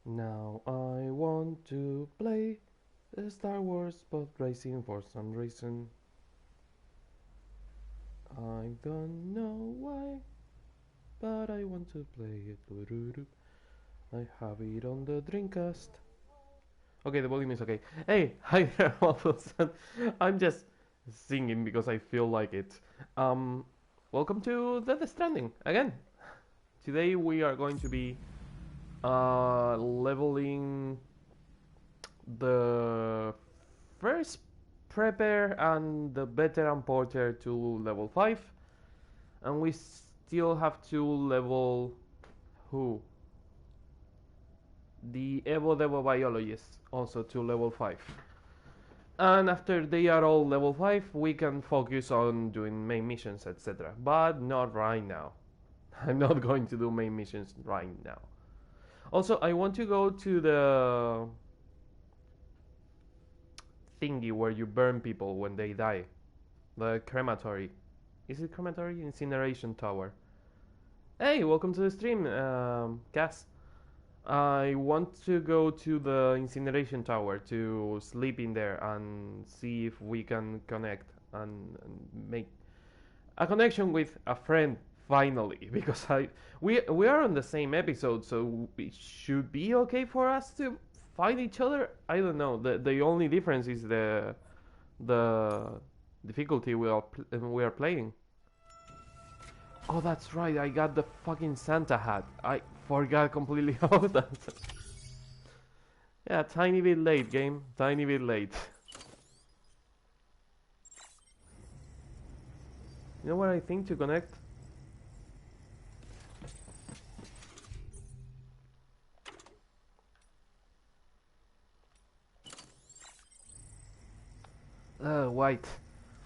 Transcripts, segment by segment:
Now I want to play Star Wars Pod Racing for some reason. I don't know why, but I want to play it. I have it on the Dreamcast. Okay, the volume is okay. Hey, hi there, Wilson. I'm just singing because I feel like it. Um, Welcome to the Stranding again. Today we are going to be leveling the first prepper and the veteran porter to level 5, and we still have to level who? The Evo Devo biologist also to level 5. And after they are all level 5, we can focus on doing main missions, etc. But not right now. I'm not going to do main missions right now. Also, I want to go to the thingy where you burn people when they die. The crematory. Is it crematory? Incineration tower. Hey, welcome to the stream, Cass. I want to go to the incineration tower to sleep in there and see if we can connect and make a connection with a friend finally, because we are on the same episode, so it should be okay for us to fight each other. I don't know. The only difference is the difficulty we are playing. Oh, that's right. I got the fucking Santa hat. I forgot completely about that. Yeah, tiny bit late, game. Tiny bit late. You know what I think to connect? White.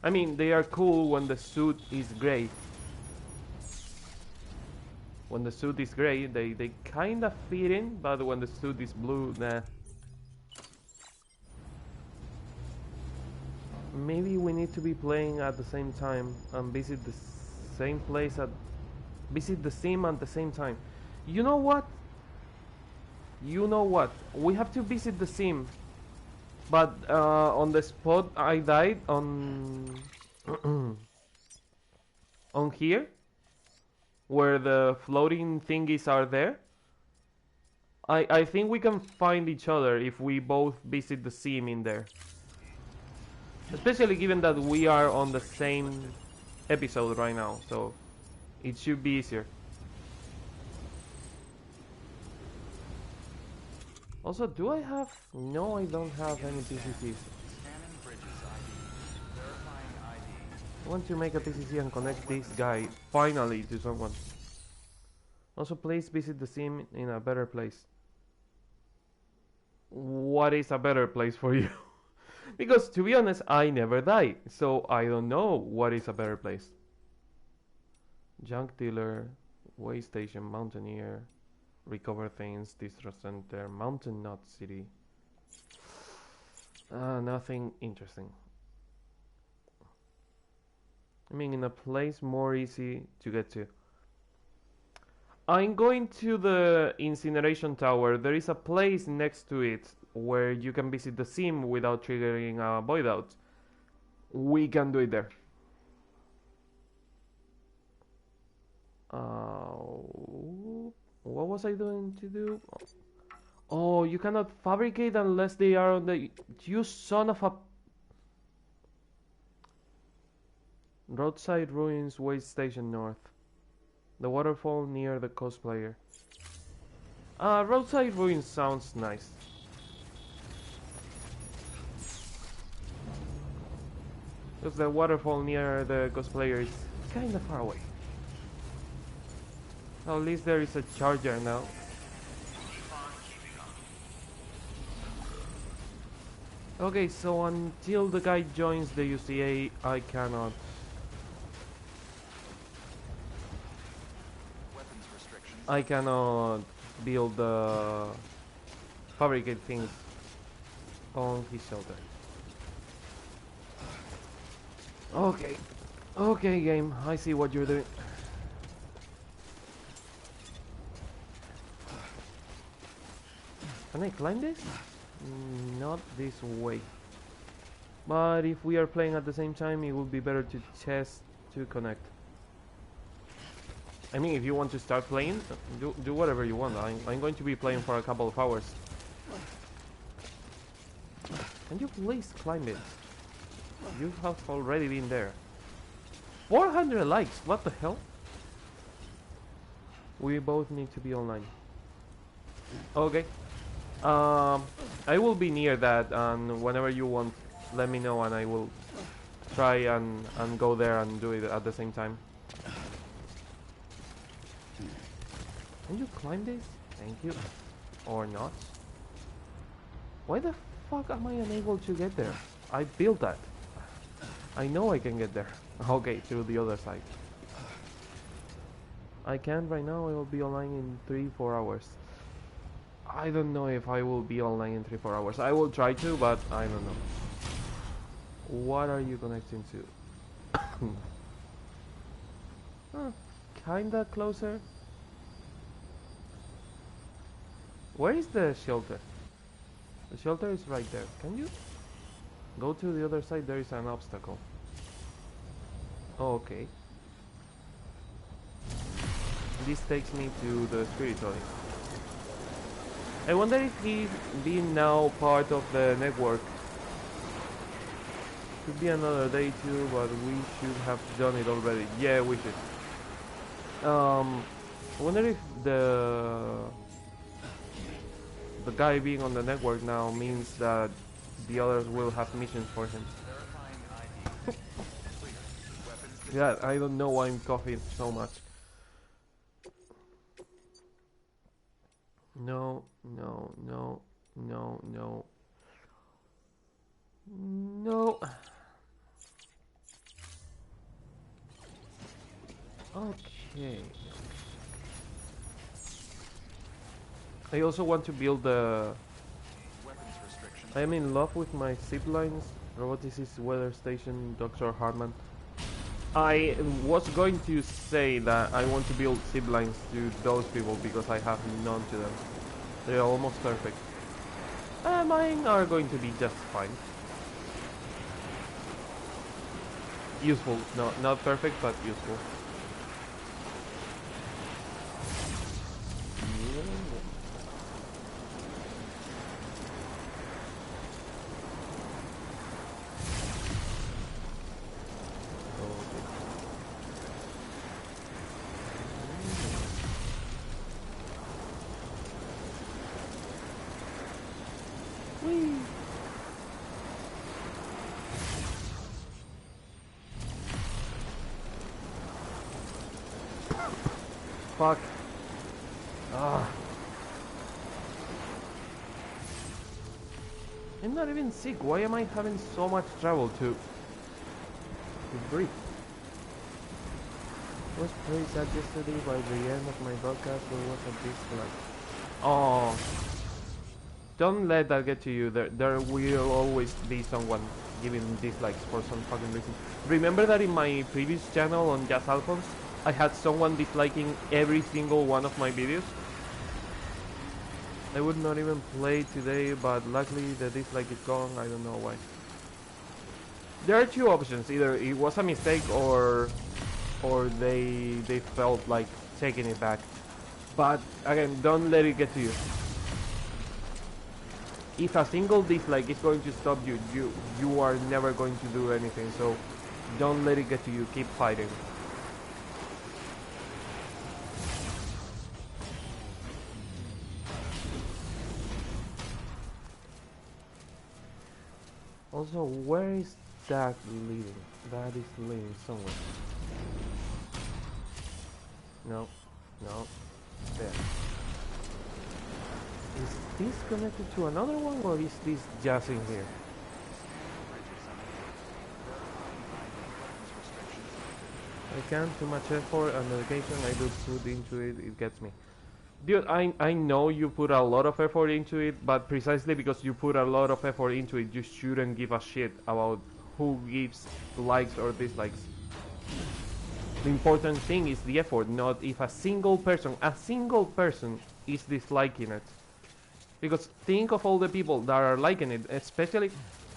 I mean, they are cool when the suit is gray. When the suit is gray, they kinda fit in, but when the suit is blue, nah. Maybe we need to be playing at the same time and visit the same place visit the sim at the same time. You know what? You know what? We have to visit the sim, but on the spot I died on on here, where the floating thingies are there. I think we can find each other if we both visit the sim in there. Especially given that we are on the same episode right now, so it should be easier. Also, do I have... No, I don't have any PCCs. I want to make a PCC and connect this guy finally to someone. Also, please visit the sim in a better place. What is a better place for you? Because to be honest, I never die, so I don't know what is a better place. Junk dealer, way station, mountaineer, recover things, distro center, mountain nut city. Nothing interesting. I mean, in a place more easy to get to. I'm going to the incineration tower. There is a place next to it where you can visit the sim without triggering a void out. We can do it there. What was I doing to do? Oh, you cannot fabricate unless they are on the... You son of a... Roadside ruins, way station north. The waterfall near the cosplayer. Roadside ruins sounds nice. Because the waterfall near the cosplayer is kinda far away. At least there is a charger now. Okay, so until the guy joins the UCA, I cannot... I cannot build the fabricate things on his shelter. Okay, okay game, I see what you're doing. Can I climb this? Not this way. But if we are playing at the same time, it would be better to test to connect. I mean, if you want to start playing, do whatever you want. I'm going to be playing for a couple of hours. Can you please climb it? You have already been there. 400 likes, what the hell? We both need to be online. Okay. I will be near that, and whenever you want, let me know and I will try and go there and do it at the same time. Can you climb this? Thank you. Or not? Why the fuck am I unable to get there? I built that. I know I can get there. Okay, through the other side. I can't right now. I will be online in 3-4 hours. I don't know if I will be online in 3-4 hours. I will try to, but I don't know. What are you connecting to? Kinda closer. Where is the shelter? The shelter is right there. Can you go to the other side? There is an obstacle. Oh, okay. This takes me to the spiritualist. I wonder if he's been now part of the network. Could be another day too, but we should have done it already. Yeah, we should. I wonder if the guy being on the network now means that the others will have missions for him. Yeah, I don't know why I'm coughing so much. No, no, no, no, no. No. Okay. I also want to build the... I am in love with my zip lines. Roboticist weather station, Dr. Hartman. I was going to say that I want to build zip lines to those people because I have none to them. They're almost perfect. Mine are going to be just fine. Useful. No, not perfect, but useful. Fuck. I'm not even sick. Why am I having so much trouble to breathe? I was pretty sad yesterday. By the end of my broadcast there was a dislike. Oh, don't let that get to you. There will always be someone giving dislikes for some fucking reason. Remember that in my previous channel on Jazz Alphonse, I had someone disliking every single one of my videos. I would not even play today, but luckily the dislike is gone. I don't know why. There are two options: either it was a mistake, or they felt like taking it back. But again, don't let it get to you. If a single dislike is going to stop you, you are never going to do anything. So don't let it get to you. Keep fighting. Also, where is that leading? That is leading somewhere. No, no, there. Is this connected to another one, or is this just in here? I can't. Too much effort and dedication I do put into it, it gets me. Dude, I know you put a lot of effort into it, but precisely because you put a lot of effort into it, you shouldn't give a shit about who gives likes or dislikes. The important thing is the effort, not if a single person is disliking it. Because think of all the people that are liking it, especially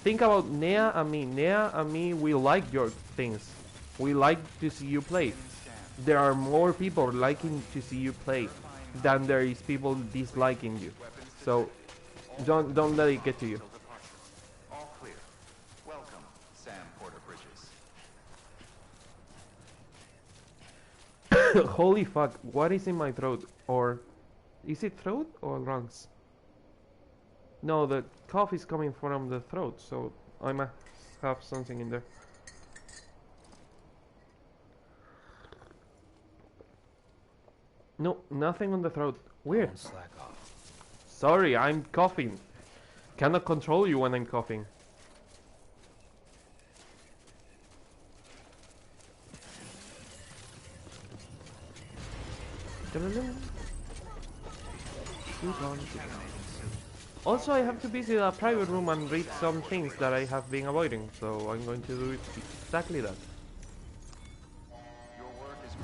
think about Nea and me. Nea and me, we like your things. We like to see you play. There are more people liking to see you play than there is people disliking you. So don't let it get to you. All clear. Welcome, Sam Porter Bridges. Holy fuck, what is in my throat? Or is it throat or lungs? No, the cough is coming from the throat, so I must have something in there. No, nothing on the throat. Weird. Slack off. Sorry, I'm coughing. Cannot control you when I'm coughing. Also, I have to visit a private room and read some things that I have been avoiding, so I'm going to do exactly that. Your work is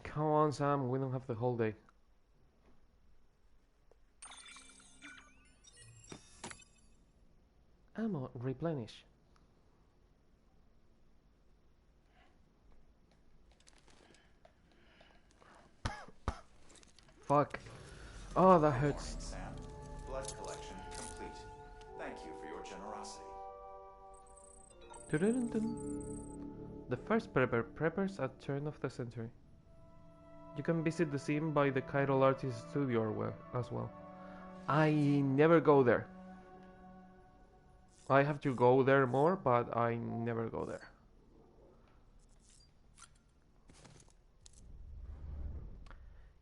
Come on, Sam, we don't have the whole day. Ammo, replenish. Fuck. Oh, that hurts. Sam. Blood collection complete. Thank you for your generosity. The first prepper preppers at turn of the century. You can visit the scene by the Chiral Artist Studio as well. I never go there. I have to go there more, but I never go there.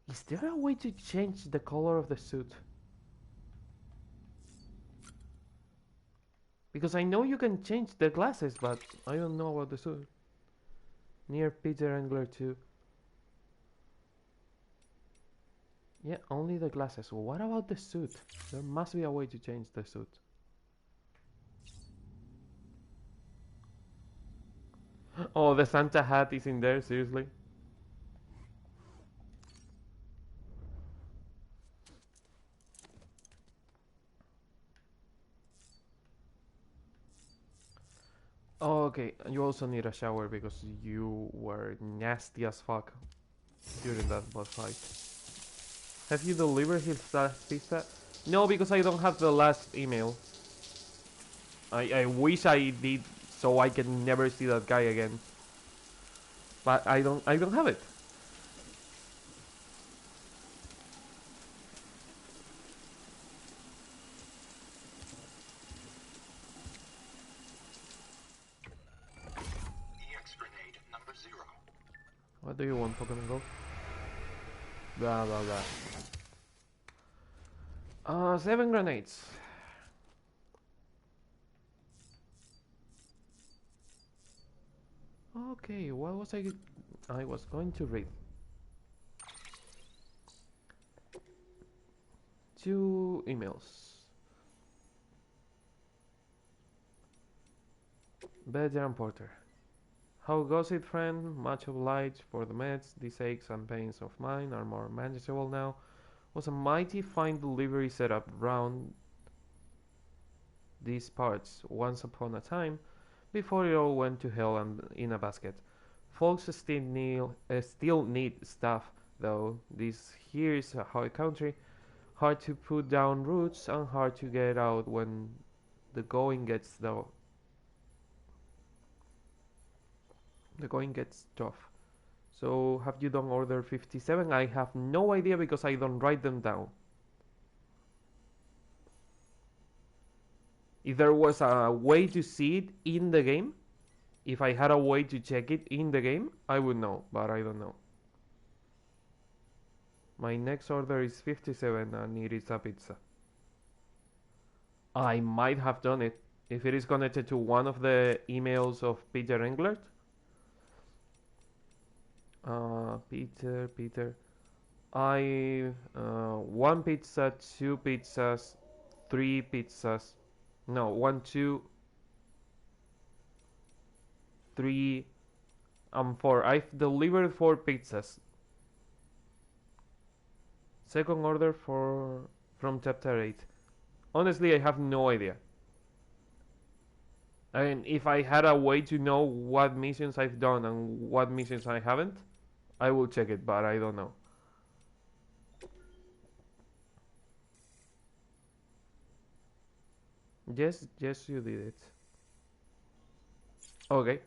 Is there a way to change the color of the suit? Because I know you can change the glasses, but I don't know about the suit. Near Peter Engler too. Yeah, only the glasses. What about the suit? There must be a way to change the suit. Oh, the Santa hat is in there, seriously? Oh, okay, you also need a shower because you were nasty as fuck during that boss fight. Have you delivered his last pizza? No, because I don't have the last email. I wish I did, so I can never see that guy again. But I don't have it. EX grenade number 0. What do you want, Pokemon Go? Blah blah blah. 7 grenades. Okay, what was I was going to read. 2 emails. Veteran Porter. How goes it, friend? Much obliged for the meds. These aches and pains of mine are more manageable now. Was a mighty fine delivery setup round these parts once upon a time, before it all went to hell and in a basket. Folks still need stuff, though. This here is a high country, hard to put down roots and hard to get out when the going gets tough. So, have you done order 57? I have no idea because I don't write them down. If there was a way to see it in the game, if I had a way to check it in the game, I would know, but I don't know. My next order is 57 and it is a pizza. I might have done it if it is connected to one of the emails of Peter Englert. Peter. One pizza, two pizzas, three pizzas. No, one, two, three, and four. I've delivered four pizzas. Second order for from chapter 8. Honestly, I have no idea. And if I had a way to know what missions I've done and what missions I haven't, I will check it, but I don't know. Yes, yes, you did it. Okay.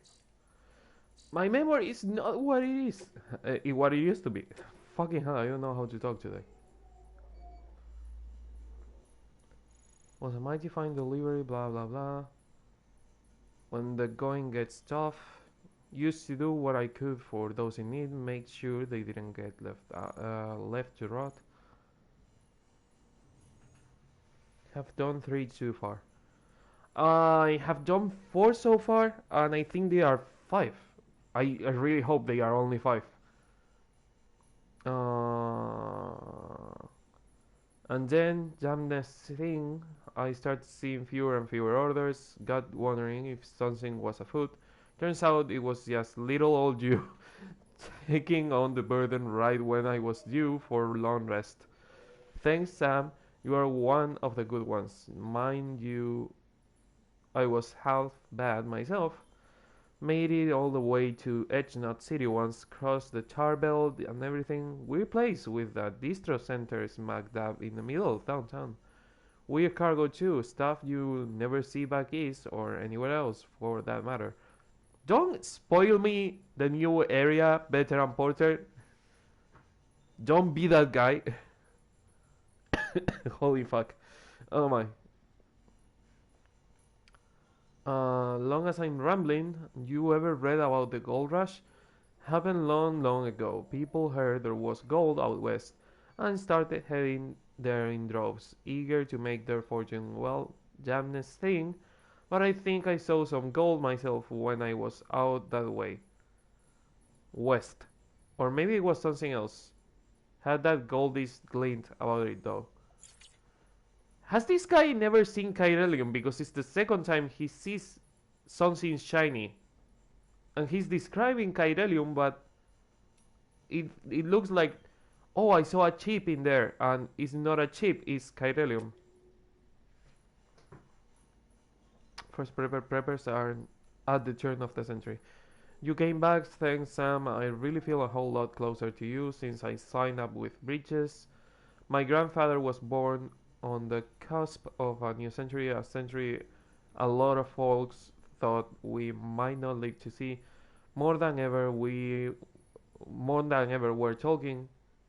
My memory is not what it is. What it used to be. Fucking hell, I don't know how to talk today. Was a mighty fine delivery, blah blah blah. When the going gets tough, used to do what I could for those in need, make sure they didn't get left to rot. Have done three too far. I have done four so far, and I think they are five. I really hope they are only five. Uh, and then, damn this thing, I started seeing fewer and fewer orders, got wondering if something was afoot. Turns out it was just little old you taking on the burden right when I was due for long rest. Thanks, Sam. You are one of the good ones. Mind you, I was half bad myself. Made it all the way to Edgenut City once, crossed the tar belt and everything. Weird place with a distro center smack dab in the middle of downtown. Weird cargo too, stuff you never see back east or anywhere else for that matter. Don't spoil me the new area, Veteran Porter. Don't be that guy. Holy fuck. Oh my. Long as I'm rambling, you ever read about the gold rush? Happened long, long ago. People heard there was gold out west and started heading there in droves, eager to make their fortune. Well, Jamnes thing, but I think I saw some gold myself when I was out that way. West. Or maybe it was something else. Had that goldish glint about it though. Has this guy never seen Kyrelium? Because it's the second time he sees something shiny. And he's describing Kyrelium, but it looks like, oh, I saw a chip in there, and it's not a chip, it's Kyrelium. First preppers are at the turn of the century. You came back, thanks Sam. I really feel a whole lot closer to you since I signed up with Bridges. My grandfather was born on the cusp of a new century, a century a lot of folks thought we might not live to see. More than ever, we're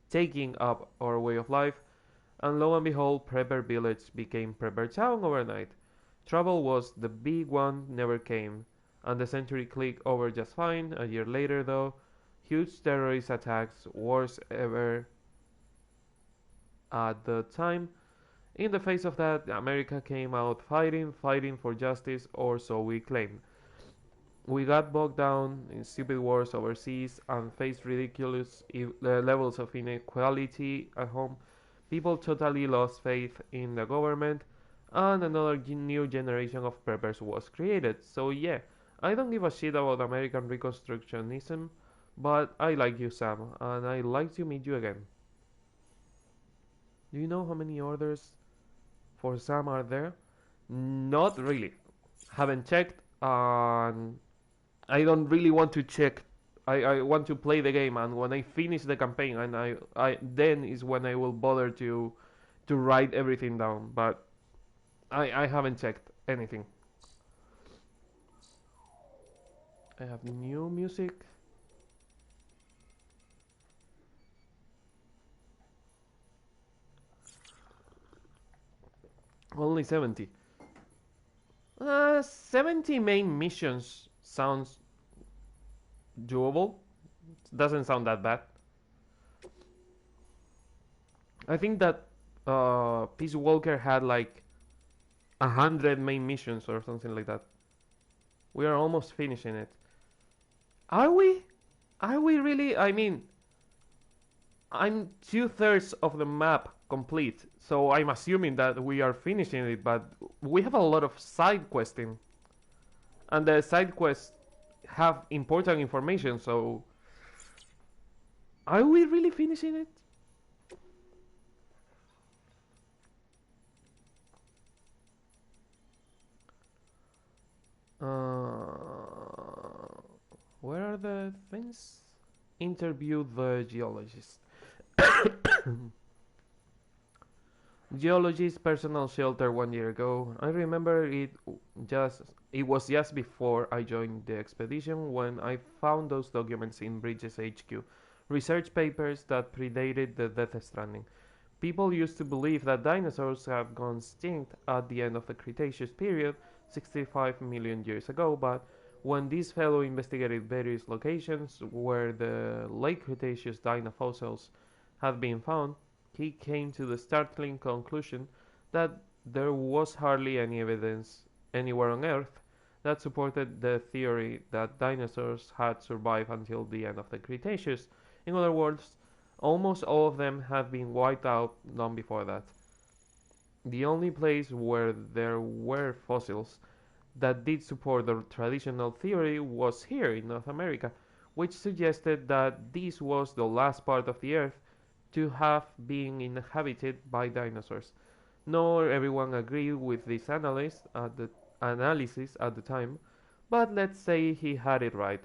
taking up our way of life, and lo and behold, Prepper Village became Prepper Town overnight. Trouble was the big one never came, and the century clicked over just fine. A year later, though, huge terrorist attacks, worst ever at the time. In the face of that, America came out fighting for justice, or so we claim. We got bogged down in stupid wars overseas and faced ridiculous levels of inequality at home. People totally lost faith in the government, and another new generation of preppers was created. So yeah, I don't give a shit about American Reconstructionism, but I like you, Sam, and I'd like to meet you again. Do you know how many orders for Sam are there? Not really. Haven't checked, and I don't really want to check. I want to play the game, and when I finish the campaign, and I then is when I will bother to write everything down. But I haven't checked anything. I have new music. Only 70. 70 main missions sounds doable. Doesn't sound that bad. I think that Peace Walker had like 100 main missions or something like that. We are almost finishing it. Are we? Are we really? I mean, I'm 2/3 of the map complete, so I'm assuming that we are finishing it, but we have a lot of side questing. And the side quests have important information, so are we really finishing it? Where are the things? Interview the geologist. Geologist personal shelter 1 year ago. I remember it was just before I joined the expedition when I found those documents in Bridges HQ. Research papers that predated the Death Stranding. People used to believe that dinosaurs have gone extinct at the end of the Cretaceous period 65 million years ago, but when this fellow investigated various locations where the late Cretaceous dino fossils had been found, he came to the startling conclusion that there was hardly any evidence anywhere on Earth that supported the theory that dinosaurs had survived until the end of the Cretaceous. In other words, almost all of them had been wiped out long before that. The only place where there were fossils that did support the traditional theory was here in North America, which suggested that this was the last part of the Earth to have been inhabited by dinosaurs. Not everyone agreed with this analysis at the time, but let's say he had it right.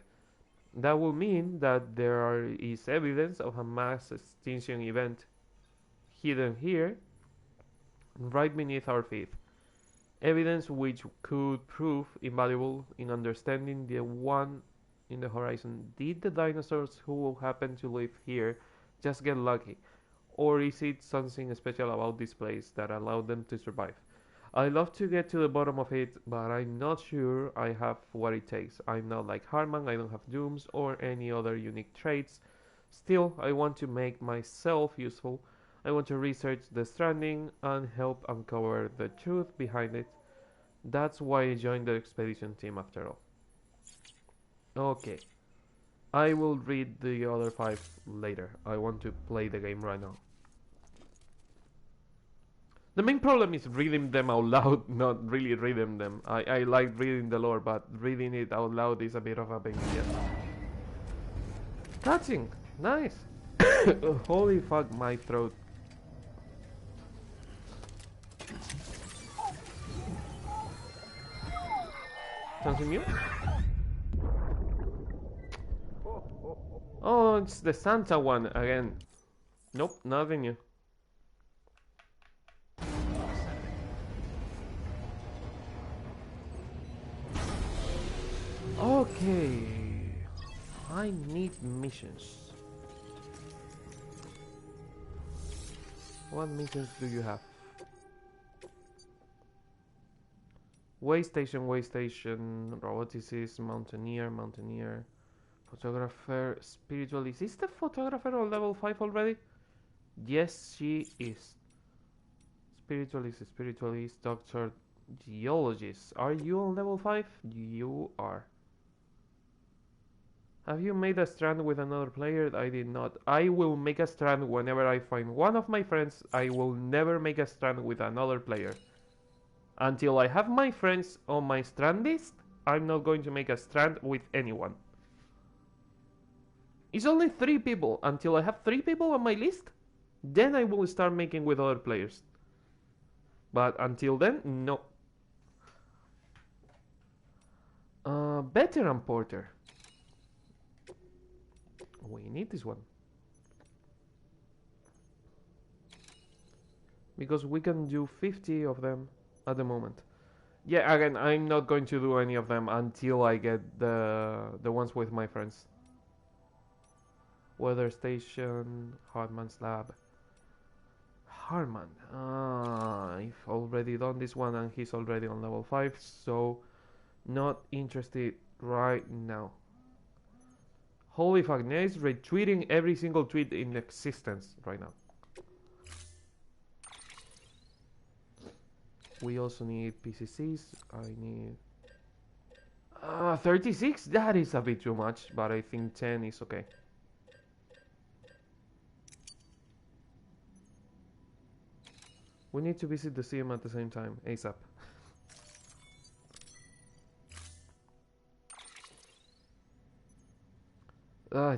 That would mean that is evidence of a mass extinction event hidden here, right beneath our feet. Evidence which could prove invaluable in understanding the one in the horizon. Did the dinosaurs who happen to live here just get lucky? Or is it something special about this place that allowed them to survive? I'd love to get to the bottom of it, but I'm not sure I have what it takes. I'm not like Harman, I don't have dooms or any other unique traits. Still, I want to make myself useful. I want to research the Stranding and help uncover the truth behind it. That's why I joined the expedition team after all. Okay. I will read the other 5 later. I want to play the game right now. The main problem is reading them out loud, not really reading them. I like reading the lore, but reading it out loud is a bit of a pain. Yes. Touching! Nice! Holy fuck, my throat. Something new? Oh, it's the Santa one again. Nope, nothing new. Okay. I need missions. What missions do you have? Way station, roboticist, mountaineer, photographer, spiritualist. Is the photographer on level 5 already? Yes, she is. Spiritualist, doctor, geologist. Are you on level 5? You are. Have you made a strand with another player? I did not. I will make a strand whenever I find one of my friends. I will never make a strand with another player. Until I have my friends on my strand list, I'm not going to make a strand with anyone. It's only 3 people. Until I have 3 people on my list, then I will start making with other players. But until then, no. Veteran Porter. We need this one. Because we can do 50 of them at the moment. Yeah, again, I'm not going to do any of them until I get the ones with my friends. Weather station, Hartman's lab. Hartman. I've already done this one and he's already on level 5, so not interested right now. Holy fuck, Ned is retweeting every single tweet in existence right now. We also need PCCs. I need 36? That is a bit too much, but I think 10 is okay. We need to visit the sim at the same time, ASAP.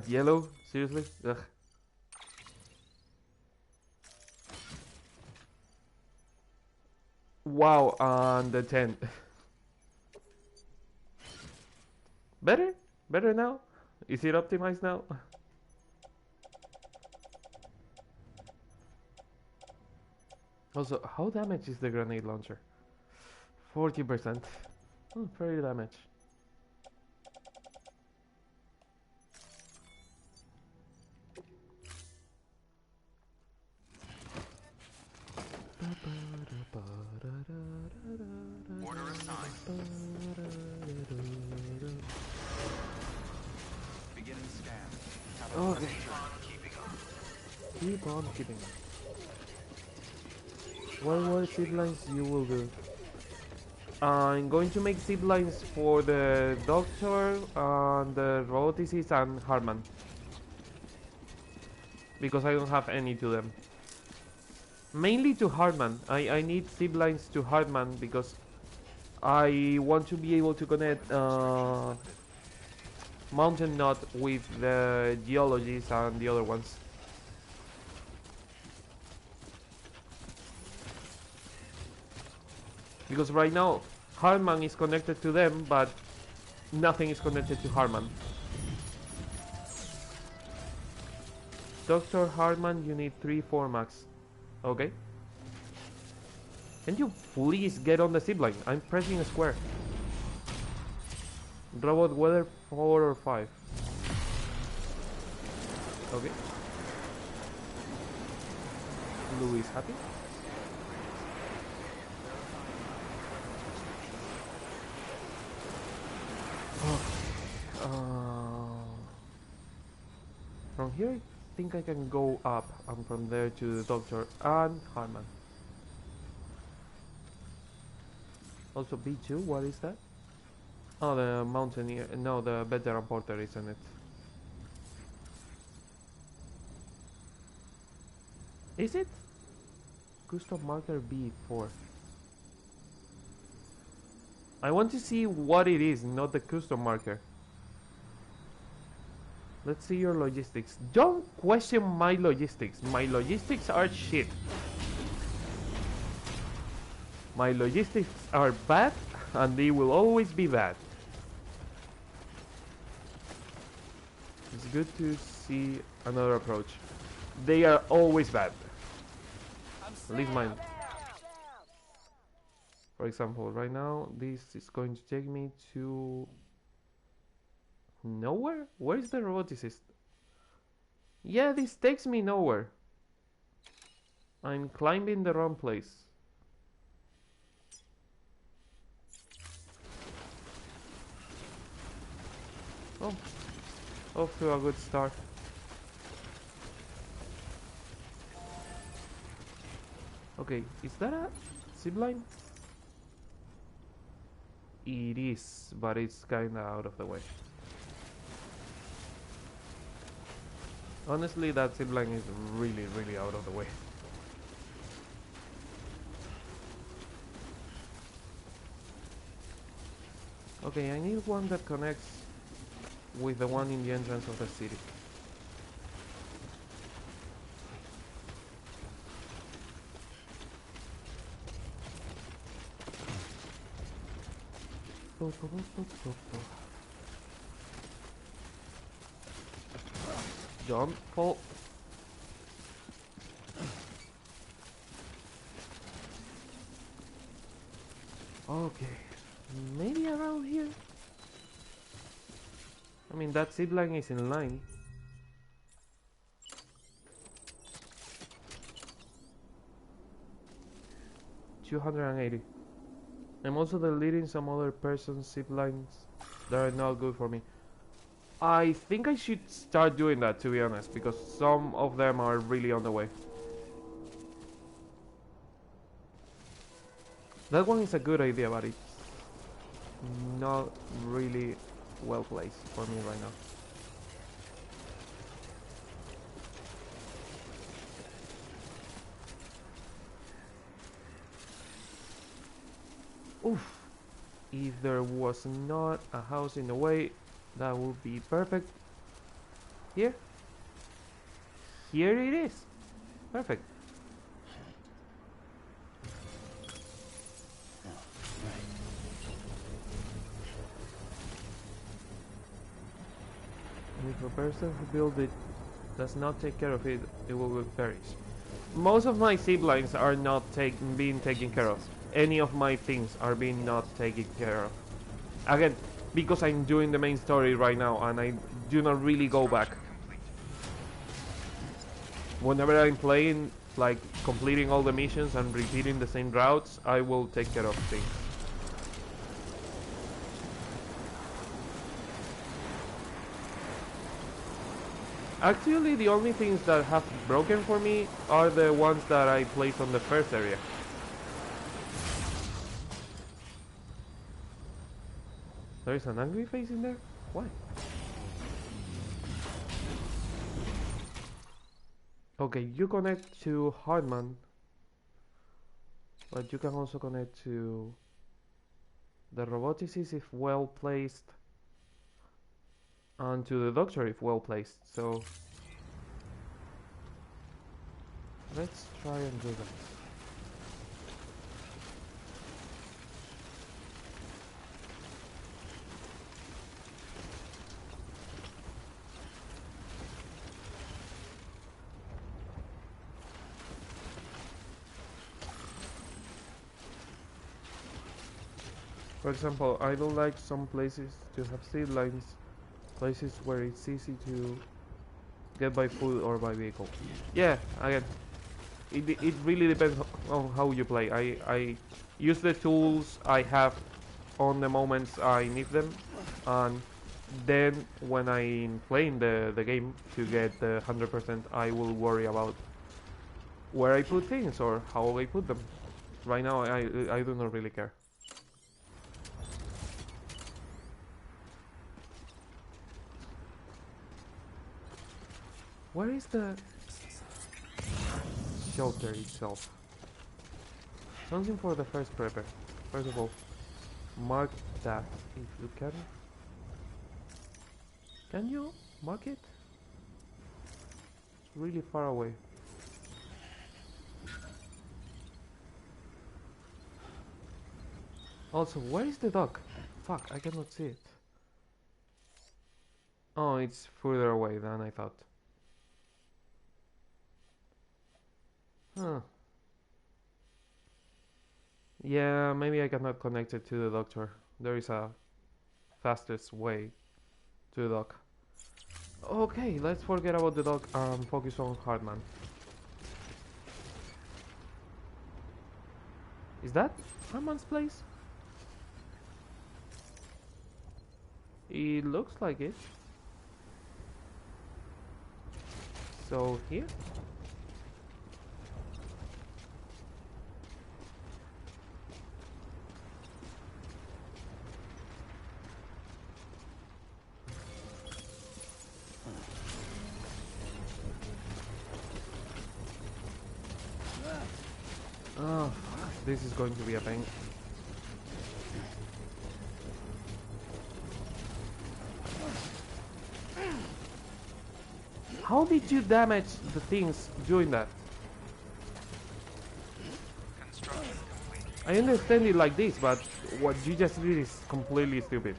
Yellow? Seriously? Ugh. Wow, and the 10. Better? Better now? Is it optimized now? Also, how damage is the grenade launcher? 40%. Oh, very damage. Order assigned. Beginning scan. Okay. Keeping up. Keep on keeping. What more zip lines you will do? I'm going to make zip lines for the Doctor and the Roboticist and Hartman. Because I don't have any to them. Mainly to Hartman. I need zip lines to Hartman because I want to be able to connect Mountain Knot with the Geologists and the other ones. Because right now Hartman is connected to them, but nothing is connected to Hartman. Dr. Hartman, you need 3-4 max. Okay. Can you please get on the zipline? I'm pressing a square. Robot weather 4 or 5. Okay. Louis is happy. From here, I think I can go up, and from there to the Doctor and Hartman. Also B2, what is that? Oh, the Mountaineer, no, the Veteran Porter, isn't it? Is it? Custom marker B4. I want to see what it is, not the custom marker. Let's see your logistics. Don't question my logistics. My logistics are shit. My logistics are bad, and they will always be bad. It's good to see another approach. They are always bad. At least mine. For example, right now, this is going to take me to... nowhere? Where is the roboticist? Yeah, this takes me nowhere. I'm climbing the wrong place. Oh, off to a good start. Okay, is that a zipline? It is, but it's kinda out of the way. Honestly, that zipline is really, really out of the way. Okay, I need one that connects with the one in the entrance of the city. Don't fall. Okay, maybe around here. I mean, that zipline is in line. $280. I'm also deleting some other person's ziplines that are not good for me. I think I should start doing that, to be honest, because some of them are really on the way. That one is a good idea, but it's not really well placed for me right now. Oof. If there was not a house in the way, that would be perfect. Here? Here it is. Perfect. And if a person who built it does not take care of it, it will perish. Most of my siblings are not being taken care of. Any of my things are being not taken care of. Again, because I'm doing the main story right now and I do not really go back. Whenever I'm playing, like completing all the missions and repeating the same routes, I will take care of things. Actually, the only things that have broken for me are the ones that I placed on the first area. There is an angry face in there? Why? Okay, you connect to Hartman, but you can also connect to the roboticist if well placed, and to the doctor if well placed. So let's try and do that. For example, I don't like some places to have seed lines, places where it's easy to get by foot or by vehicle. Yeah, again, it really depends on how you play. I use the tools I have on the moments I need them, and then when I'm playing the game to get the 100%, I will worry about where I put things or how I put them. Right now, I do not really care. Where is the shelter itself? Something for the first prepper. First of all, mark that if you can. Can you mark it? It's really far away. Also, where is the dock? Fuck, I cannot see it. Oh, it's further away than I thought. Huh. Yeah, maybe I cannot connect it to the doctor. There is a fastest way to the dock. Okay, let's forget about the dock and focus on Hartman. Is that Hartman's place? It looks like it. So here? Oh, fuck. This is going to be a pain. How did you damage the things doing that? Construction complete. I understand it like this, but what you just did is completely stupid.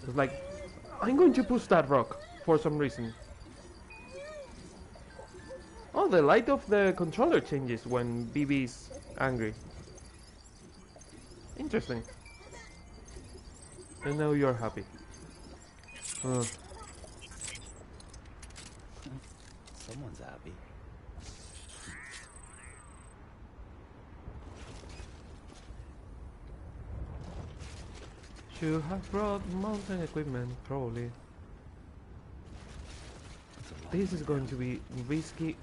It's like, I'm going to push that rock for some reason. Oh, the light of the controller changes when BB is angry. Interesting. And now you're happy. Someone's happy. Should have brought mountain equipment, probably. This is going to be risky,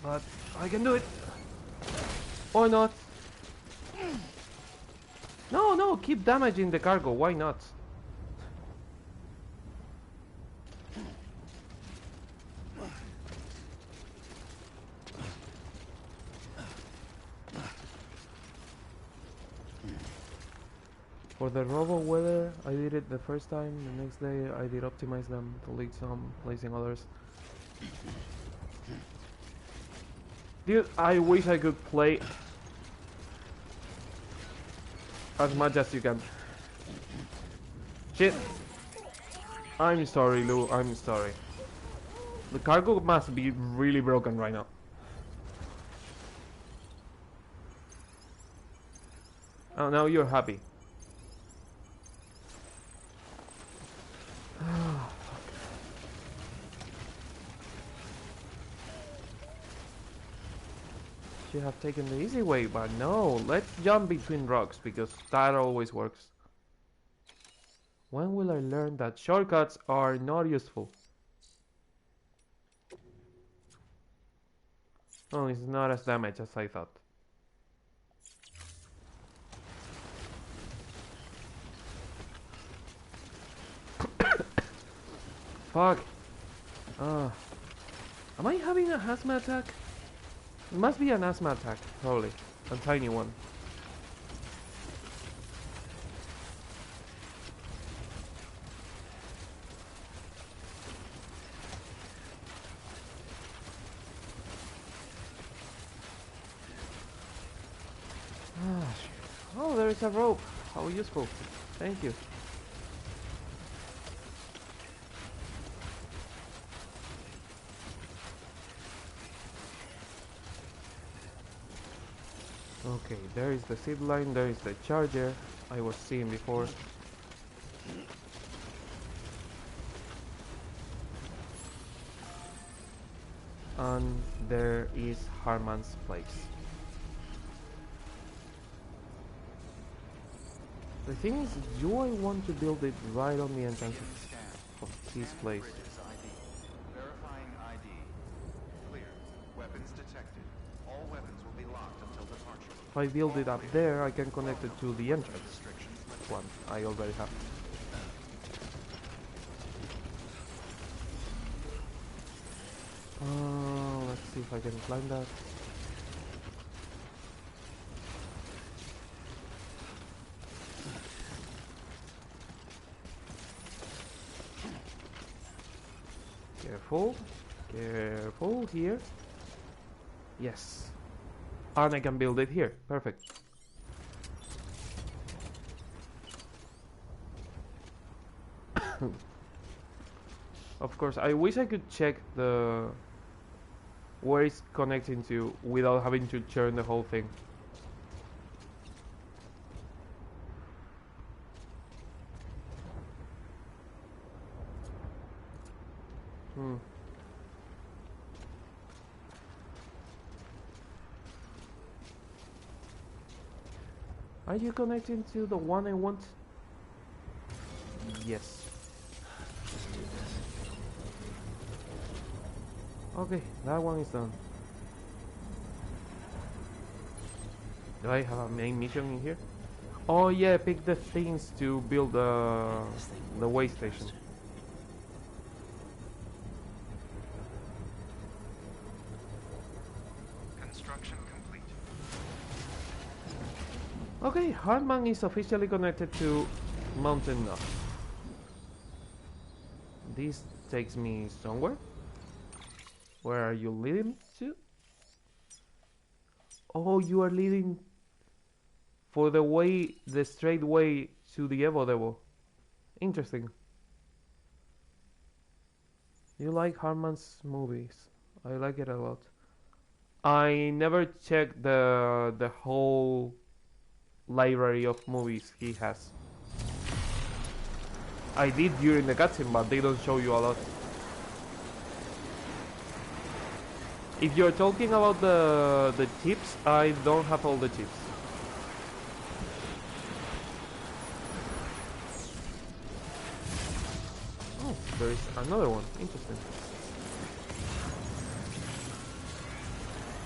but I can do it. Or not. No, no, keep damaging the cargo, why not? For the robo weather, I did it the first time. The next day, I did optimize them, delete some, placing others. Dude, I wish I could play as much as you can. Shit. I'm sorry, Lou. I'm sorry. The cargo must be really broken right now. Oh, now you're happy. Should have taken the easy way, but no. Let's jump between rocks because that always works. When will I learn that shortcuts are not useful? Oh, it's not as damaged as I thought. Fuck. Am I having a asthma attack? It must be an asthma attack, probably. A tiny one. Oh, there is a rope. How useful. Thank you. Okay, there is the zip line, there is the charger I was seeing before. And there is Harman's place. The thing is, do I want to build it right on the entrance of his place? Verifying ID. Clear. Weapons detected. All weapons will be locked until departure. If I build it up there, I can connect it to the entrance one I already have. Let's see if I can climb that. Careful, careful here. Yes, and I can build it here. Perfect. Of course, I wish I could check the where it's connecting to without having to turn the whole thing. Are you connecting to the one I want? Yes. Okay, that one is done. Do I have a main mission in here? Oh yeah, pick the things to build the way station. Construction complete. Okay, Hartman is officially connected to Mountain Knob. This takes me somewhere. Where are you leading to? Oh, you are leading for the way, the straight way to the Evo Devo. Interesting. You like Harman's movies? I like it a lot. I never checked the whole library of movies he has. I did during the cutscene, but they don't show you a lot. If you're talking about the tips, I don't have all the tips. Oh, there is another one. Interesting.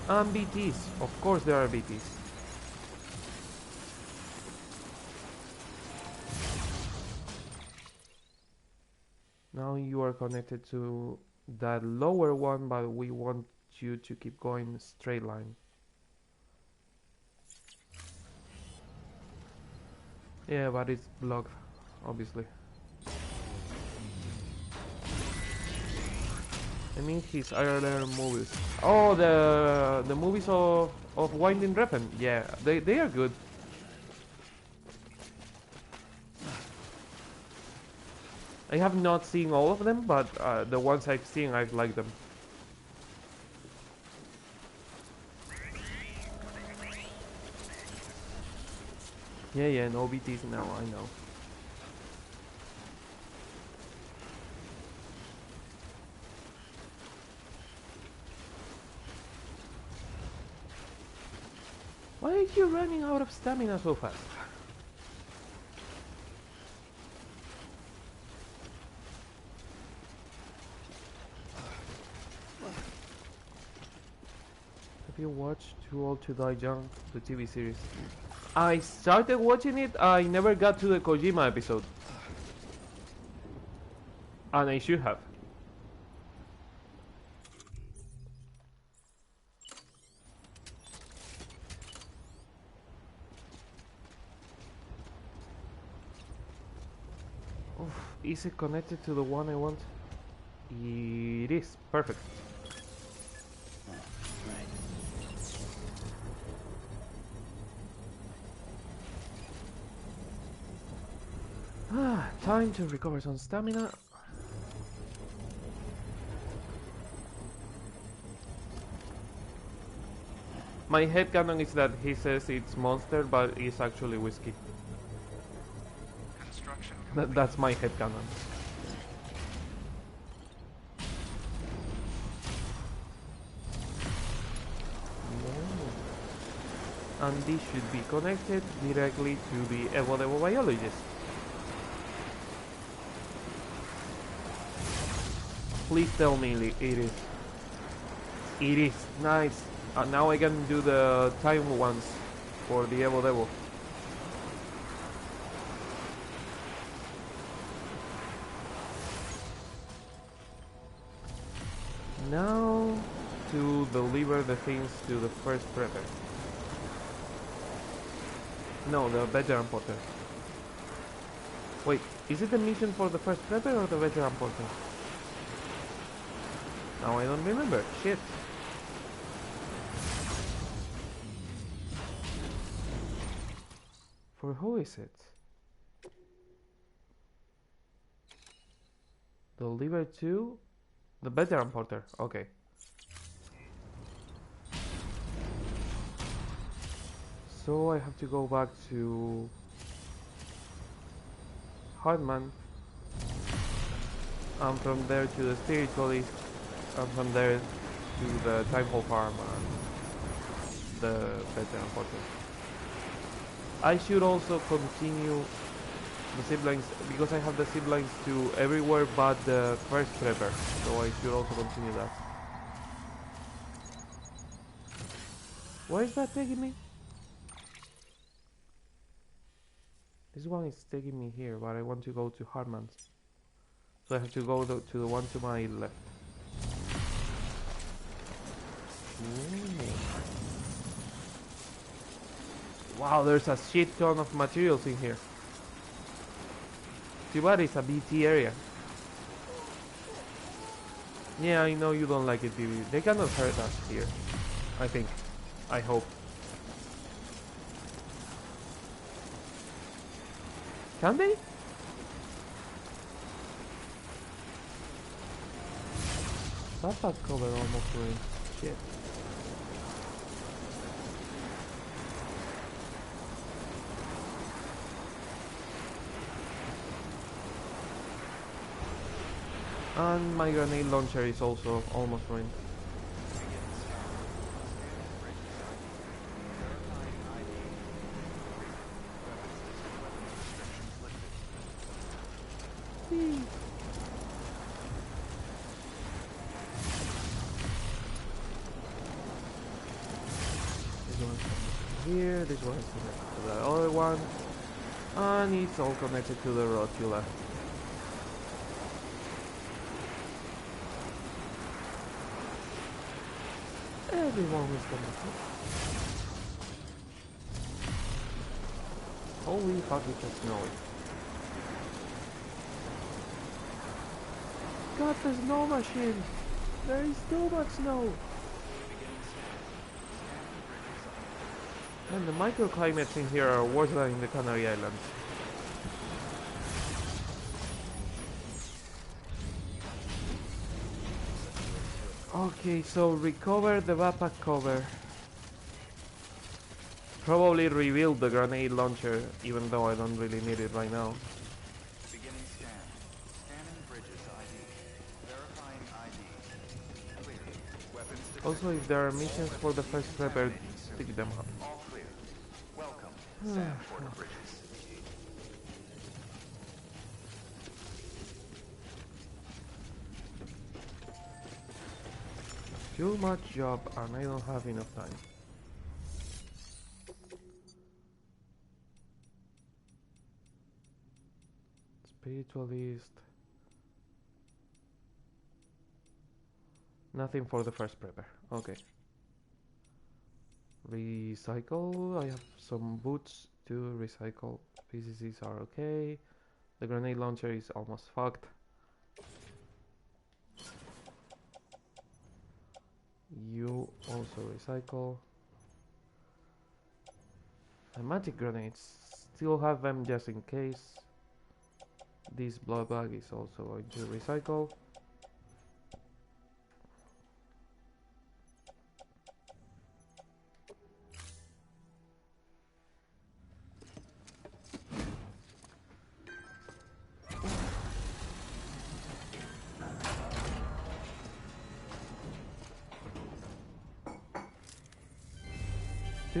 And BTs. Of course there are BTs. Now you are connected to that lower one, but we want you to keep going straight line. Yeah, but it's blocked, obviously. I mean his earlier movies. Oh, the movies of Winding Refn. Yeah, they are good. I have not seen all of them, but the ones I've seen, I've liked them. Yeah, yeah, no BTs now, I know. Why are you running out of stamina so fast? Have you watched Too Old to Die Young, the TV series? I started watching it, I never got to the Kojima episode. And I should have. Oof, is it connected to the one I want? It is, perfect. Oh, right. Ah, time to recover some stamina. My headcanon is that he says it's Monster, but it's actually whiskey. Construction complete. That's my headcanon. And this should be connected directly to the Evo biologist. Please tell me it is. It is. Nice. Now I can do the time ones for the Evo. Now to deliver the things to the first prepper. No, the veteran porter. Wait, is it the mission for the first prepper or the veteran porter? Now I don't remember. Shit. For who is it? Deliver to the veteran porter. Okay. So I have to go back to Hartman, and from there to the spiritualist, and from there to the time hole farm and the veteran porter. I should also continue the siblings because I have the siblings to everywhere but the first prepper, so I should also continue that. Where is that taking me? This one is taking me here, but I want to go to Hartman's. So I have to go to the one to my left. Ooh. Wow, there's a shit ton of materials in here. Too bad it's a BT area. Yeah, I know you don't like it, BB. They cannot hurt us here. I think. I hope. Can they? Backpack cover almost ruined. Shit. And my grenade launcher is also almost ruined. Whee. This one's here, this one is connected to the other one, and it's all connected to the rotula. Everyone is connected. Holy fuck, it just snowed. God, the snow machine! There is too much snow! And the microclimates in here are worse than in the Canary Islands. Okay, so recover the backpack cover. Probably rebuild the grenade launcher, even though I don't really need it right now. Beginning scan. Scanning bridges ID. Verifying ID. Clear. Weapons detected. Also, if there are missions for the first prepper, Examining soon. pick them up. All clear. Welcome, Sandport Bridges. Too much job and I don't have enough time. Spiritualist. Nothing for the first prepper. Okay. Recycle. I have some boots to recycle. PCCs are okay. The grenade launcher is almost fucked. You also recycle. And magic grenades. Still have them just in case. This blood bag is also going to recycle.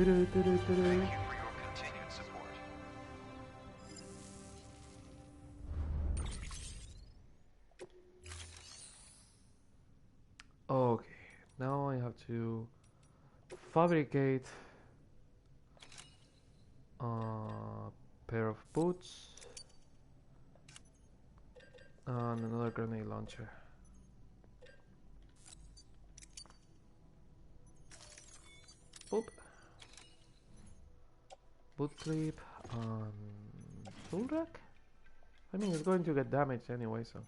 Thank you for your continued support. Okay, now I have to fabricate a pair of boots and another grenade launcher. Boop. Boot clip and tool rack? I mean, it's going to get damaged anyway, so.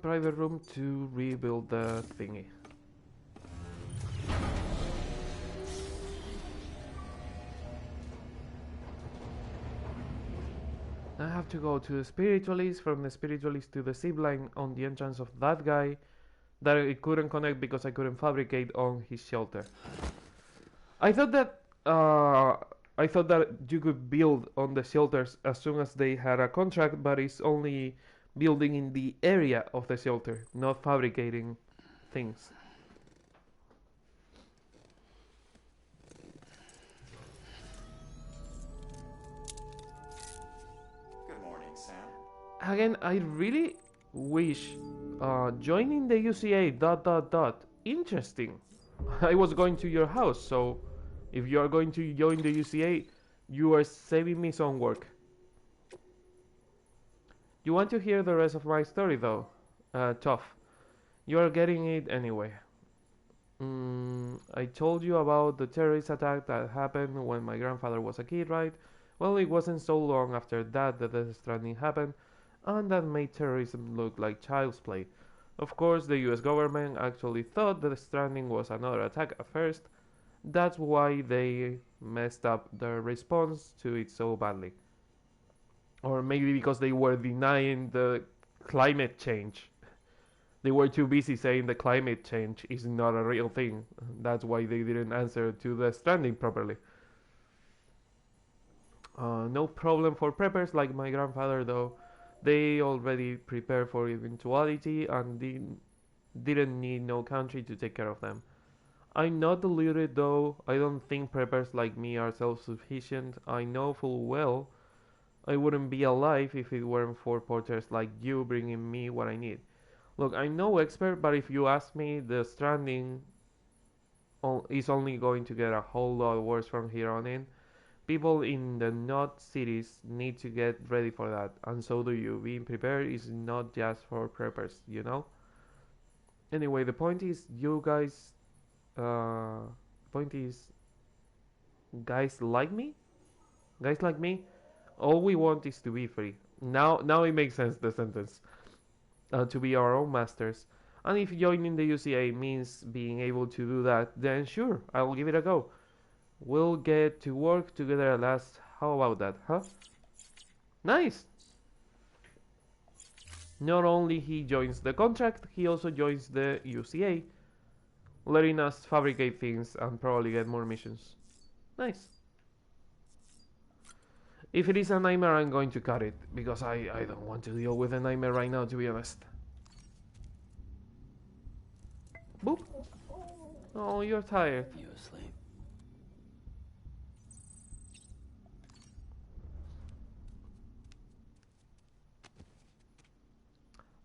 Private room to rebuild the thingy. I have to go to the spiritualist, from the spiritualist to the zipline on the entrance of that guy that it couldn't connect because I couldn't fabricate on his shelter. I thought that you could build on the shelters as soon as they had a contract, but it's only building in the area of the shelter, not fabricating things. Good morning, Sam. Again, I really wish joining the UCA ... Interesting. I was going to your house, so if you are going to join the UCA, you are saving me some work. You want to hear the rest of my story though? Tough. You are getting it anyway. I told you about the terrorist attack that happened when my grandfather was a kid, right? Well, it wasn't so long after that that the Stranding happened, and that made terrorism look like child's play. Of course, the US government actually thought that the Stranding was another attack at first. That's why they messed up their response to it so badly. Or maybe because they were denying the climate change. They were too busy saying the climate change is not a real thing. That's why they didn't answer to the Stranding properly. No problem for preppers like my grandfather though. They already prepared for eventuality and didn't need no country to take care of them. I'm not deluded though. I don't think preppers like me are self-sufficient. I know full well I wouldn't be alive if it weren't for porters like you bringing me what I need. Look, I'm no expert, but if you ask me, the Stranding is only going to get a whole lot worse from here on in. People in the not cities need to get ready for that, and so do you. Being prepared is not just for preppers, you know? Anyway, the point is, you guys Point is, guys like me? Guys like me? All we want is to be free. Now it makes sense, the sentence. To be our own masters. And if joining the UCA means being able to do that, then sure, I'll give it a go. We'll get to work together at last. How about that, huh? Nice! Not only he joins the contract, he also joins the UCA, letting us fabricate things and probably get more missions. Nice. If it is a nightmare, I'm going to cut it, because I don't want to deal with a nightmare right now, to be honest. Boop. Oh, you're tired. You asleep?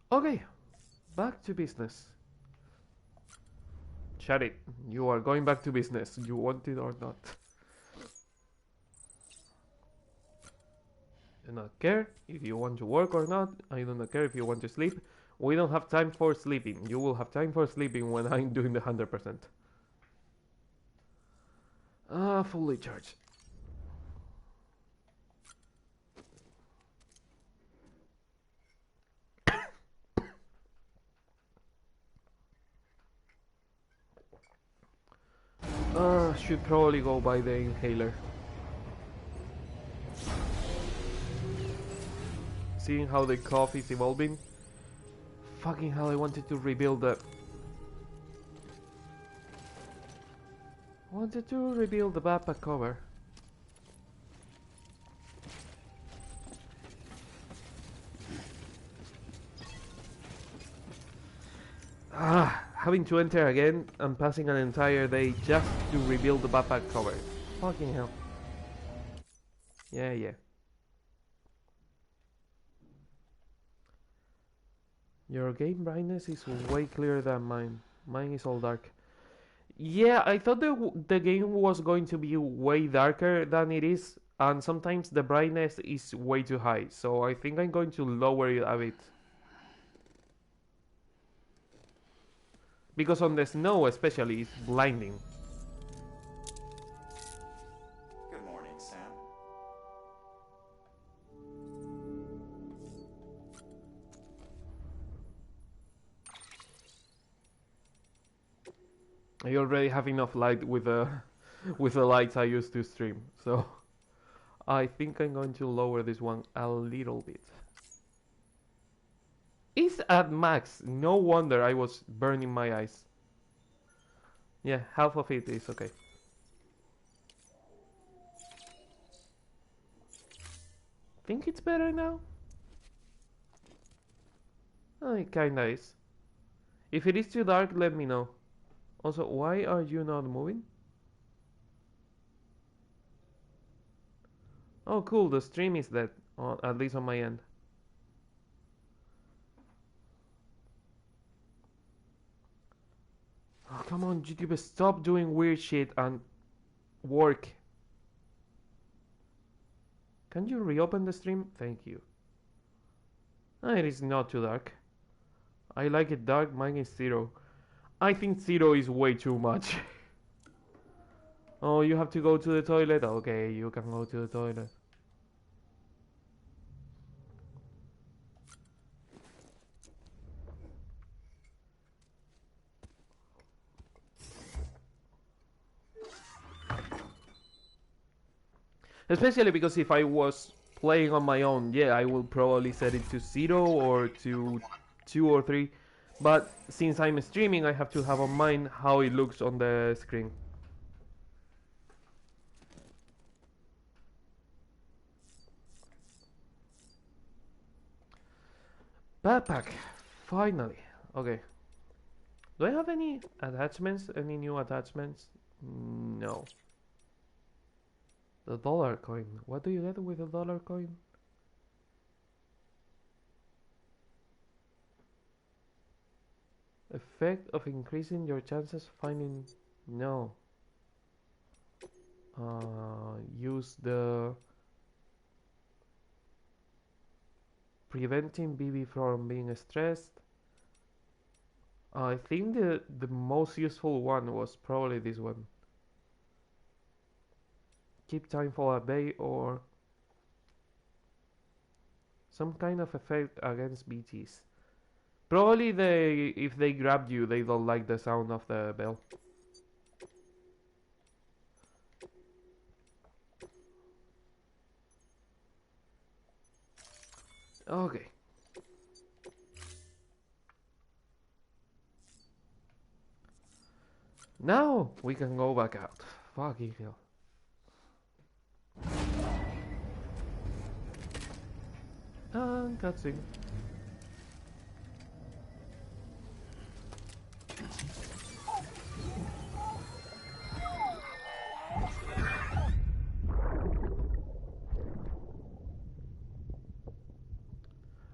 Okay, back to business. Shut it. You are going back to business, you want it or not. I do not care if you want to work or not. I do not care if you want to sleep. We don't have time for sleeping. You will have time for sleeping when I'm doing the 100%. Fully charged. Should probably go by the inhaler. Seeing how the cough is evolving. Fucking hell, I wanted to rebuild the... Wanted to rebuild the backpack cover. Having to enter again and passing an entire day just to rebuild the backpack cover. Fucking hell. Yeah. Your game brightness is way clearer than mine. Mine is all dark. Yeah, I thought the game was going to be way darker than it is, and sometimes the brightness is way too high, so I think I'm going to lower it a bit. Because on the snow especially, it's blinding. Good morning, Sam. I already have enough light with the with the lights I use to stream, so I think I'm going to lower this one a little bit. It's at max. No wonder I was burning my eyes. Yeah, half of it is okay. Think it's better now? Oh, it kinda is. If it is too dark, let me know. Also, why are you not moving? Oh, cool, the stream is dead, at least on my end. Oh, come on, YouTube, stop doing weird shit and work. Can you reopen the stream? Thank you. It is not too dark. I like it dark, mine is 0. I think 0 is way too much. Oh, you have to go to the toilet? Okay, you can go to the toilet. Especially because if I was playing on my own, yeah, I will probably set it to 0 or to 2 or 3. But since I'm streaming, I have to have on mind how it looks on the screen. Backpack, finally. Okay. Do I have any attachments? Any new attachments? No. The dollar coin. What do you get with a dollar coin? Effect of increasing your chances of finding... No. Use the... Preventing BB from being stressed. I think the most useful one was probably this one. Keep timefall at bay or some kind of effect against BTs. Probably if they grabbed you, they don't like the sound of the bell. Okay. Now we can go back out. Fucking hell. And cutscene.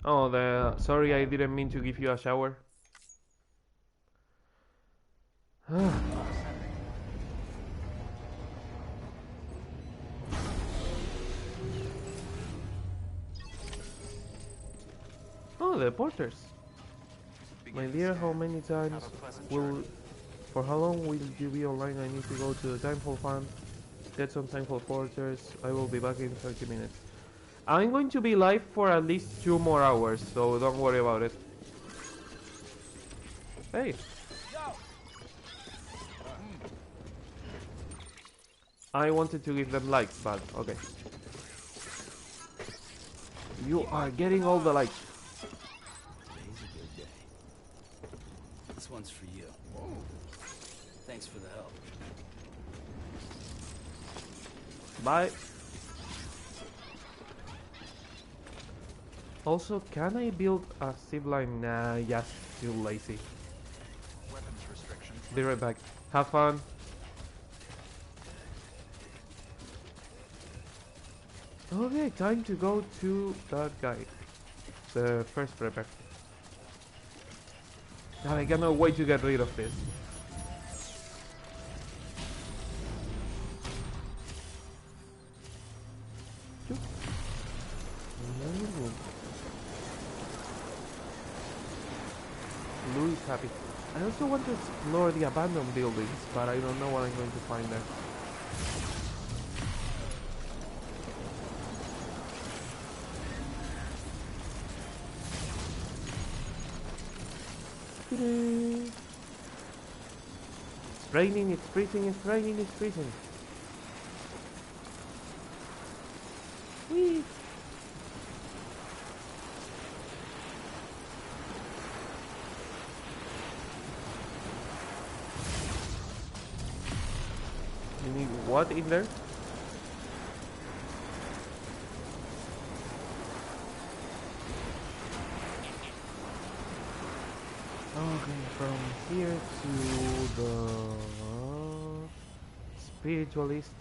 Oh, sorry, I didn't mean to give you a shower. Oh, the porters. My dear, how many times will... For how long will you be online? I need to go to the Timefall farm, get some Timefall porters. I will be back in 30 minutes. I'm going to be live for at least 2 more hours, so don't worry about it. Hey! I wanted to give them likes, but okay. You are getting all the likes. Today's a good day. This one's for you. Thanks for the help. Bye. Also, can I build a zipline? Nah, yes, too lazy. Weapons restrictions. Be right back. Have fun. Okay, time to go to that guy. The first prepper. I cannot wait to get rid of this. Choop. Ooh. Blue is happy. I also want to explore the abandoned buildings, but I don't know what I'm going to find there. It's raining, it's freezing, it's raining, it's freezing. Whee! You need what in there? Okay, from here to the spiritualist.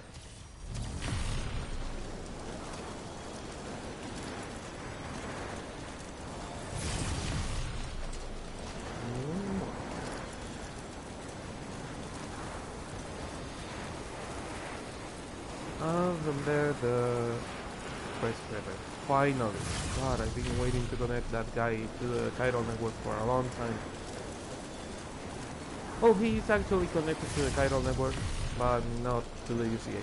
From there the press prepper. Finally. God, I've been waiting to connect that guy to the chiral network for a long time. Oh, he is actually connected to the chiral network, but not to the UCA.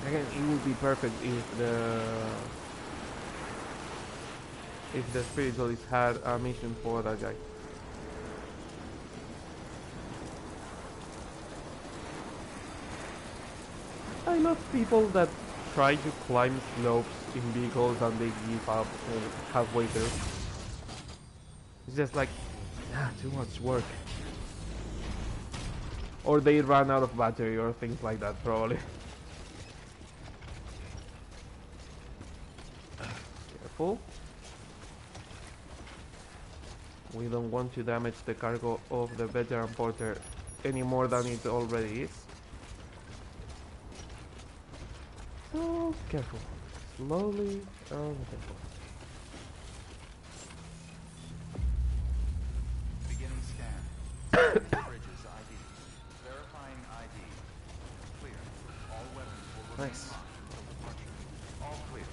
Again, it would be perfect if the spiritualist had a mission for that guy. I love people that try to climb slopes in vehicles and they give up halfway through. It's just like, too much work. Or they run out of battery or things like that, probably. Careful. We don't want to damage the cargo of the veteran porter any more than it already is. So careful. Slowly and careful. Beginning scan. Bridges ID. Verifying ID. Clear. All weapons will Nice. All clear.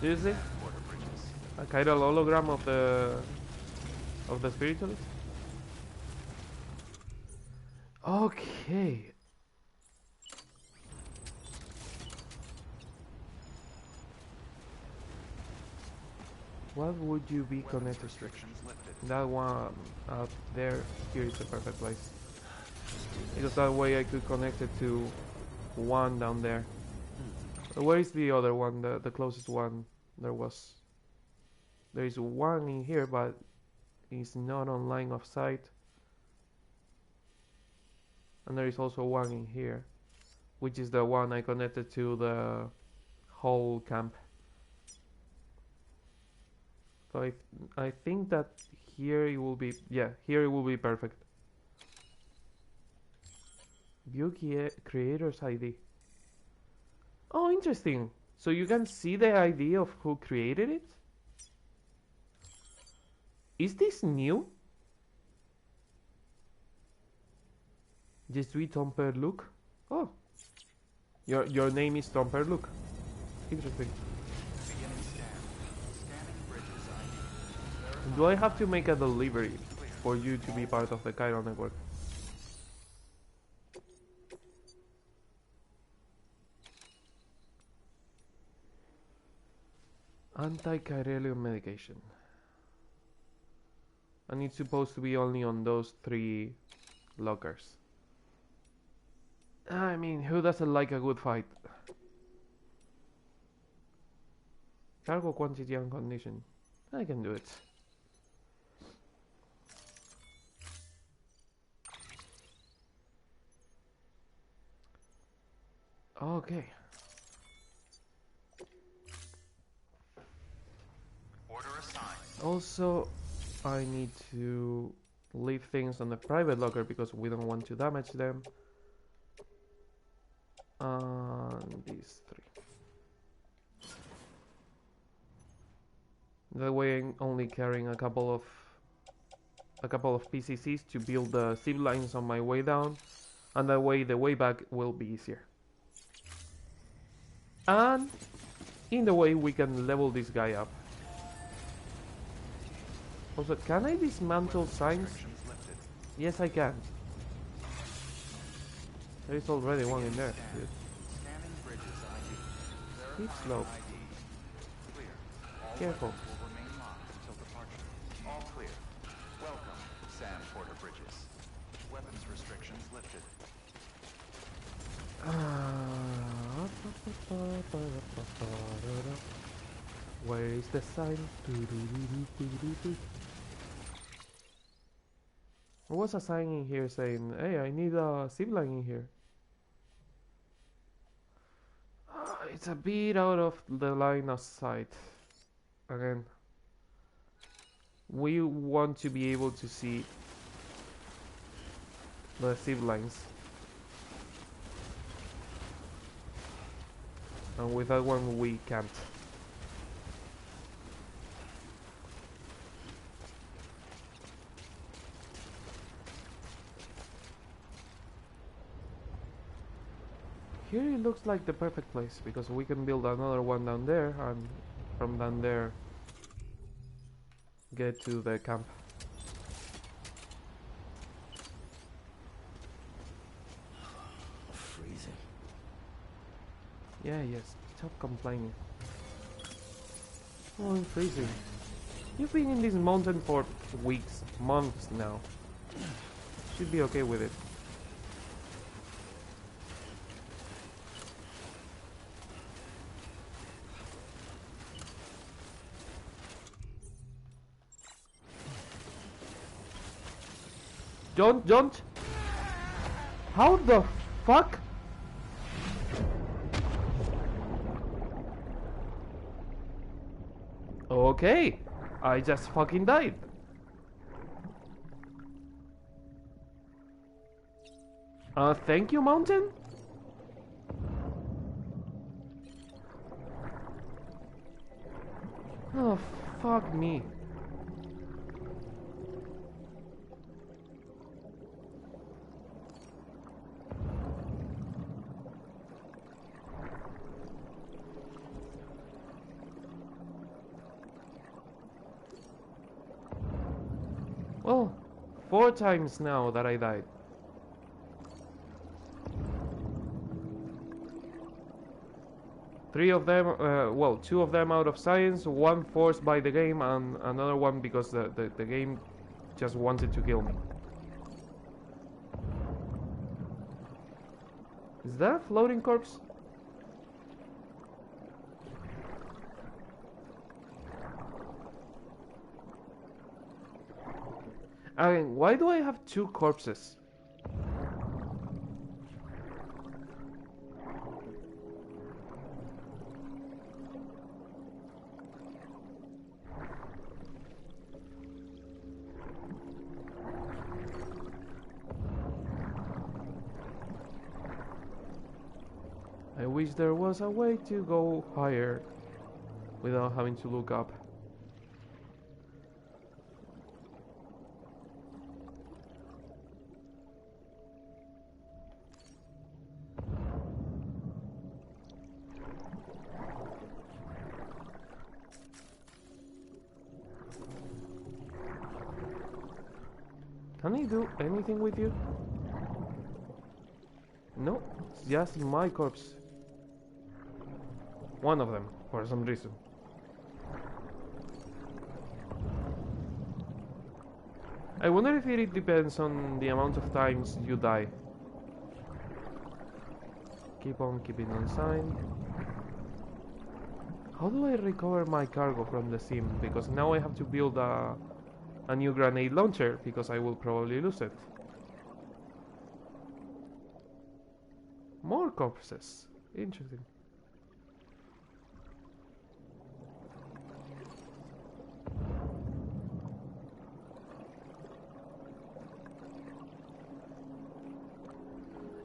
Do you see? Border bridges. A chiral hologram of the spiritualist? Okay. What would you be Weapons connected to? restrictions lifted. That one up there, here is the perfect place. Because that way I could connect it to one down there. Where is the other one, the closest one there was? There is one in here, but it's not on line of sight. And there is also one in here, which is the one I connected to the whole camp. So I think that here it will be, yeah, here it will be perfect. View creator's ID. Oh, interesting. So you can see the ID of who created it? Is this new? Je suis ton père Luc. Oh, your name is Tom Père Luc. Interesting. Beginning scan. Scanning bridges ID. Do I have to make a delivery for you to be part of the chiral network? Anti-chiralium medication. And it's supposed to be only on those 3 lockers. I mean, who doesn't like a good fight? Cargo quantity and condition. I can do it. Okay. Order assigned. Also, I need to leave things on the private locker because we don't want to damage them. And these 3. That way I'm only carrying a couple of PCCs to build the zip lines on my way down, and that way the way back will be easier. And in the way we can level this guy up. Also, can I dismantle signs? Restrictions lifted. Yes, I can. There is already one in there. Good. Scanning bridges ID. Keep Verifying slow. ID. Clear. All Careful. weapons will remain locked until departure. All clear. Welcome, Sam Porter Bridges. Weapons restrictions lifted. Where is the sign? There was a sign in here saying, hey, I need a zip line in here. It's a bit out of the line of sight. Again, we want to be able to see the zip lines. And with that one we can't. Here it looks like the perfect place because we can build another one down there and from down there get to the camp. Freezing. Yeah, yes, stop complaining. Oh, I'm freezing. You've been in this mountain for weeks, months now. Should be okay with it. Don't! How the fuck? Okay, I just fucking died. Thank you, mountain? Oh, fuck me. 4 times now that I died. Three of them, well, 2 of them out of science, 1 forced by the game, and another one because the game just wanted to kill me. Is that a floating corpse? Again, why do I have 2 corpses? I wish there was a way to go higher without having to look up. Can I do anything with you? No, it's just my corpse. One of them, for some reason. I wonder if it depends on the amount of times you die. Keep on keeping on sign. How do I recover my cargo from the sim? Because now I have to build a new grenade launcher, because I will probably lose it. More corpses. Interesting.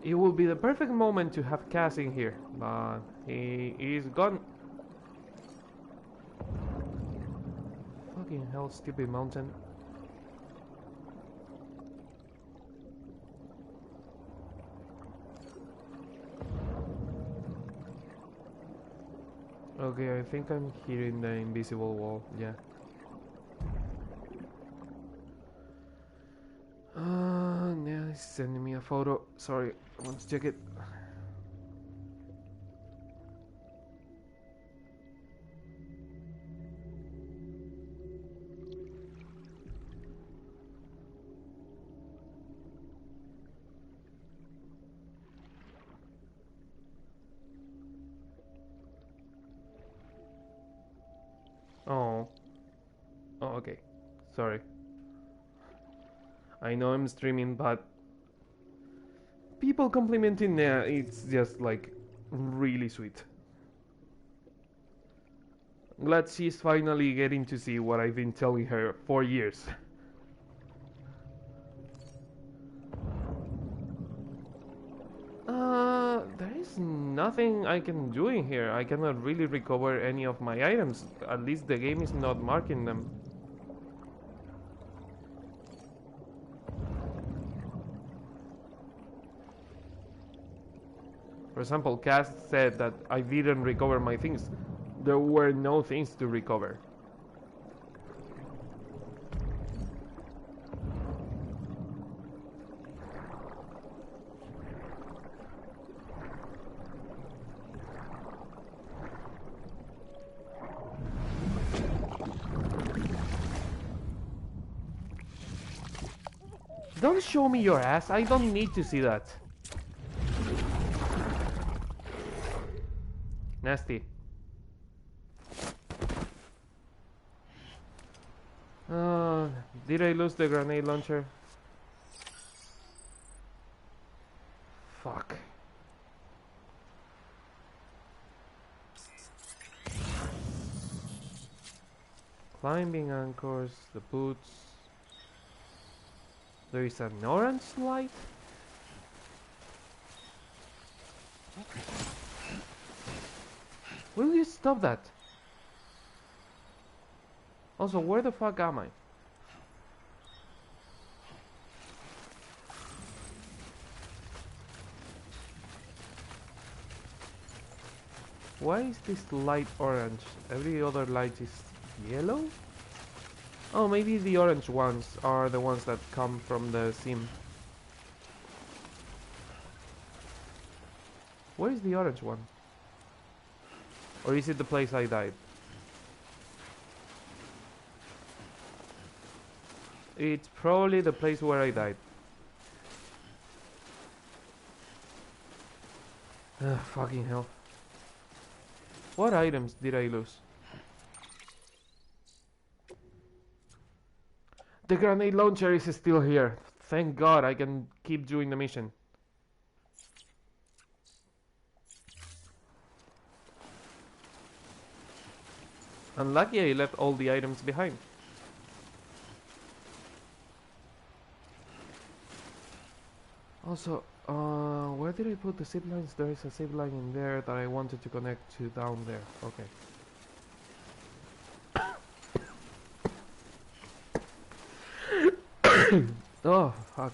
It will be the perfect moment to have Cass in here, but he is gone. Fucking hell, stupid mountain. Okay, I think I'm hearing the invisible wall, yeah. Yeah, he's sending me a photo. Sorry, I want to check it. Oh. Oh, okay. Sorry. I know I'm streaming, but people complimenting, it's just like really sweet. Glad she's finally getting to see what I've been telling her for years. There is nothing I can do in here. I cannot really recover any of my items. At least the game is not marking them. For example, Cass said that I didn't recover my things. There were no things to recover. Don't show me your ass. I don't need to see that. Nasty. Did I lose the grenade launcher? Fuck. Climbing anchors, the boots. There is an orange light? Will you stop that? Also, where the fuck am I? Why is this light orange? Every other light is yellow? Oh, maybe the orange ones are the ones that come from the sim. Where is the orange one? Or is it the place I died? It's probably the place where I died. Fucking hell. What items did I lose? The grenade launcher is still here. Thank God I can keep doing the mission. Unlucky I left all the items behind. Also, where did I put the zip lines? There is a zip line in there that I wanted to connect to down there. Okay. Oh, fuck.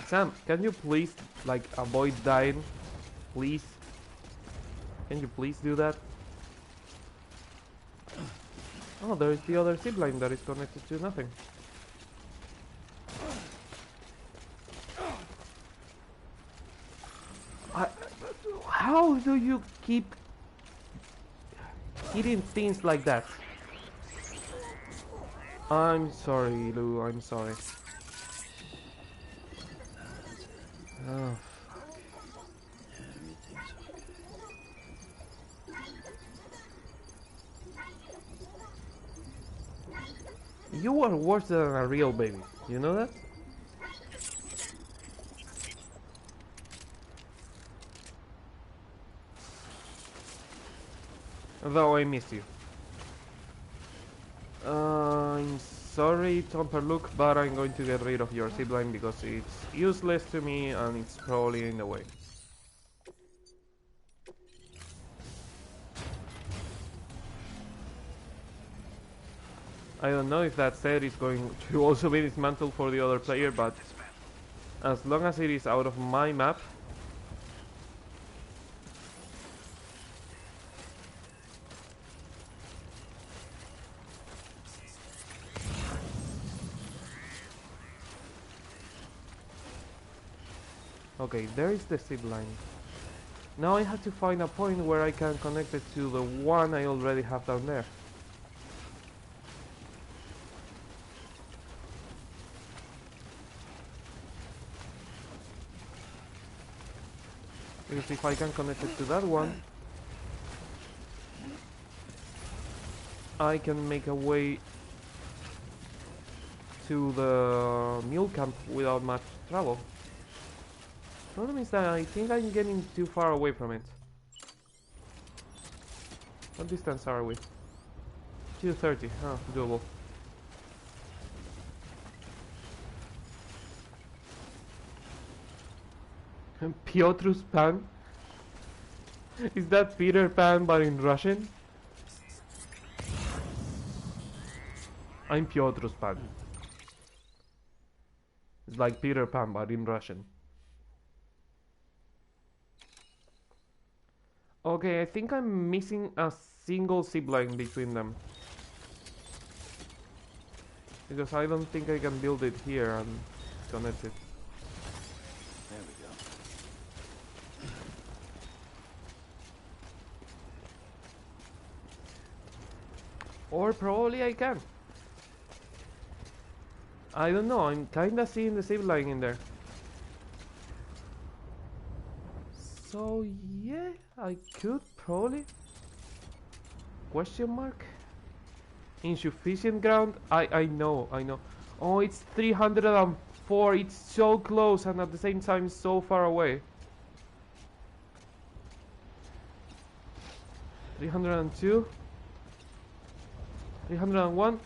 Sam, can you please, like, avoid dying? Please? Can you please do that? Oh, there is the other zip line that is connected to nothing. I, how do you keep hitting things like that? I'm sorry, Lou, I'm sorry. Oh, Everything's okay. you are worse than a real baby. You know that? Though I miss you. I'm sorry, Tomperlook, but I'm going to get rid of your zipline because it's useless to me and it's probably in the way. I don't know if that set is going to also be dismantled for the other player, but as long as it is out of my map, okay, there is the zip line. Now I have to find a point where I can connect it to the one I already have down there. Because if I can connect it to that one, I can make a way to the mule camp without much trouble. Problem is that I think I'm getting too far away from it. What distance are we? 230, oh, doable. Piotr's Pan? Is that Peter Pan but in Russian? I'm Piotr's Pan. It's like Peter Pan but in Russian. Okay, I think I'm missing a single zipline between them. Because I don't think I can build it here and connect it. There we go. Or probably I can. I don't know, I'm kinda seeing the zipline in there. So yeah, I could probably. Question mark? Insufficient ground? I know. Oh, it's 304. It's so close and at the same time so far away. 302. 301.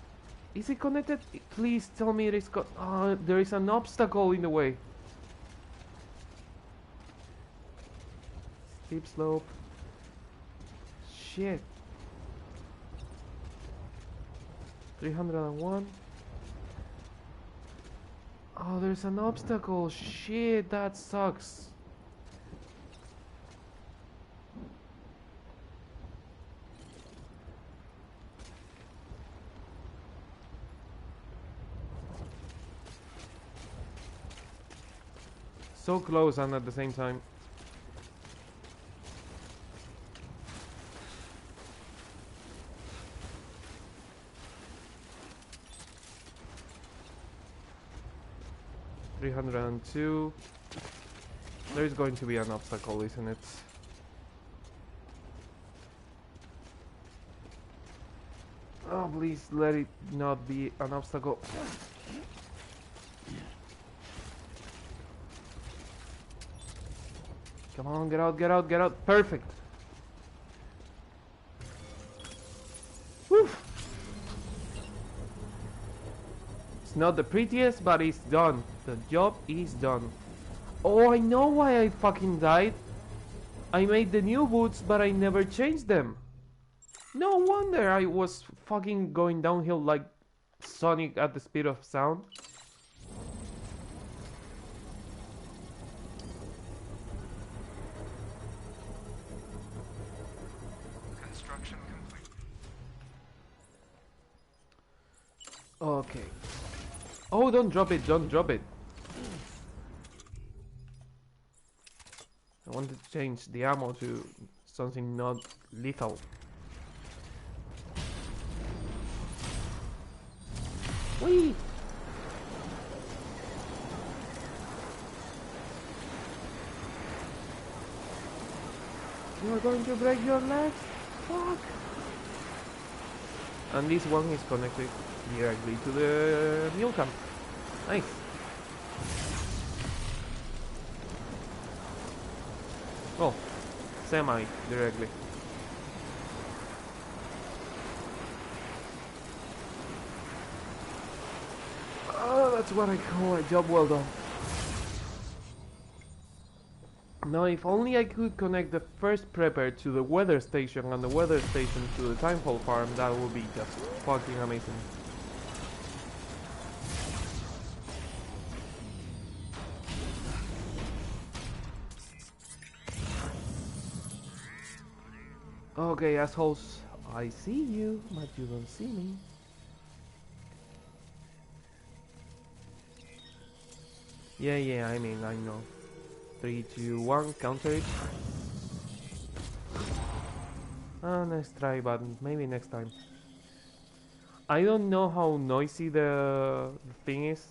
Is it connected? Please tell me it is there is an obstacle in the way. Steep slope. Shit. 301. Oh, there's an obstacle. Shit, that sucks. So close and at the same time. $302. There is going to be an obstacle, isn't it? Oh, please let it not be an obstacle. Come on, get out, get out, get out. Perfect. Woo. It's not the prettiest, but it's done. The job is done. Oh, I know why I fucking died. I made the new boots, but I never changed them. No wonder I was fucking going downhill like Sonic at the speed of sound. Construction complete. Okay. Oh, don't drop it, don't drop it. I want to change the ammo to something not lethal. Whee! You're going to break your legs? Fuck! And this one is connected directly to the mule camp. Nice. Oh, semi-directly. Oh, that's what I call a job well done. Now, if only I could connect the first prepper to the weather station and the weather station to the timefall farm, that would be just fucking amazing. Okay, assholes, I see you, but you don't see me. Yeah, I mean, I know. 3, 2, 1, counter it. Nice try, but maybe next time. I don't know how noisy the thing is,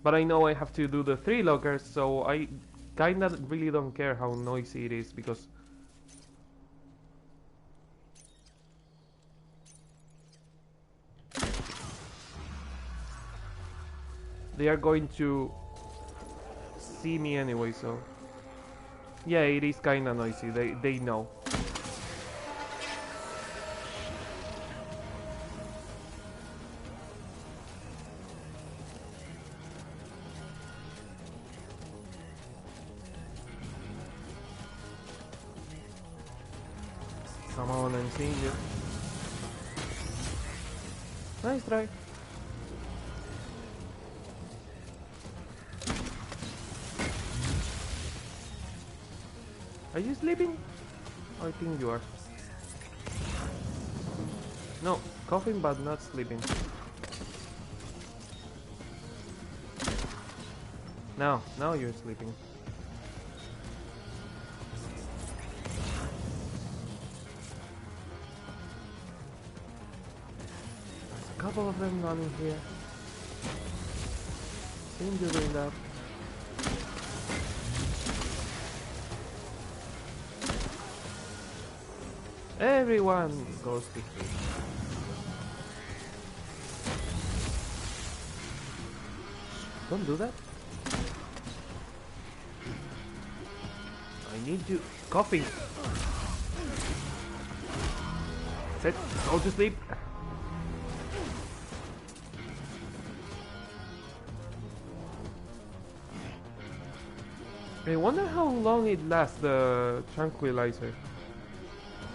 but I know I have to do the 3 lockers, so I kinda really don't care how noisy it is, because they are going to see me anyway, so yeah, it is kinda noisy, they know. Come on, I'm seeing you. Nice try. Are you sleeping? I think you are. No, coughing but not sleeping. Now you're sleeping. There's a couple of them running here. Seem to doing that. Everyone goes to sleep. Don't do that. I need you. Coughing. Set. Go to sleep. I wonder how long it lasts, the tranquilizer.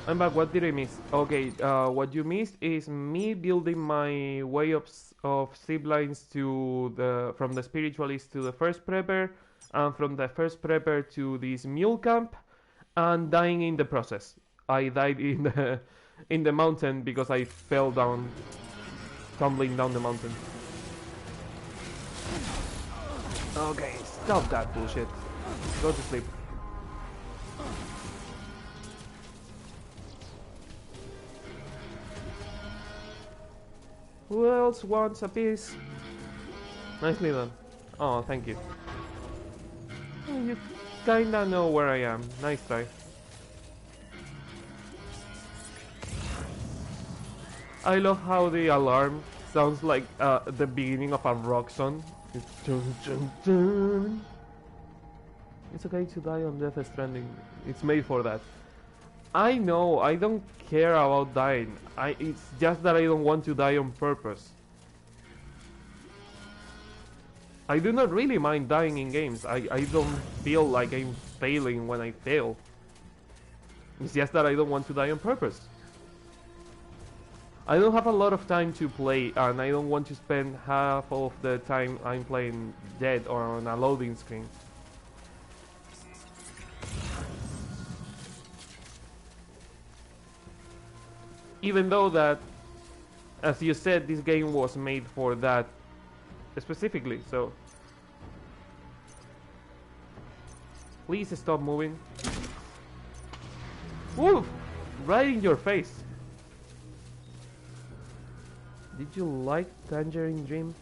I'm back. What did I miss? Okay, what you missed is me building my way of zip lines to the from the spiritualist to the first prepper, and from the first prepper to this mule camp, and dying in the process. I died in the mountain because I fell down, tumbling down the mountain. Okay, stop that bullshit. Go to sleep. Who else wants a piece? Nicely done. Oh, thank you. Oh, you kinda know where I am. Nice try. I love how the alarm sounds like the beginning of a rock song. It's dun, dun, dun. It's okay to die on Death Stranding. It's made for that. I know, I don't care about dying. It's just that I don't want to die on purpose. I do not really mind dying in games. I don't feel like I'm failing when I fail. It's just that I don't want to die on purpose. I don't have a lot of time to play, and I don't want to spend half of the time I'm playing dead or on a loading screen. Even though that, as you said, this game was made for that specifically, so please stop moving. Woof! Right in your face. Did you like Tangerine Dream?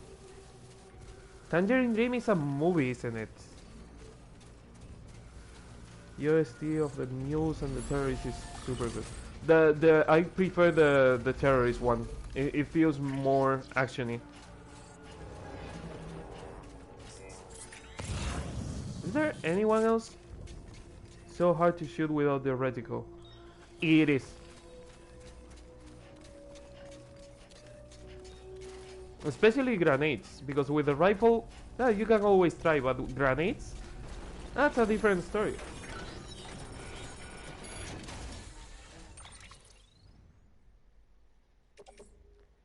Tangerine Dream is a movie, isn't it? UST of the mules and the terrorists is super good. I prefer the terrorist one. It feels more actiony. Is there anyone else? So hard to shoot without the reticle. It is. Especially grenades, because with the rifle, you can always try, but grenades? That's a different story.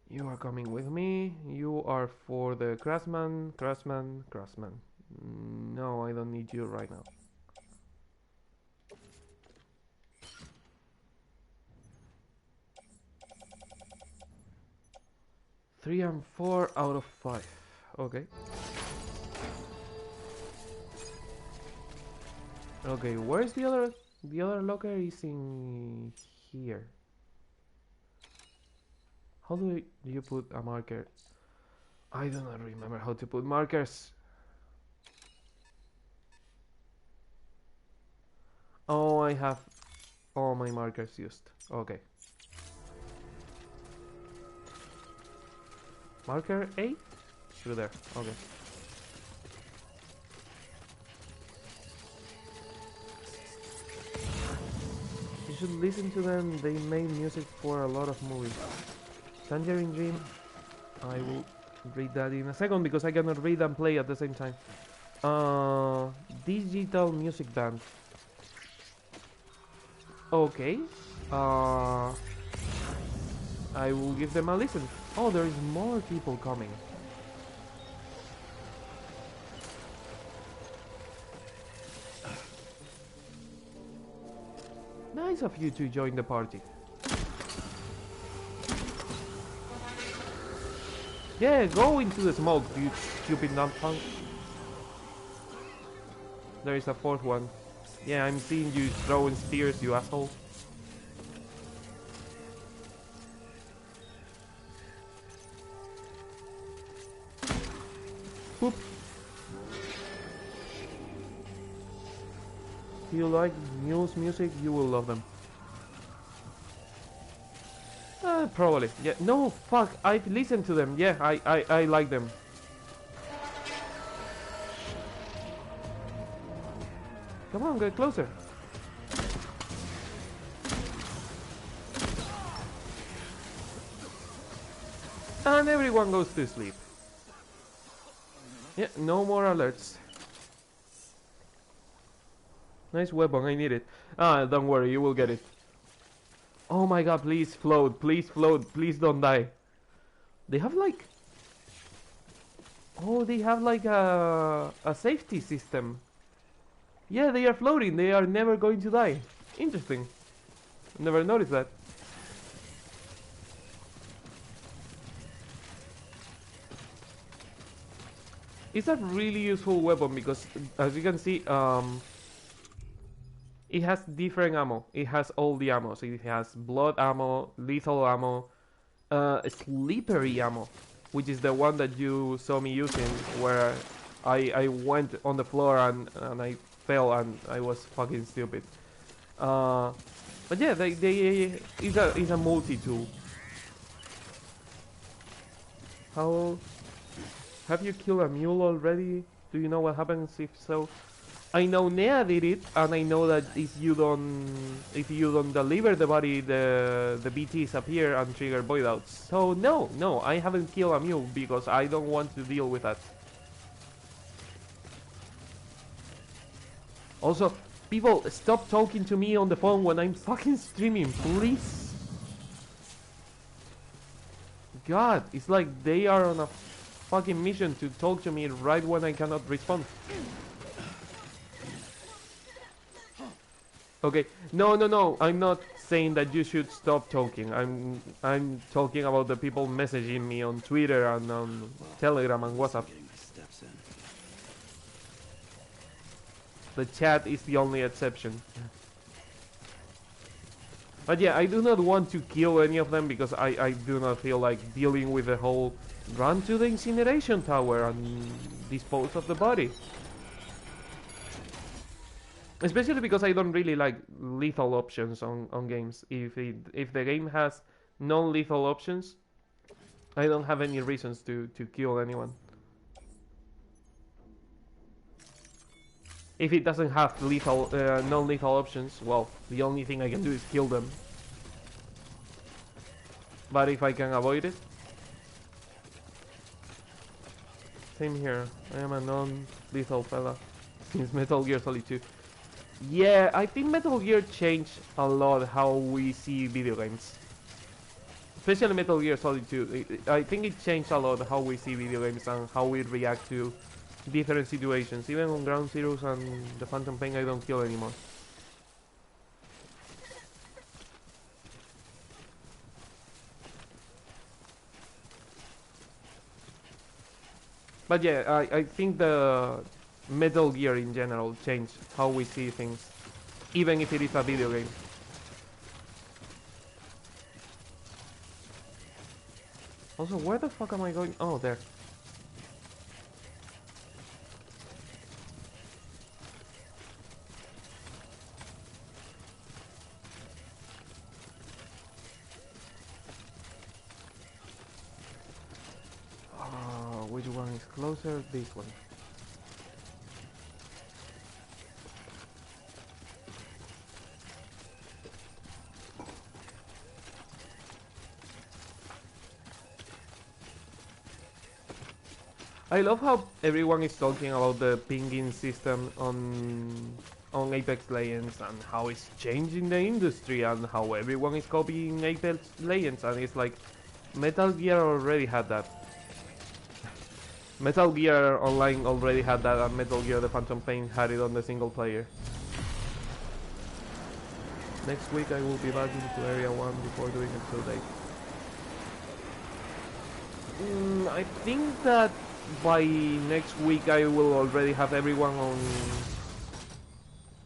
You are coming with me. You are for the craftsman. No, I don't need you right now. Three and 4 out of 5. Okay. Okay, where's the other? The other locker is in here. How do you put a marker? I do not remember how to put markers. Oh, I have all my markers used. Okay. Marker 8? Through there. Okay. You should listen to them. They made music for a lot of movies. Tangerine Dream. I will read that in a second because I cannot read and play at the same time. Digital music band. Okay. I will give them a listen. Oh, there is more people coming. Nice of you to join the party. Yeah, go into the smoke, you stupid dumb punk. There is a fourth one. Yeah, I'm seeing you throwing spears, you asshole. Whoop. If you like Mule's music, you will love them. Probably. Yeah. No, fuck. I've listened to them. Yeah, I like them. Come on, get closer. And everyone goes to sleep. Yeah, no more alerts. Nice weapon, I need it. Ah, don't worry, you will get it. Oh my god, please float, please don't die. They have like Oh, they have like a safety system. Yeah, they are floating. They are never going to die. Interesting. Never noticed that. It's a really useful weapon because, as you can see, it has different ammo. It has all the ammo. So it has blood ammo, lethal ammo, slippery ammo, which is the one that you saw me using, where I went on the floor and I fell and I was fucking stupid. But yeah, they it's a multi tool. How have you killed a mule already? Do you know what happens if so? I know Nea did it, and I know that if you don't deliver the body, the BTs appear and trigger void outs. So no, I haven't killed a mule because I don't want to deal with that. Also, people, stop talking to me on the phone when I'm fucking streaming, please. God, it's like they are on a fucking mission to talk to me right when I cannot respond. Okay, no, I'm not saying that you should stop talking. I'm talking about the people messaging me on Twitter and on Telegram and WhatsApp. Getting my steps in. The chat is the only exception. But yeah, I do not want to kill any of them because I do not feel like dealing with the whole run to the incineration tower and dispose of the body. Especially because I don't really like lethal options on games. If the game has non-lethal options, I don't have any reasons to kill anyone. If it doesn't have lethal non-lethal options, well, the only thing I can do is kill them. But if I can avoid it, same here. I am a non-lethal fella since Metal Gear Solid 2. Yeah, I think Metal Gear changed a lot how we see video games. Especially Metal Gear Solid 2. I think it changed a lot how we see video games and how we react to different situations. Even on Ground Zeroes and the Phantom Pain, I don't kill anymore. But yeah, I think the Metal Gear in general changed how we see things, even if it is a video game. Also, where the fuck am I going? Oh, there. Which one is closer? This one. I love how everyone is talking about the pinging system on Apex Legends and how it's changing the industry and how everyone is copying Apex Legends, and it's like Metal Gear already had that. Metal Gear Online already had that, and Metal Gear The Phantom Pain had it on the single player. Next week I will be back into Area 1 before doing Episode 8. I think that by next week I will already have everyone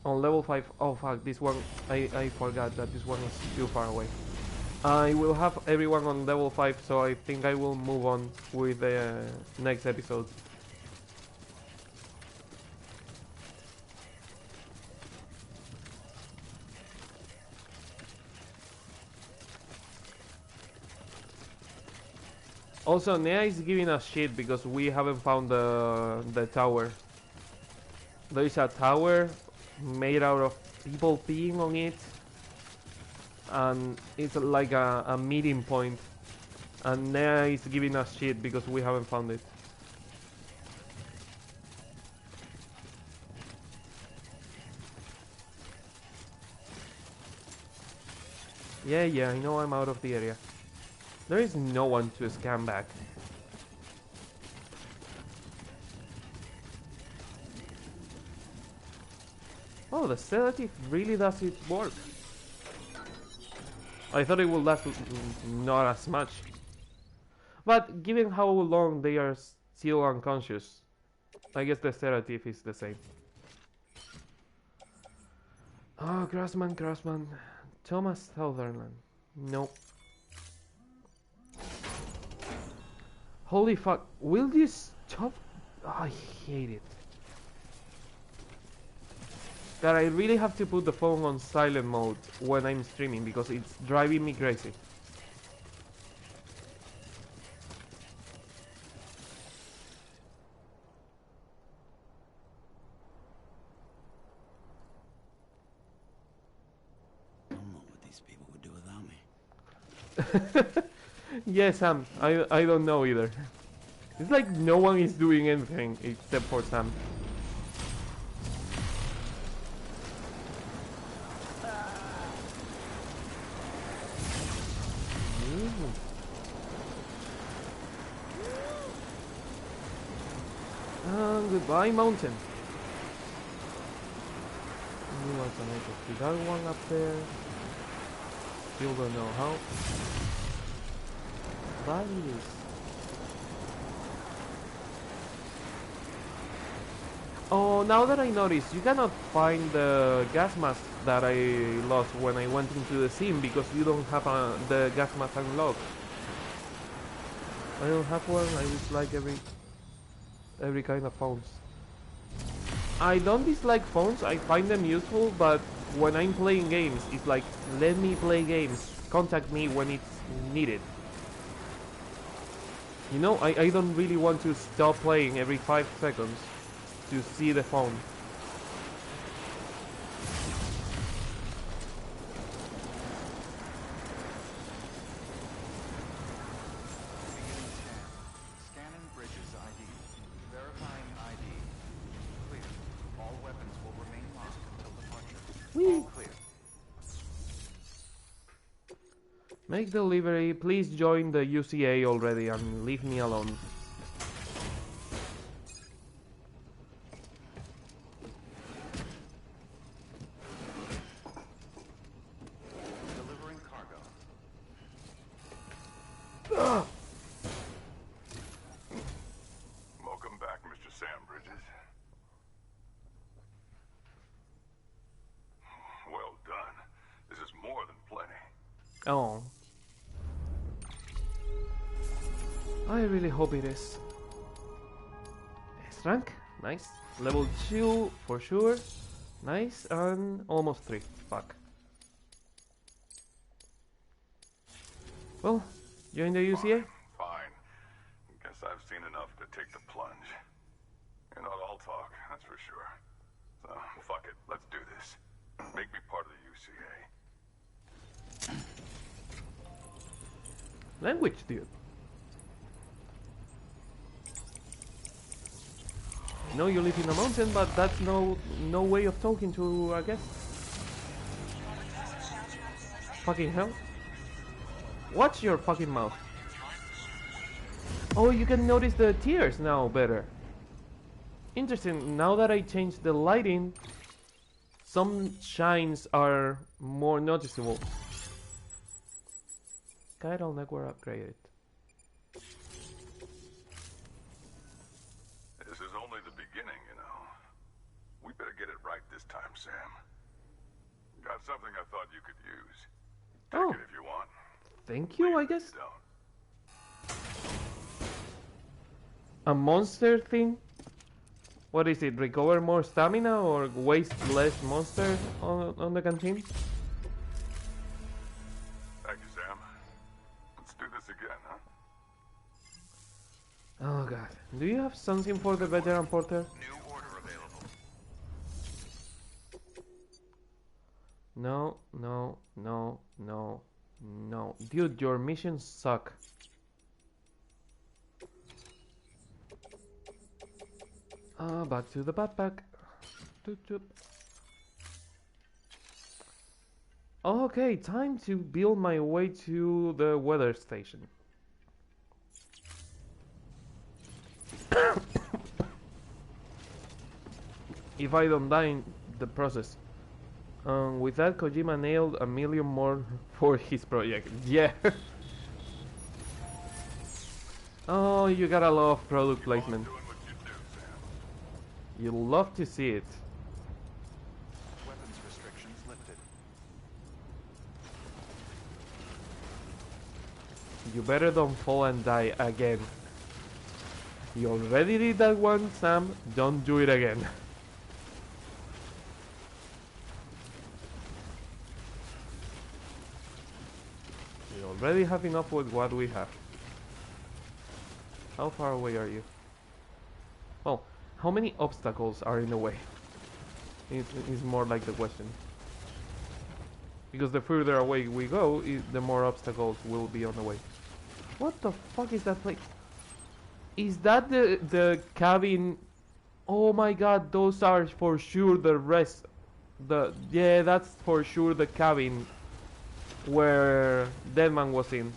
on level 5. Oh fuck, this one, I forgot that this one is too far away. I will have everyone on level 5, so I think I will move on with the next episode. Also, Nea is giving us shit because we haven't found the tower. There is a tower made out of people peeing on it, and it's like a meeting point, and Nea is giving us shit because we haven't found it. Yeah, I know I'm out of the area. There is no one to scan back. the sedative really does its work. I thought it would last not as much. But given how long they are still unconscious, I guess the sedative is the same. Oh, Crossman. Thomas Sutherland. Nope. Holy fuck. Will you stop? Oh, I hate it. That I really have to put the phone on silent mode when I'm streaming because it's driving me crazy. I don't know what these people would do without me. Yes, Sam. I don't know either. It's like no one is doing anything except for Sam. Goodbye, mountain. You want to make a cigar one up there? Still don't know how. But it is. Oh, now that I notice, you cannot find the gas mask that I lost when I went into the sim because you don't have the gas mask unlocked. I don't have one. I dislike every kind of phones. I don't dislike phones. I find them useful, but when I'm playing games, it's like, let me play games. Contact me when it's needed. You know, I don't really want to stop playing every 5 seconds to see the phone. Beginning scan. Scanning bridges ID. Verifying ID. Clear. All weapons will remain locked until departure. Whee! All clear. Make delivery. Please join the UCA already and leave me alone. Delivering cargo. Welcome back, Mr. Sam Bridges. Well done. This is more than plenty. Oh. I really hope it is. S rank, nice. Level 2 for sure. Nice, and almost 3. Fuck. Well, join the UCA? Fine. Guess I've seen enough to take the plunge. You're not all talk, that's for sure. So, fuck it. Let's do this. Make me part of the UCA. Language, dude. No, you live in a mountain, but that's no way of talking to a guest. Fucking hell. Watch your fucking mouth. Oh, you can notice the tears now better. Interesting, now that I changed the lighting, some shines are more noticeable. Chiral network upgraded. This is only the beginning, you know. We better get it right this time, Sam. Got something I thought you could use. Take Oh. it if you want. Thank you, I Leave it if guess. you don't. A monster thing? What is it? Recover more stamina or waste less monster on the canteen? Thank you, Sam. Let's do this again, huh? Oh god. Do you have something for the veteran porter? New order available. No, no, no, no, no. Dude, your missions suck. Back to the backpack. Doop, doop. Okay, time to build my way to the weather station. If I don't die in the process. With that, Kojima nailed a million more for his project. Yeah. Oh, you gotta love product Keep on placement. doing what you do, Sam. You love to see it. Weapons restrictions lifted. You better don't fall and die again. You already did that one, Sam. Don't do it again. We already have enough with what we have. How far away are you? Well, how many obstacles are in the way? It is more like the question. Because the further away we go, the more obstacles will be on the way. What the fuck is that place? Is that the cabin? Oh my god, those are for sure the rest. Yeah, that's for sure the cabin where Deadman was in.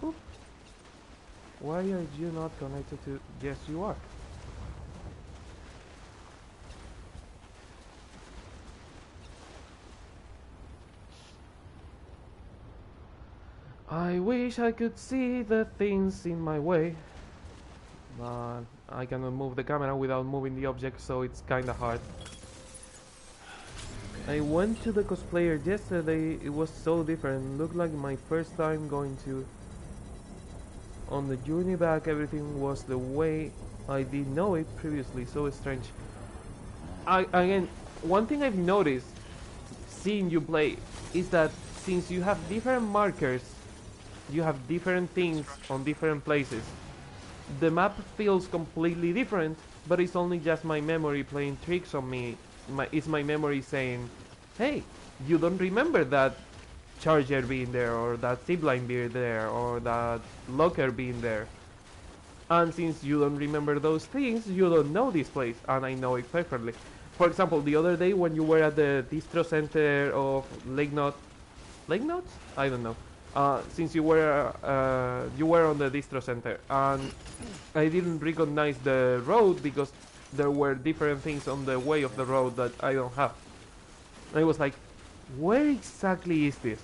Oop. Why are you not connected to? Yes, you are. I wish I could see the things in my way, but I cannot move the camera without moving the object, so it's kinda hard. I went to the cosplayer yesterday, it was so different, looked like my first time going to. On the journey back everything was the way I did know it previously, so strange. Again, one thing I've noticed seeing you play is that since you have different markers, you have different things on different places. The map feels completely different, but it's only just my memory playing tricks on me. It's my memory saying, hey, you don't remember that charger being there, or that zipline being there, or that locker being there. And since you don't remember those things, you don't know this place, and I know it perfectly. For example, the other day when you were at the distro center of Lake Knot, I don't know. Since you were on the distro center, and I didn't recognize the road because there were different things on the way of the road that I don't have. I was like, where exactly is this?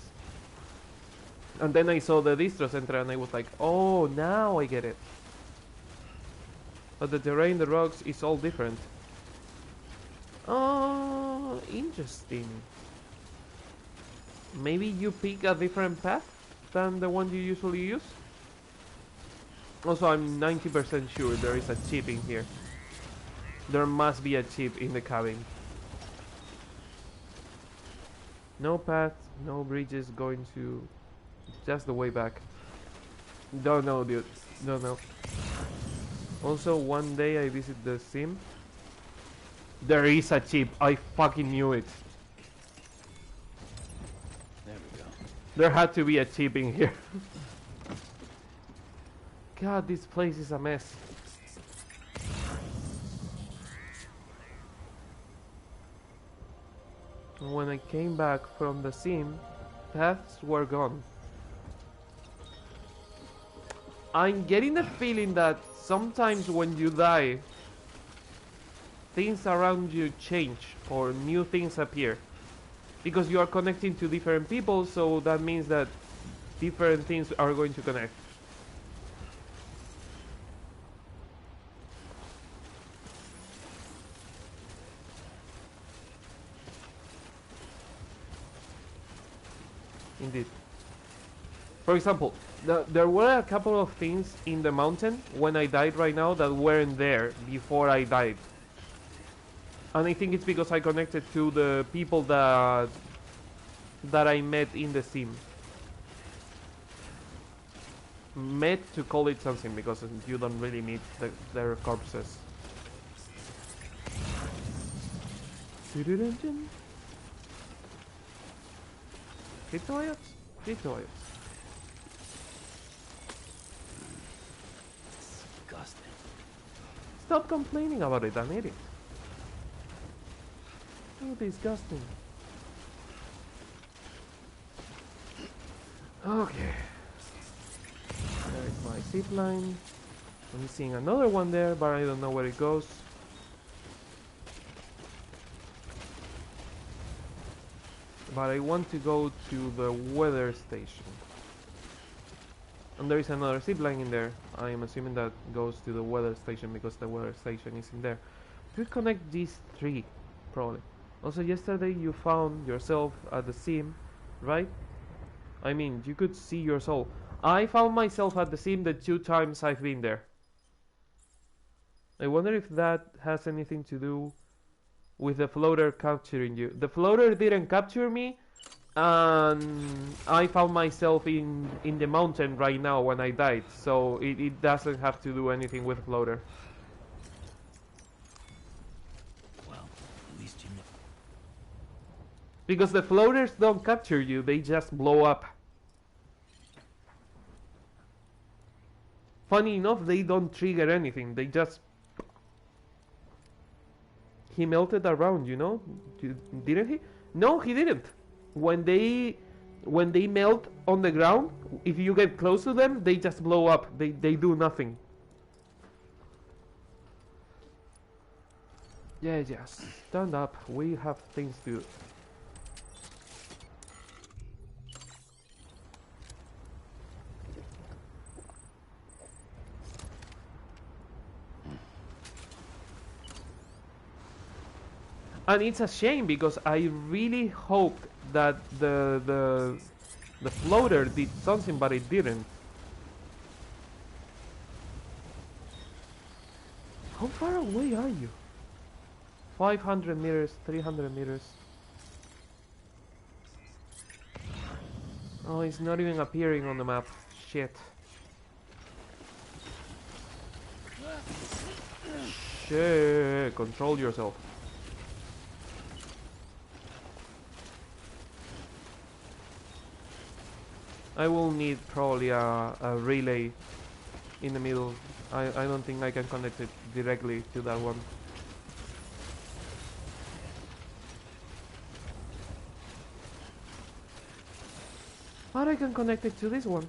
And then I saw the distro center and I was like, oh, now I get it. But the terrain, the rocks, is all different. Oh, interesting. Maybe you pick a different path than the one you usually use? Also, I'm 90% sure there is a chip in here. There must be a chip in the cabin. No path, no bridges going to... just the way back. Don't know, dude. Don't know. Also, one day I visit the sim. There is a chip. I fucking knew it. There we go. There had to be a chip in here. God, this place is a mess. When I came back from the sim, paths were gone. I'm getting the feeling that sometimes when you die, things around you change or new things appear. Because you are connecting to different people, so that means that different things are going to connect. Indeed. For example, there were a couple of things in the mountain when I died right now that weren't there before I died. And I think it's because I connected to the people that I met in the sim. Met to call it something because you don't really meet their corpses. Cryptoiots? Cryptoiots. Disgusting. Stop complaining about it, I need it. Oh, disgusting. Okay. There's my zip line. I'm seeing another one there, but I don't know where it goes. But I want to go to the weather station. And there is another zip line in there. I am assuming that goes to the weather station because the weather station is in there. We connect these three, probably. Also, yesterday you found yourself at the sim, right? I mean, you could see your soul. I found myself at the sim the 2 times I've been there. I wonder if that has anything to do with the floater capturing you. The floater didn't capture me, and I found myself in the mountain right now when I died, so it doesn't have to do anything with floater. Well, at least you know. Because the floaters don't capture you, they just blow up. Funny enough, they don't trigger anything, they just... He melted around, you know? Didn't he? No, he didn't. When they melt on the ground, if you get close to them, they just blow up. They do nothing. Yeah, just stand up. We have things to do. And it's a shame because I really hoped that the floater did something, but it didn't. How far away are you? 500 meters, 300 meters. Oh, it's not even appearing on the map. Shit. Shit. Control yourself. I will need probably a relay in the middle. I don't think I can connect it directly to that one. But I can connect it to this one.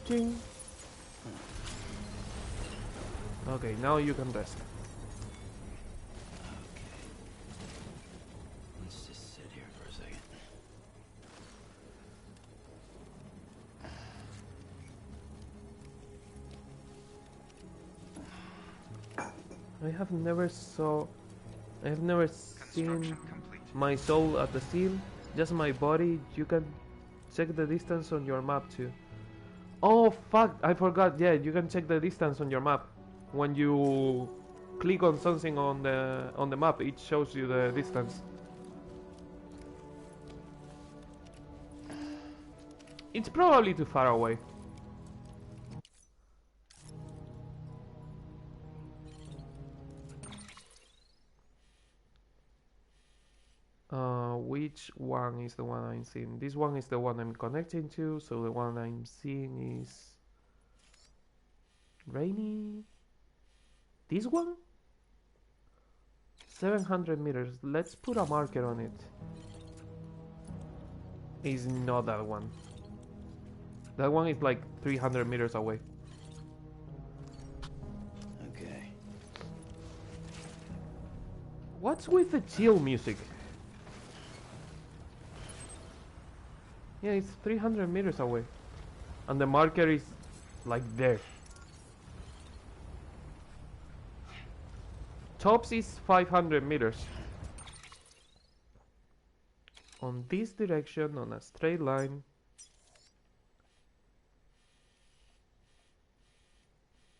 Ching. Okay, now you can rest. I have never seen my soul at the scene, just my body. You can check the distance on your map too. Oh fuck, I forgot. Yeah, you can check the distance on your map. When you click on something on the map, it shows you the distance. It's probably too far away. Which one is the one I'm seeing? This one is the one I'm connecting to, so the one I'm seeing is rainy. This one? 700 meters. Let's put a marker on it. It's not that one. That one is like 300 meters away. Okay. What's with the chill music? Yeah, it's 300 meters away. And the marker is like there. Tops is 500 meters. On this direction, on a straight line.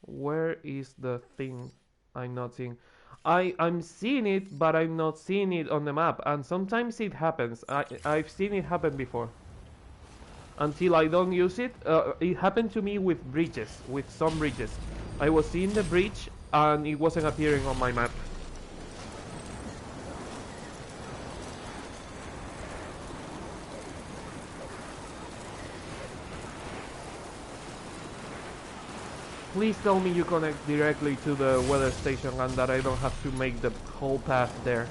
Where is the thing I'm not seeing? I'm seeing it, but I'm not seeing it on the map. And sometimes it happens. I've seen it happen before. Until I don't use it. It happened to me with bridges, with some bridges. I was seeing the bridge and it wasn't appearing on my map. Please tell me you connect directly to the weather station and that I don't have to make the whole path there.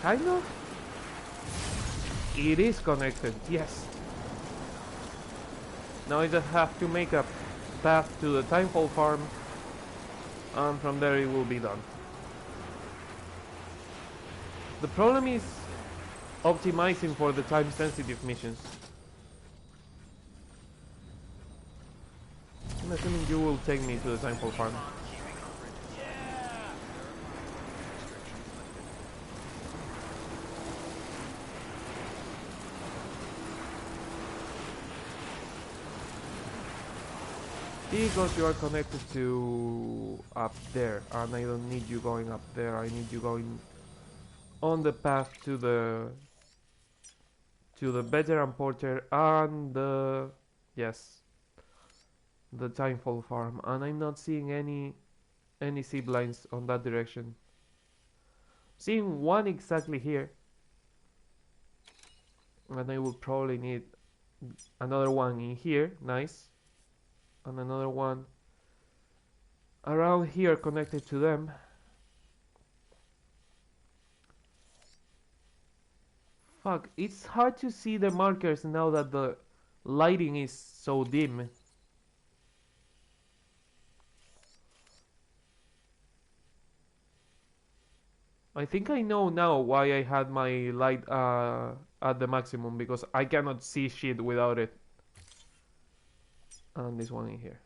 Kind of. It is connected, yes. Now I just have to make a path to the Timefall farm, and from there it will be done. The problem is optimizing for the time sensitive missions. I'm assuming you will take me to the Timefall farm. Because you are connected to up there, and I don't need you going up there. I need you going on the path to the veteran porter and the the Timefall farm. And I'm not seeing any zip lines on that direction. Seeing one exactly here, and I will probably need another one in here. Nice. And another one around here connected to them. Fuck, it's hard to see the markers now that the lighting is so dim. I think I know now why I had my light at the maximum, because I cannot see shit without it. And this one in here.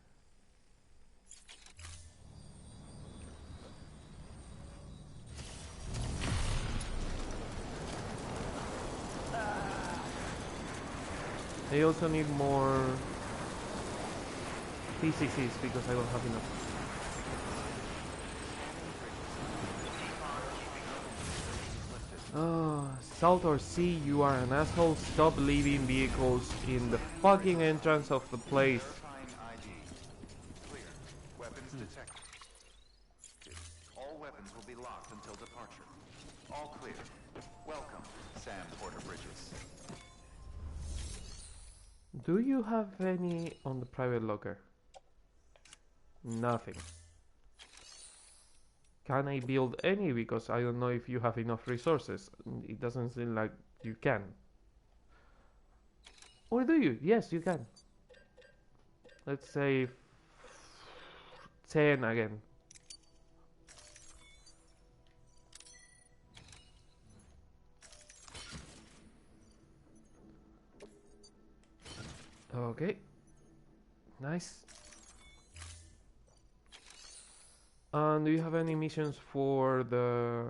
I also need more PCCs because I don't have enough. Salt or sea, you are an asshole. Stop leaving vehicles in the fucking entrance of the place. Verifying ID. Clear. Weapons detected. All weapons will be locked until departure. All clear. Welcome, Sam Porter Bridges. Do you have any on the private locker? Nothing. Can I build any? Because I don't know if you have enough resources. It doesn't seem like you can. Or do you? Yes, you can. Let's say 10 again. Okay. Nice. And do you have any missions for the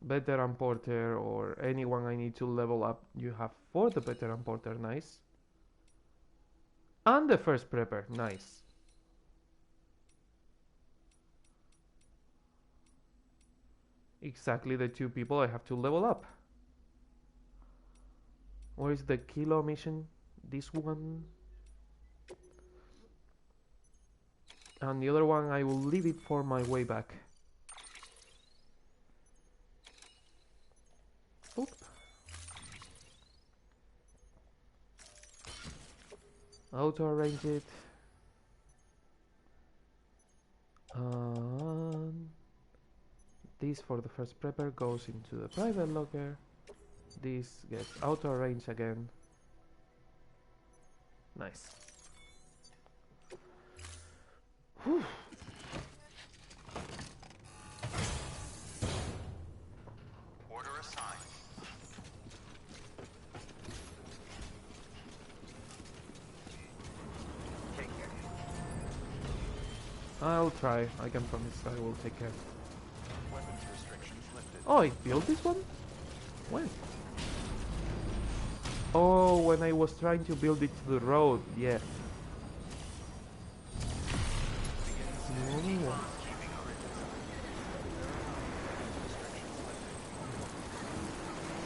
veteran porter or anyone I need to level up? You have for the veteran porter, nice. And the first prepper, nice. Exactly the two people I have to level up. Where is the kilo mission? This one. And the other one, I will leave it for my way back. Oop. Auto arrange it. This for the first prepper goes into the private locker. This gets auto arranged again. Nice. Whew. Order assigned. Take care. I'll try. I can promise I will take care. Weapons restrictions lifted. Oh, I built this one? When? Oh, when I was trying to build it to the road, yeah.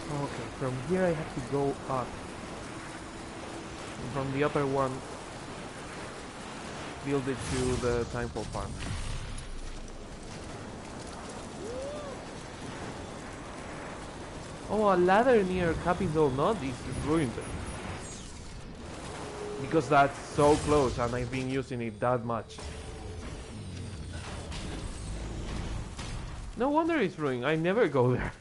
Okay, from here I have to go up. And from the upper one, build it to the Timefall farm. Oh, a ladder near Capitol Knot is ruined. Because that's so close and I've been using it that much. No wonder it's ruined. I never go there.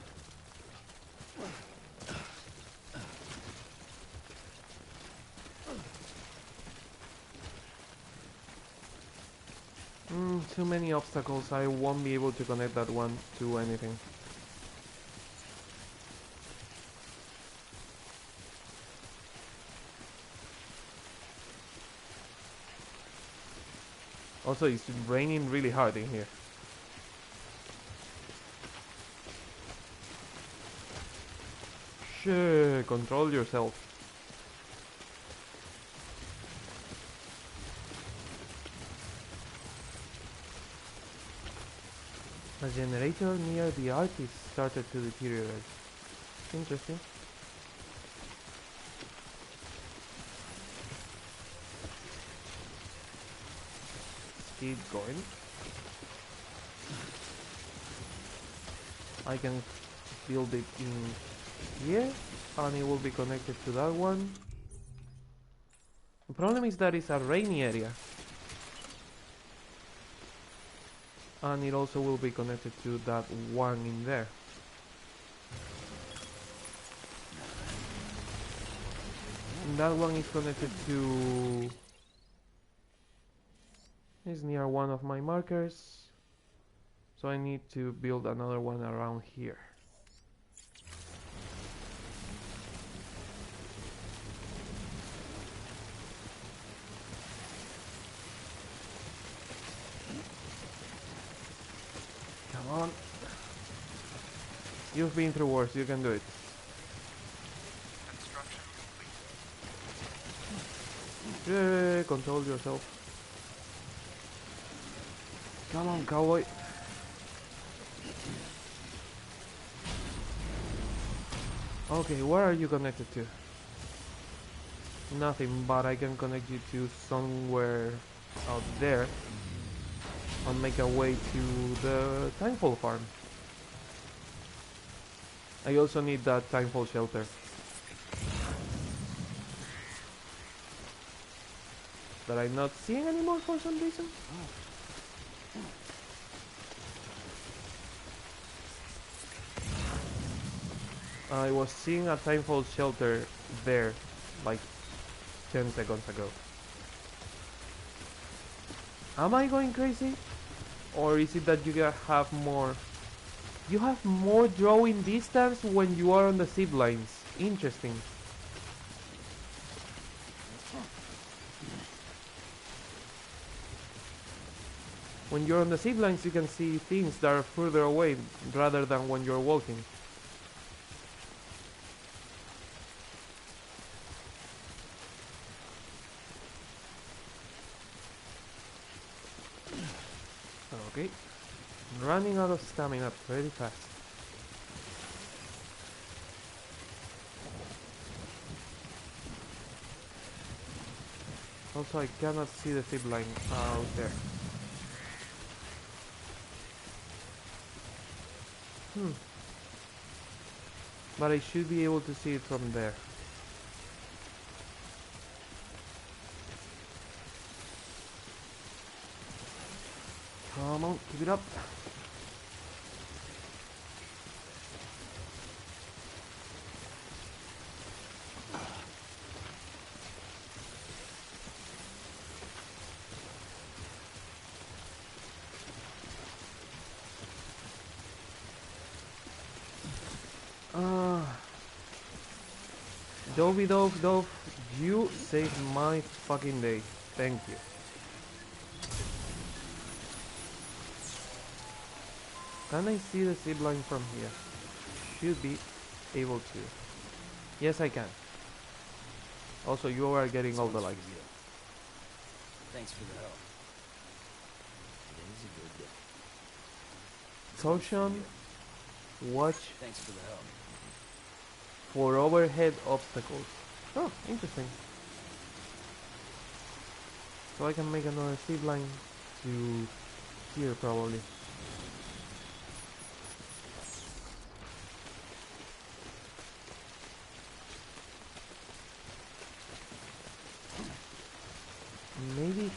Too many obstacles. I won't be able to connect that one to anything. Also, it's raining really hard in here. Shit, control yourself. A generator near the artist started to deteriorate. Interesting. Keep going. I can build it in here and it will be connected to that one. The problem is that it's a rainy area. And it also will be connected to that one in there. And that one is connected to... is near one of my markers. So I need to build another one around here. Come on. You've been through worse, you can do it. Construction complete. Yeah, control yourself. Come on, cowboy. Okay, where are you connected to? Nothing, but I can connect you to somewhere out there and make a way to the Timefall farm. I also need that Timefall shelter that I'm not seeing anymore for some reason. I was seeing a Timefall shelter there like 10 seconds ago. Am I going crazy? Or is it that you have more... You have more drawing distance when you are on the zip lines. Interesting. When you're on the zip lines you can see things that are further away rather than when you're walking. Okay. Running out of stamina pretty fast. Also, I cannot see the zip line out there. But I should be able to see it from there. Come on, keep it up. Dovey Dove, you saved my fucking day. Thank you. Can I see the zip line from here? Should be able to. Yes, I can. Also, you are getting all the likes. Thanks for the help. Today's a good day. Caution. Watch Thanks for the help. for overhead obstacles. Oh, interesting. So I can make another zip line to here probably. Maybe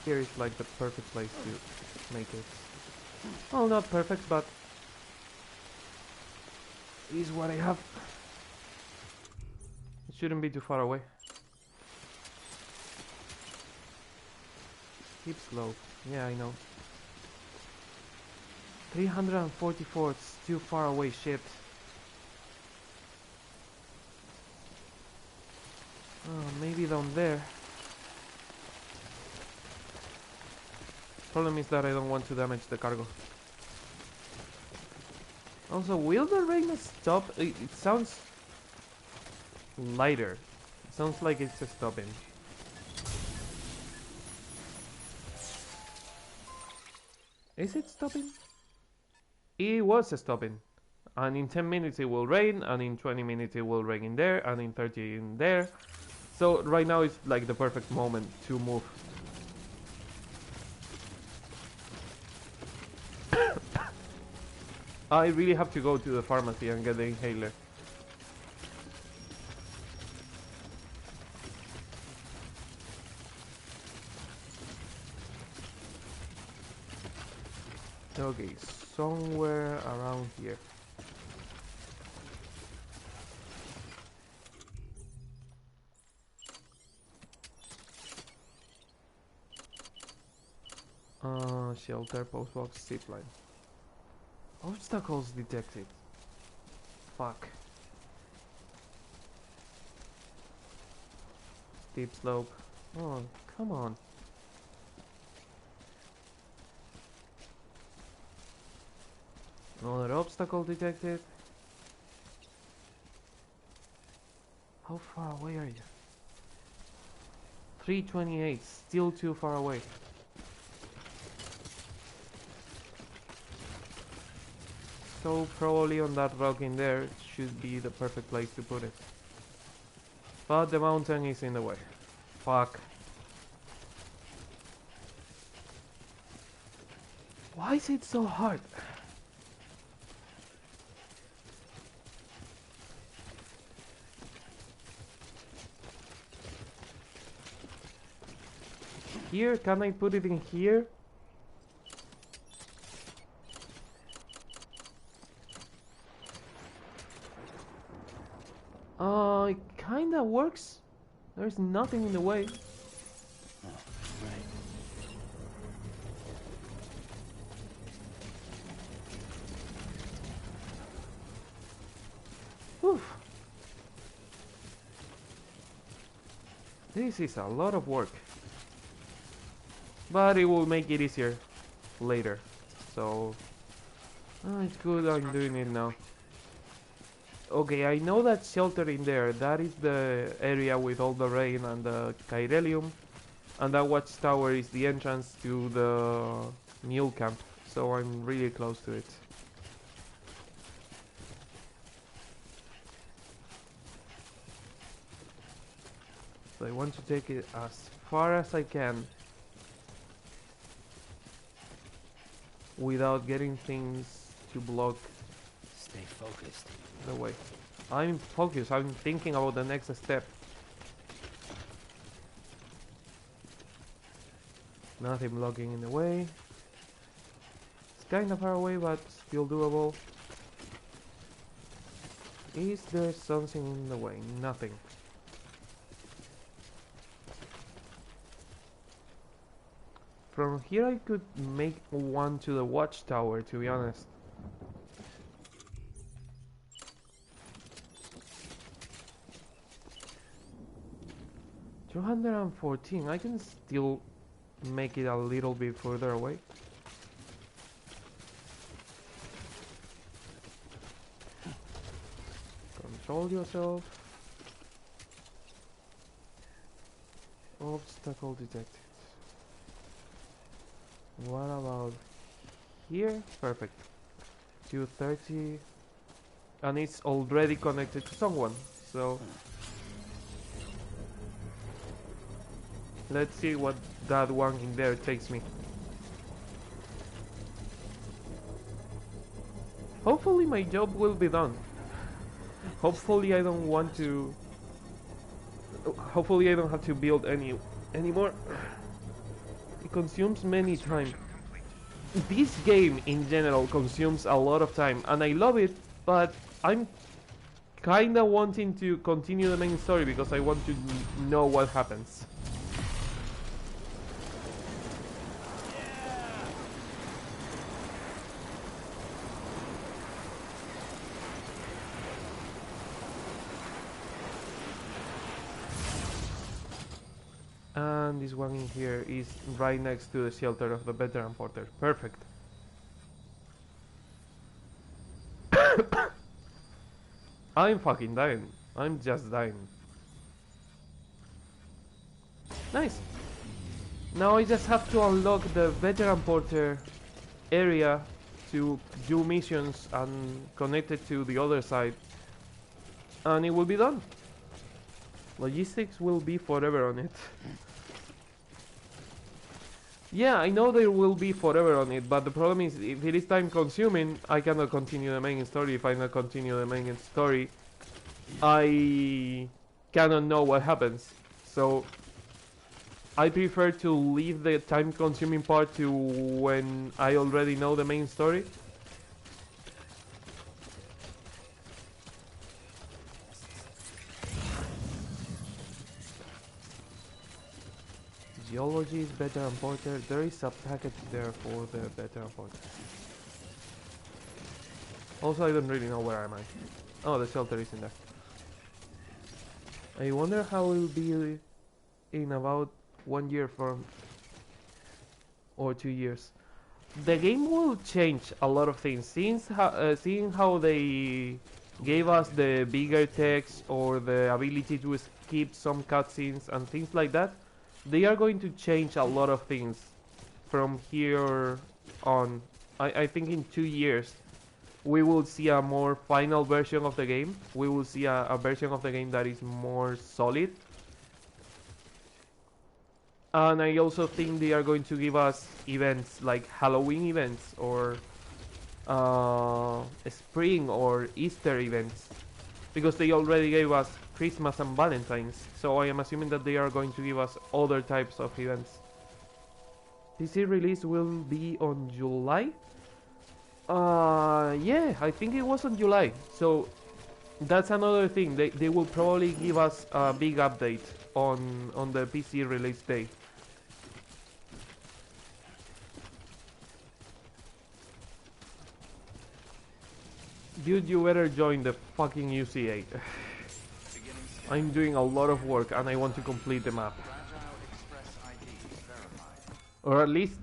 here is like the perfect place to make it. Well, not perfect, but is what I have. It shouldn't be too far away. Keep slow. Yeah, I know. 344, it's too far away, shit. Oh, maybe down there. Problem is that I don't want to damage the cargo. Also, will the rain stop? It sounds lighter. It sounds like it's stopping. Is it stopping? It was stopping. And in 10 minutes it will rain, and in 20 minutes it will rain in there, and in 30 in there. So right now it's like the perfect moment to move. I really have to go to the pharmacy and get the inhaler. Okay, somewhere around here. Shelter, postbox, zipline. Obstacles detected. Fuck. Steep slope. Oh, come on. Another obstacle detected. How far away are you? 328, still too far away. So probably on that rock in there should be the perfect place to put it. But the mountain is in the way. Fuck. Why is it so hard? Here, can I put it in here? It kinda works. There's nothing in the way. Oh, right. Whew. This is a lot of work. But it will make it easier later. So it's good I'm doing it now. Okay, I know that shelter in there. That is the area with all the rain and the Cairelium. And that watchtower is the entrance to the mule camp. So I'm really close to it. So I want to take it as far as I can without getting things to block Stay focused. the way. I'm focused, I'm thinking about the next step. Nothing blocking in the way. It's kind of far away, but still doable. Is there something in the way? Nothing. From here I could make one to the watchtower, to be honest. $214. I can still make it a little bit further away. Control yourself. Obstacle detected. What about here? Perfect. 230. And it's already connected to someone, so let's see what that one in there takes me. Hopefully my job will be done. Hopefully I don't want to... Hopefully I don't have to build anymore. It consumes many time. This game in general consumes a lot of time and I love it, but I'm kinda wanting to continue the main story because I want to know what happens. And this one in here is right next to the shelter of the veteran porter. Perfect. I'm fucking dying. I'm just dying. Nice. Now I just have to unlock the veteran porter area to do missions and connect it to the other side. And it will be done. Logistics will be forever on it. Yeah, I know there will be forever on it, but the problem is if it is time consuming, I cannot continue the main story. If I not continue the main story, I cannot know what happens. So I prefer to leave the time consuming part to when I already know the main story. Geology is veteran porter. There is a package there for the veteran porter. Also, I don't really know where am I. Oh, the shelter is in there. I wonder how it will be in about 1 year from or 2 years. The game will change a lot of things. Seeing how they gave us the bigger text or the ability to skip some cutscenes and things like that, they are going to change a lot of things from here on. I think in 2 years we will see a more final version of the game. We will see a version of the game that is more solid. And I also think they are going to give us events like Halloween events or spring or Easter events, because they already gave us Christmas and Valentine's, so I am assuming that they are going to give us other types of events. PC release will be on July? Yeah, I think it was on July, so that's another thing. They will probably give us a big update on the PC release day. Dude, you better join the fucking UCA. I'm doing a lot of work and I want to complete the map. Or at least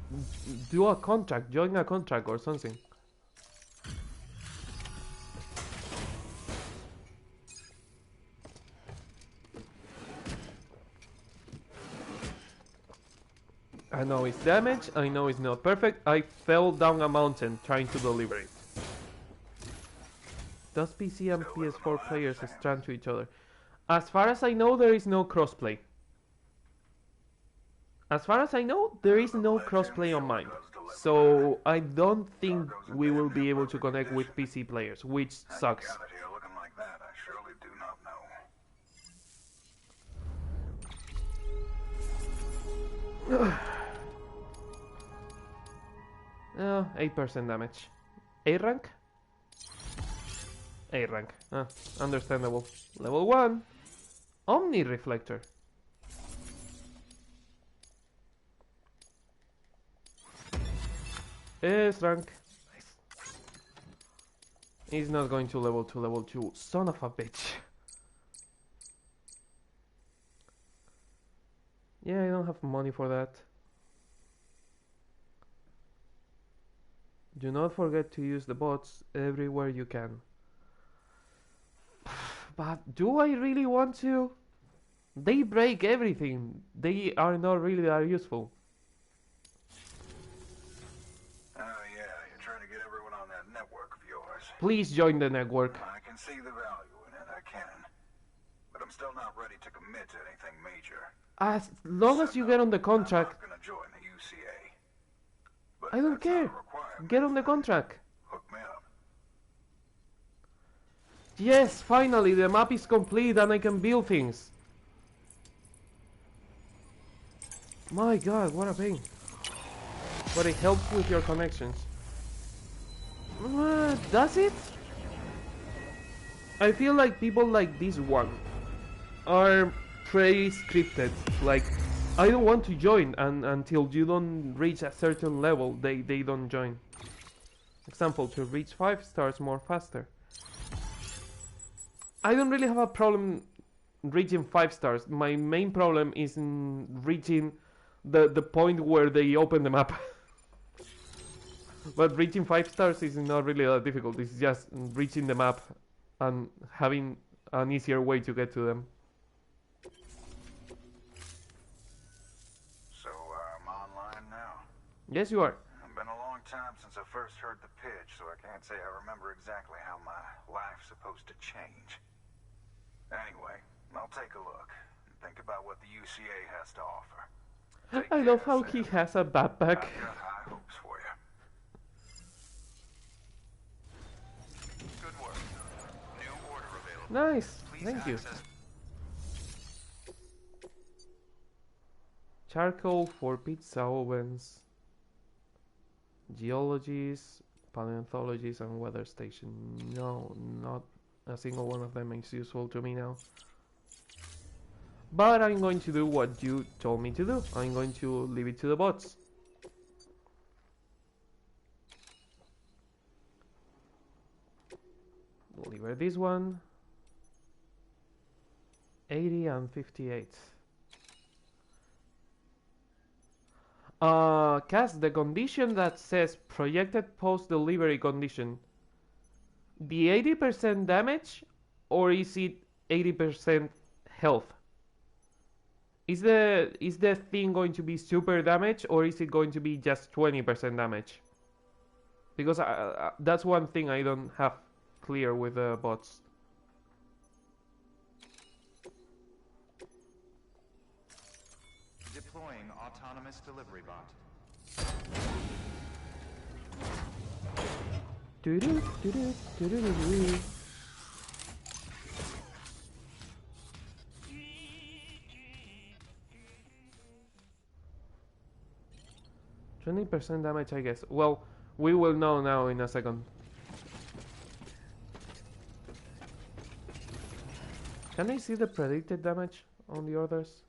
do a contract, join a contract or something. I know it's damaged, I know it's not perfect. I fell down a mountain trying to deliver it. Does PC and PS4 players strand to each other? As far as I know, there is no crossplay. As far as I know, there is no crossplay on mine. So I don't think we will be able to connect with PC players, which sucks. Oh, 8% damage. A rank? A rank. Understandable. Level 1. Omni Reflector. S rank. Nice. He's not going to level 2, level 2. Son of a bitch. Yeah, I don't have money for that. Do not forget to use the bots everywhere you can. But do I really want to? They break everything. They are not really that useful. Oh yeah, you're trying to get everyone on that network of yours. Please join the network. I can see the value in it, I can. But I'm still not ready to commit to anything major. As long as you get on the contract. I'm not gonna join the UCA. But I don't care. Get on the contract. Hook me up. Yes, finally the map is complete and I can build things. My god, what a pain. But it helps with your connections. Does it? I feel like people like this one are pretty scripted. Like, I don't want to join, and until you don't reach a certain level, they don't join. Example, to reach 5 stars more faster. I don't really have a problem reaching 5 stars. My main problem is in reaching the point where they open the map. But reaching 5 stars is not really that difficult. It's just reaching the map and having an easier way to get to them. So, I'm online now. Yes, you are. It's been a long time since I first heard the pitch, so I can't say I remember exactly how my life's supposed to change. Anyway, I'll take a look and think about what the UCA has to offer. Take I love care, how Sam. he has a backpack. I've got high hopes for you. Good work. New order available. Nice, Please thank you. access. Charcoal for pizza ovens, geologies, paleontologies, and weather station. No, not a single one of them is useful to me now. But I'm going to do what you told me to do. I'm going to leave it to the bots. Deliver this one. 80 and 58. Cass, the condition that says projected post-delivery condition, the 80% damage, or is it 80% health? Is the thing going to be super damage, or is it going to be just 20% damage? Because that's one thing I don't have clear with the bots. Deploying autonomous delivery bot. Doo-doo, doo-doo, doo-doo-doo-doo. 20% damage, I guess. Well, we will know now in a second. Can I see the predicted damage on the orders?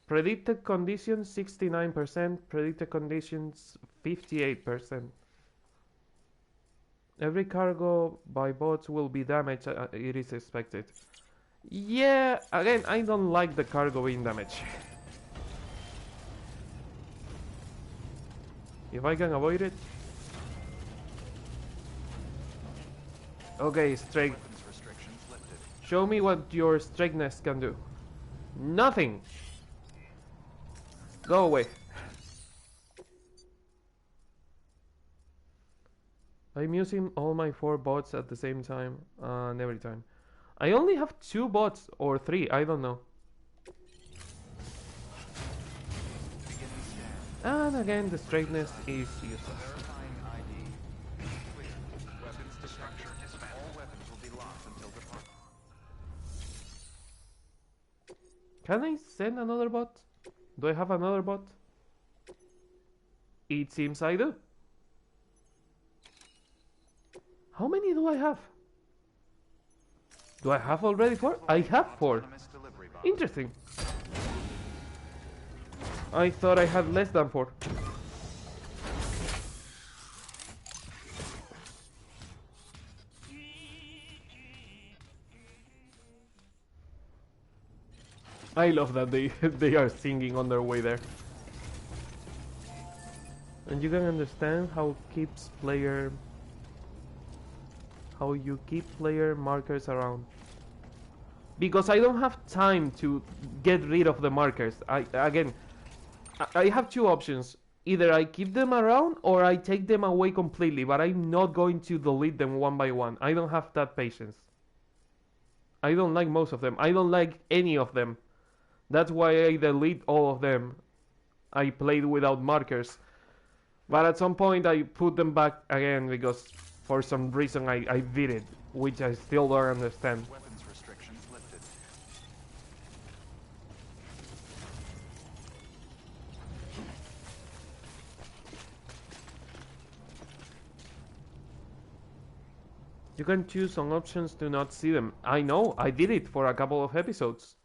Predicted conditions 69%, predicted conditions 58%. Every cargo by bots will be damaged, it is expected. Yeah, again, I don't like the cargo being damaged. If I can avoid it. Okay, strike. Weapons restrictions lifted. Show me what your straightness can do. Nothing. Go away. I'm using all my 4 bots at the same time and every time. I only have 2 bots or 3, I don't know. Beginning scan. And again, the straightness is useless. Verifying ID. Clear. Weapons destructure dismantled. All weapons will be locked until departure. Can I send another bot? Do I have another bot? It seems I do. How many do I have? Do I have already 4? I have 4. Autonomous delivery bot. Interesting. I thought I had less than 4. I love that they are singing on their way there. And you can understand how you keep player markers around. Because I don't have time to get rid of the markers. I have 2 options. Either I keep them around or I take them away completely, but I'm not going to delete them one by one. I don't have that patience. I don't like most of them. I don't like any of them. That's why I delete all of them. I played without markers. But at some point I put them back again because for some reason I did it, which I still don't understand. Weapons restrictions lifted. You can choose some options to not see them. I know, I did it for a couple of episodes.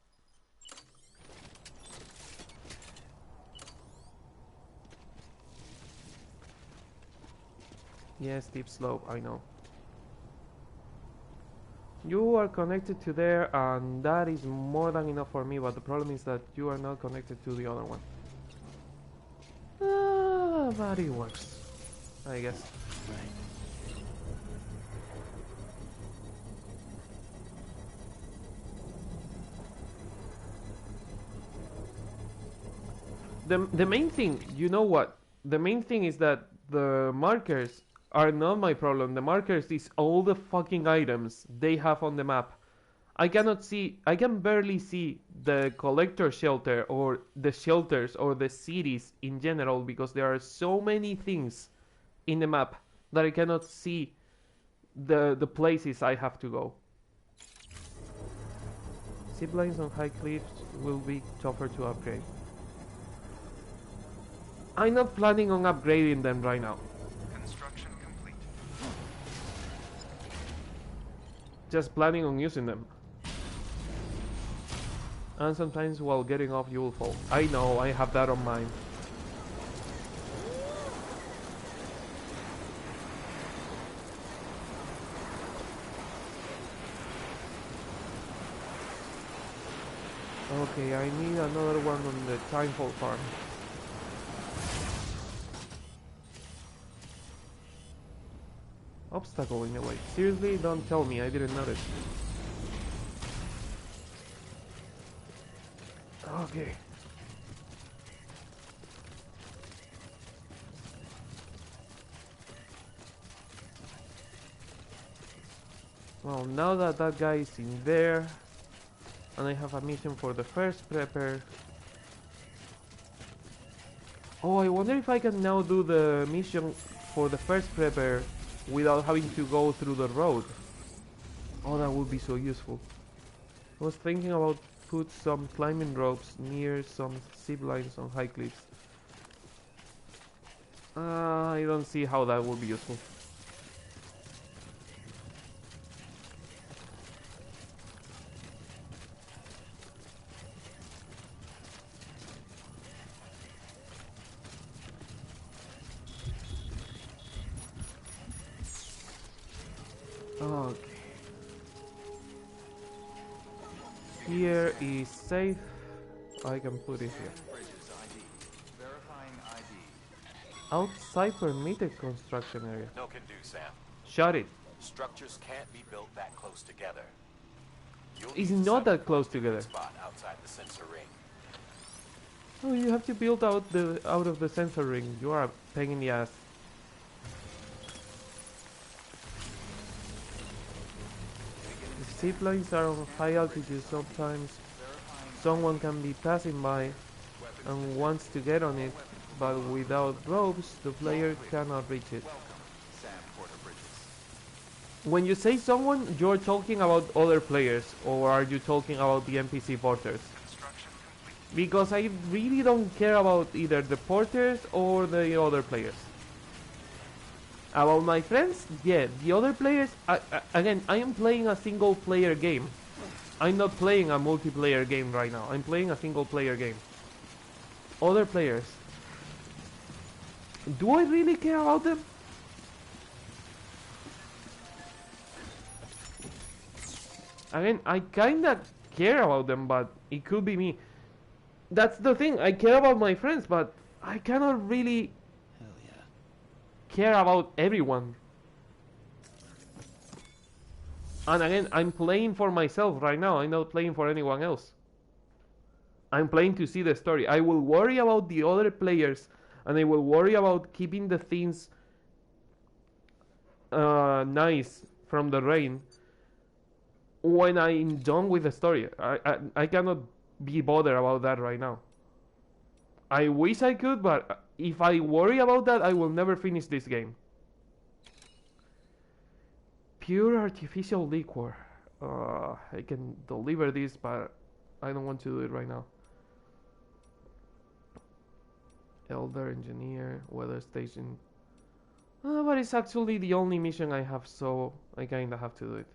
Yes, steep slope, I know. You are connected to there, and that is more than enough for me, but the problem is that you are not connected to the other one. But it works, I guess. Right. The main thing, you know what? The main thing is that the markers are not my problem. The markers is all the fucking items they have on the map. I cannot see, I can barely see the collector shelter or the shelters or the cities in general because there are so many things in the map that I cannot see the places I have to go. Ziplines on high cliffs will be tougher to upgrade. I'm not planning on upgrading them right now. Construction complete. Just planning on using them. And sometimes while getting off you will fall. I know, I have that on mine. Okay, I need another one on the Timefall farm. Obstacle in the way. Seriously, don't tell me, I didn't notice. Okay. Well, now that that guy is in there, and I have a mission for the first prepper. Oh, I wonder if I can now do the mission for the first prepper without having to go through the road. Oh, that would be so useful. I was thinking about put some climbing ropes near some zip lines on high cliffs. I don't see how that would be useful. Okay. Here is safe. I can put it here. Bridges ID. Verifying ID. Outside permitted construction area. No can do, Sam. Shut it. Structures can't be built that close together. You'll It's need to not set that up close a good together. spot outside the sensor ring. Oh, you have to build out of the sensor ring. You are a pain in the ass. The zip lines are on high altitude sometimes. Someone can be passing by and wants to get on it, but without ropes, the player cannot reach it. Sam Porter Bridges. When you say someone, you're talking about other players, or are you talking about the NPC porters? Construction complete. Because I really don't care about either the porters or the other players. About my friends, yeah, the other players, again, I am playing a single player game. I'm not playing a multiplayer game right now. I'm playing a single player game. Other players. Do I really care about them? Again, I kinda care about them, but it could be me. That's the thing, I care about my friends, but I cannot really Hell yeah. care about everyone. And again, I'm playing for myself right now. I'm not playing for anyone else. I'm playing to see the story. I will worry about the other players, and I will worry about keeping the things nice from the rain when I'm done with the story. I cannot be bothered about that right now. I wish I could, but if I worry about that, I will never finish this game. Pure artificial liquor. I can deliver this, but I don't want to do it right now. Elder engineer, weather station. But it's actually the only mission I have, so I kinda have to do it.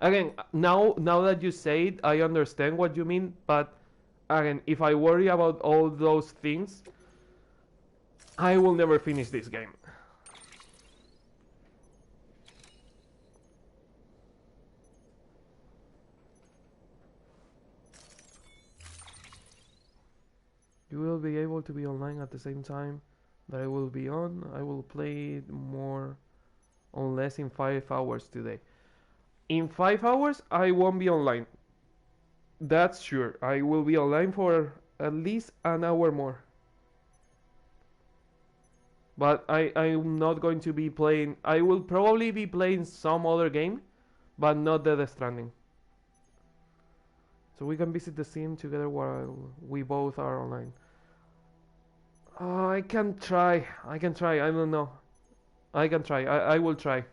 Again, now that you say it, I understand what you mean, but again, if I worry about all those things, I will never finish this game. You will be able to be online at the same time that I will be on. I will play more or less in 5 hours today. In 5 hours, I won't be online. That's sure. I will be online for at least an hour more. But I'm not going to be playing. I will probably be playing some other game, but not Death Stranding. So we can visit the sim together while we both are online. I can try. I can try. I don't know. I can try. I will try.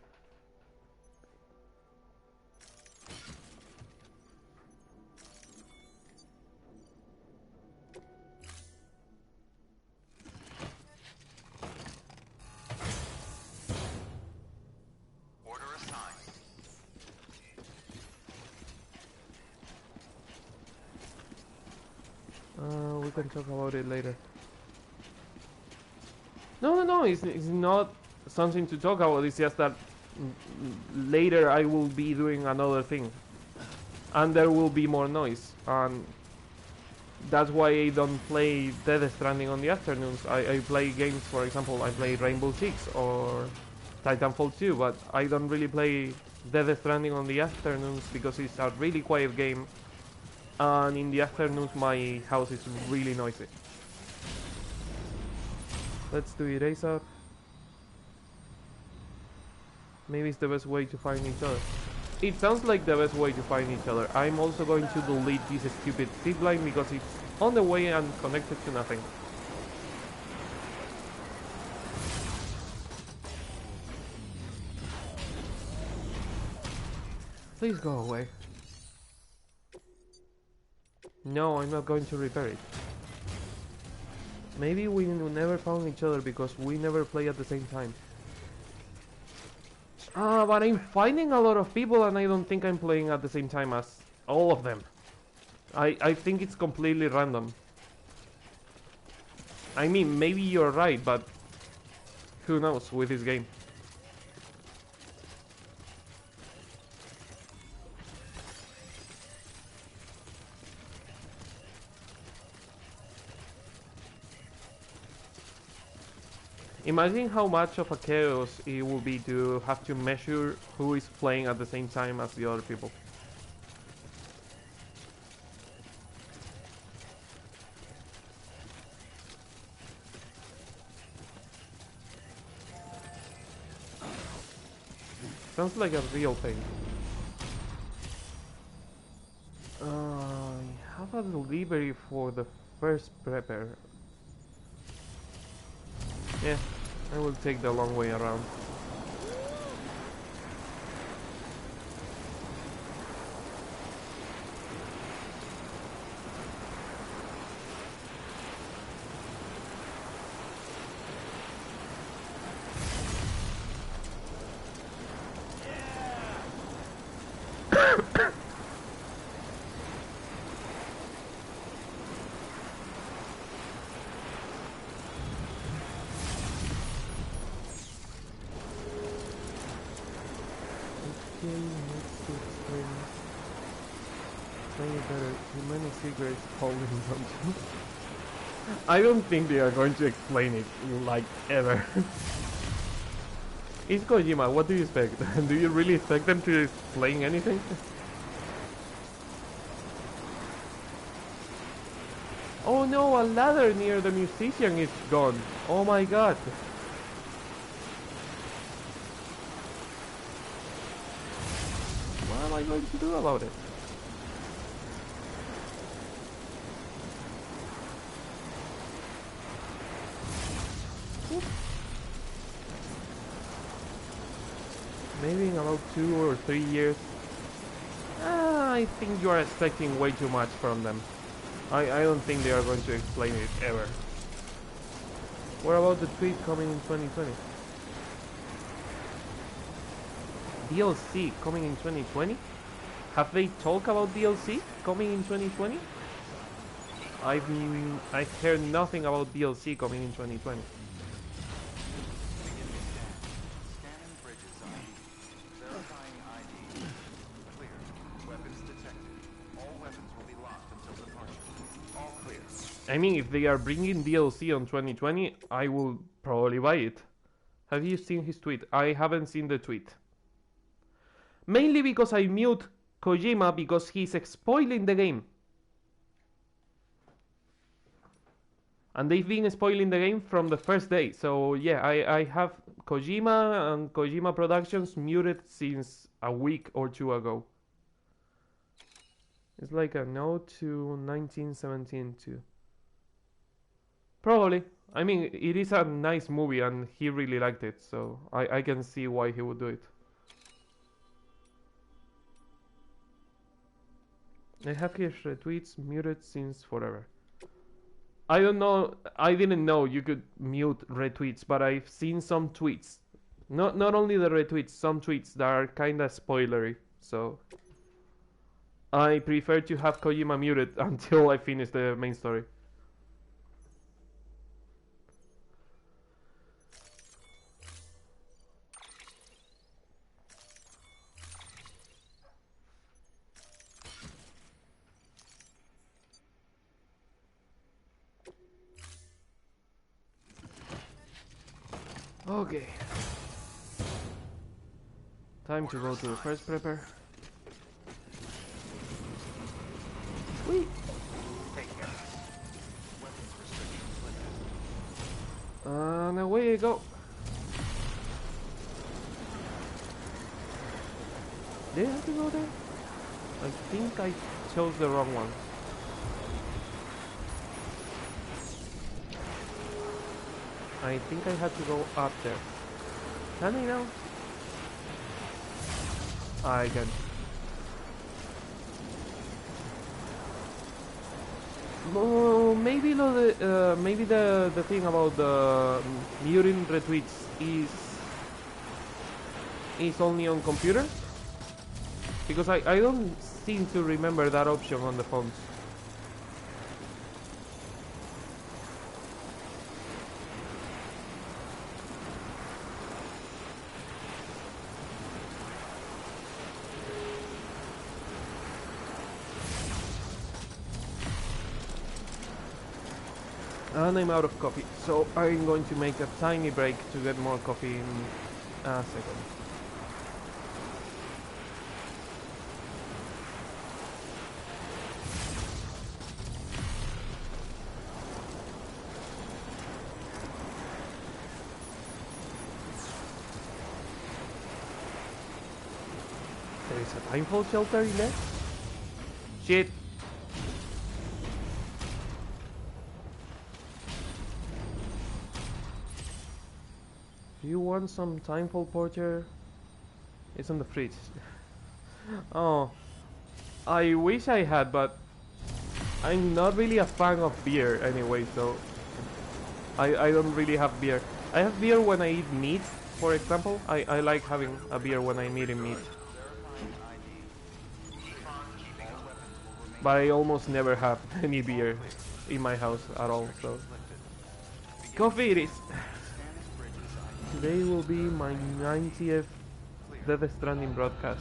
Order assigned. We can talk about it later. No. It's not something to talk about. It's just that later I will be doing another thing, and there will be more noise, and that's why I don't play Death Stranding on the afternoons. I play games, for example, I play Rainbow Six or Titanfall 2, but I don't really play Death Stranding on the afternoons because it's a really quiet game, and in the afternoons my house is really noisy. Let's do it ASAP. Maybe it's the best way to find each other. It sounds like the best way to find each other. I'm also going to delete this stupid zipline because it's on the way and connected to nothing. Please go away. No, I'm not going to repair it. Maybe we never found each other because we never play at the same time. But I'm finding a lot of people and I don't think I'm playing at the same time as all of them. I think it's completely random. I mean, maybe you're right, but who knows with this game. Imagine how much of a chaos it will be to have to measure who is playing at the same time as the other people. Sounds like a real thing. I have a delivery for the first prepper. Yeah, I will take the long way around. I don't think they are going to explain it, like, ever. It's Kojima, what do you expect? Do you really expect them to explain anything? Oh no, a ladder near the musician is gone. Oh my god. What am I going to do about it? Maybe in about 2 or 3 years. I think you are expecting way too much from them. I don't think they are going to explain it ever. What about the tweet coming in 2020? DLC coming in 2020? Have they talked about DLC coming in 2020? I've heard nothing about DLC coming in 2020. Scanning bridges ID. Verifying ID. Clear. Weapons detected. All weapons will be locked until departure. All clear. I mean, if they are bringing DLC on 2020, I will probably buy it. Have you seen his tweet? I haven't seen the tweet. Mainly because I mute Kojima because he's spoiling the game. And they've been spoiling the game from the first day. So yeah, I have Kojima and Kojima Productions muted since a week or two ago. It's like a note to 1917 too. Probably. I mean, it is a nice movie and he really liked it, so I can see why he would do it. I have his retweets muted since forever. I don't know, I didn't know you could mute retweets, but I've seen some tweets. Not only the retweets, some tweets that are kinda spoilery, so I prefer to have Kojima muted until I finish the main story. Okay. Time to go to the first prepper. Whee! Take care. Weapons restrictions lifted. And away I go. Did I have to go there? I think I chose the wrong one. I think I had to go up there. Can I now? I can. Oh, maybe maybe the thing about the muting retweets is only on computer, because I don't seem to remember that option on the phones. And I'm out of coffee, so I'm going to make a tiny break to get more coffee in a second. There is a timefall shelter in there? Shit! Do you want some timefall porter? It's on the fridge. Oh, I wish I had, but I'm not really a fan of beer anyway, so I don't really have beer. I have beer when I eat meat, for example. I like having a beer when I'm eating meat. But I almost never have any beer in my house at all, so... Coffee it is! Today will be my 90th Death Stranding broadcast.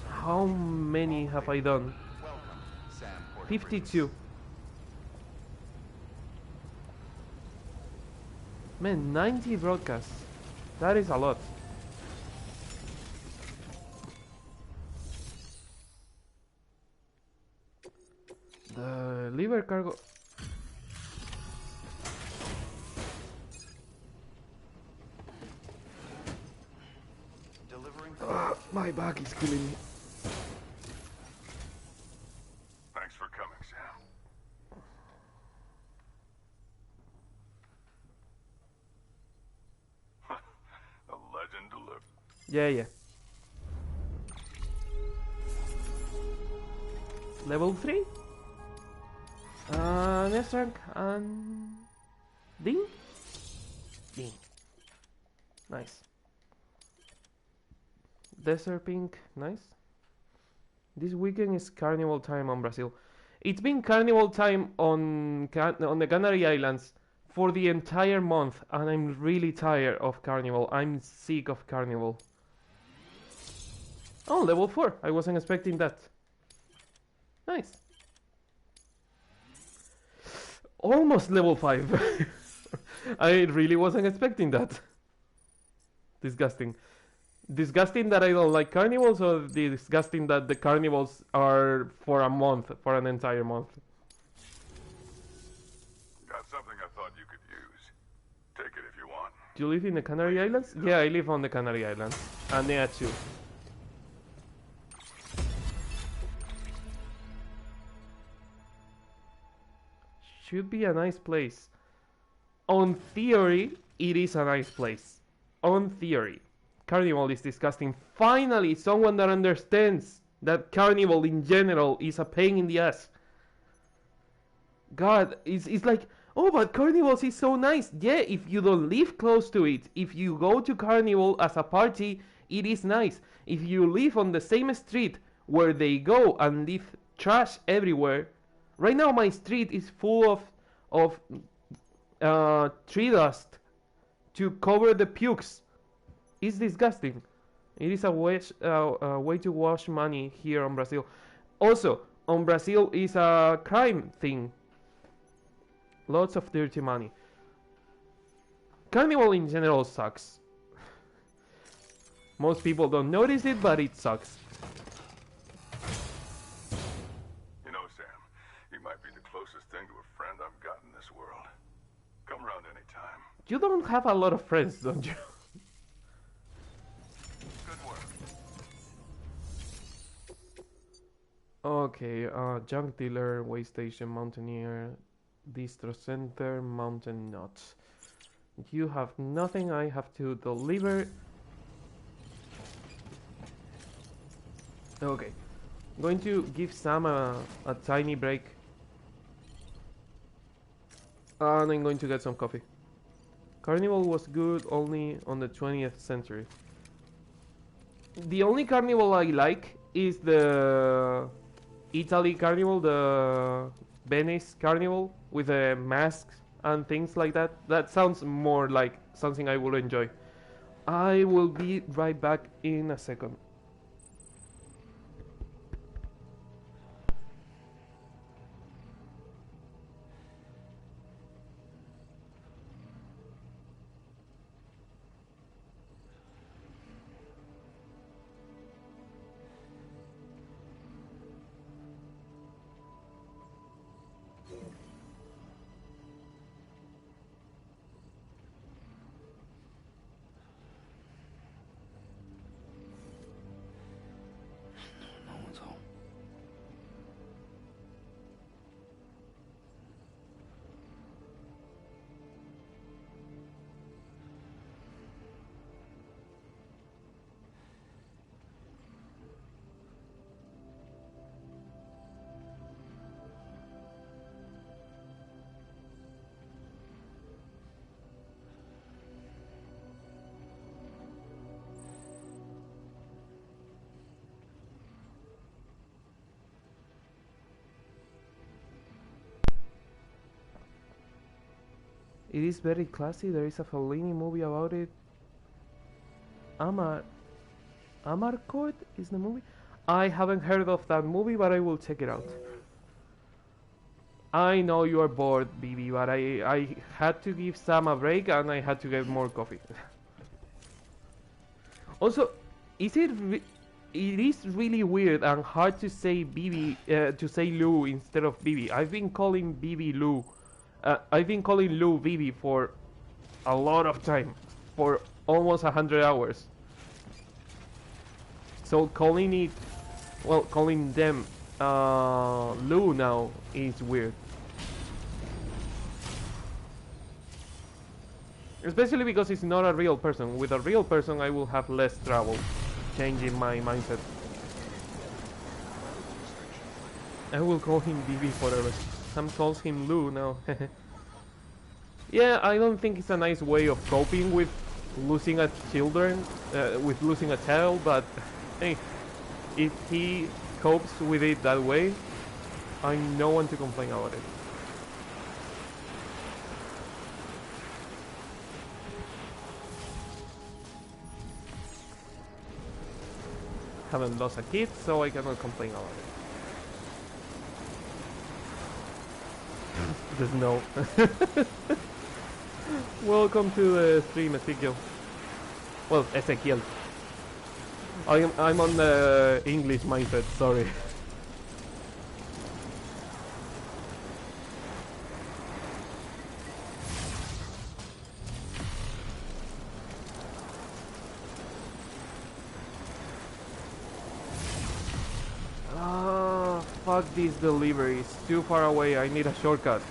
How many have I done? 52. Man, 90 broadcasts. That is a lot. The liver cargo... my back is killing me. Thanks for coming, Sam. A legend to live. Yeah. Level 3? Next rank and... Ding? Ding. Nice. Desert Pink, nice. This weekend is Carnival time on Brazil. It's been Carnival time on the Canary Islands for the entire month, and I'm really tired of Carnival. I'm sick of Carnival. Oh, level 4. I wasn't expecting that. Nice. Almost level 5. I really wasn't expecting that. Disgusting. Disgusting that I don't like carnivals, or disgusting that the carnivals are for a month, for an entire month. Got something I thought you could use. Take it if you want. Do you live in the Canary Islands? Yeah, I live on the Canary Islands. And there too. Should be a nice place. On theory, it is a nice place. On theory. Carnival is disgusting. Finally, someone that understands that Carnival in general is a pain in the ass. God, it's like, oh, but Carnivals is so nice. Yeah, if you don't live close to it, if you go to Carnival as a party, it is nice. If you live on the same street where they go and leave trash everywhere, right now my street is full of tree dust to cover the pukes. It's disgusting. It is a way to wash money here on Brazil. Also, on Brazil is a crime thing. Lots of dirty money. Carnival in general sucks. Most people don't notice it, but it sucks. You know, Sam, you might be the closest thing to a friend I've got in this world. Come around anytime. You don't have a lot of friends, don't you? Good work. Okay, junk dealer, way station, mountaineer, distro center, mountain nuts. You have nothing. I have to deliver. Okay, I'm going to give Sam a tiny break, and I'm going to get some coffee. Carnival was good only on the 20th century. The only carnival I like is the Italy carnival, the Venice carnival with the masks and things like that. That sounds more like something I will enjoy. I will be right back in a second. No one's home. It is very classy. There is a Fellini movie about it. Amarcord is the movie. I haven't heard of that movie, but I will check it out. I know you are bored, BB, but I had to give Sam a break and I had to get more coffee. Also, it is really weird and hard to say BB to say Lou instead of BB. I've been calling BB Lou. I've been calling Lou BB for a lot of time, for almost 100 hours. So calling them Lou now is weird. Especially because it's not a real person. With a real person I will have less trouble changing my mindset. I will call him BB forever. Sam calls him Lou now. Yeah, I don't think it's a nice way of coping with losing a child, but hey, if he copes with it that way, I'm no one to complain about it. Haven't lost a kid, so I cannot complain about it. the snow. Welcome to the stream, Ezekiel. Well, Ezekiel. I'm on the English mindset, sorry. Ah, fuck these deliveries. Too far away, I need a shortcut.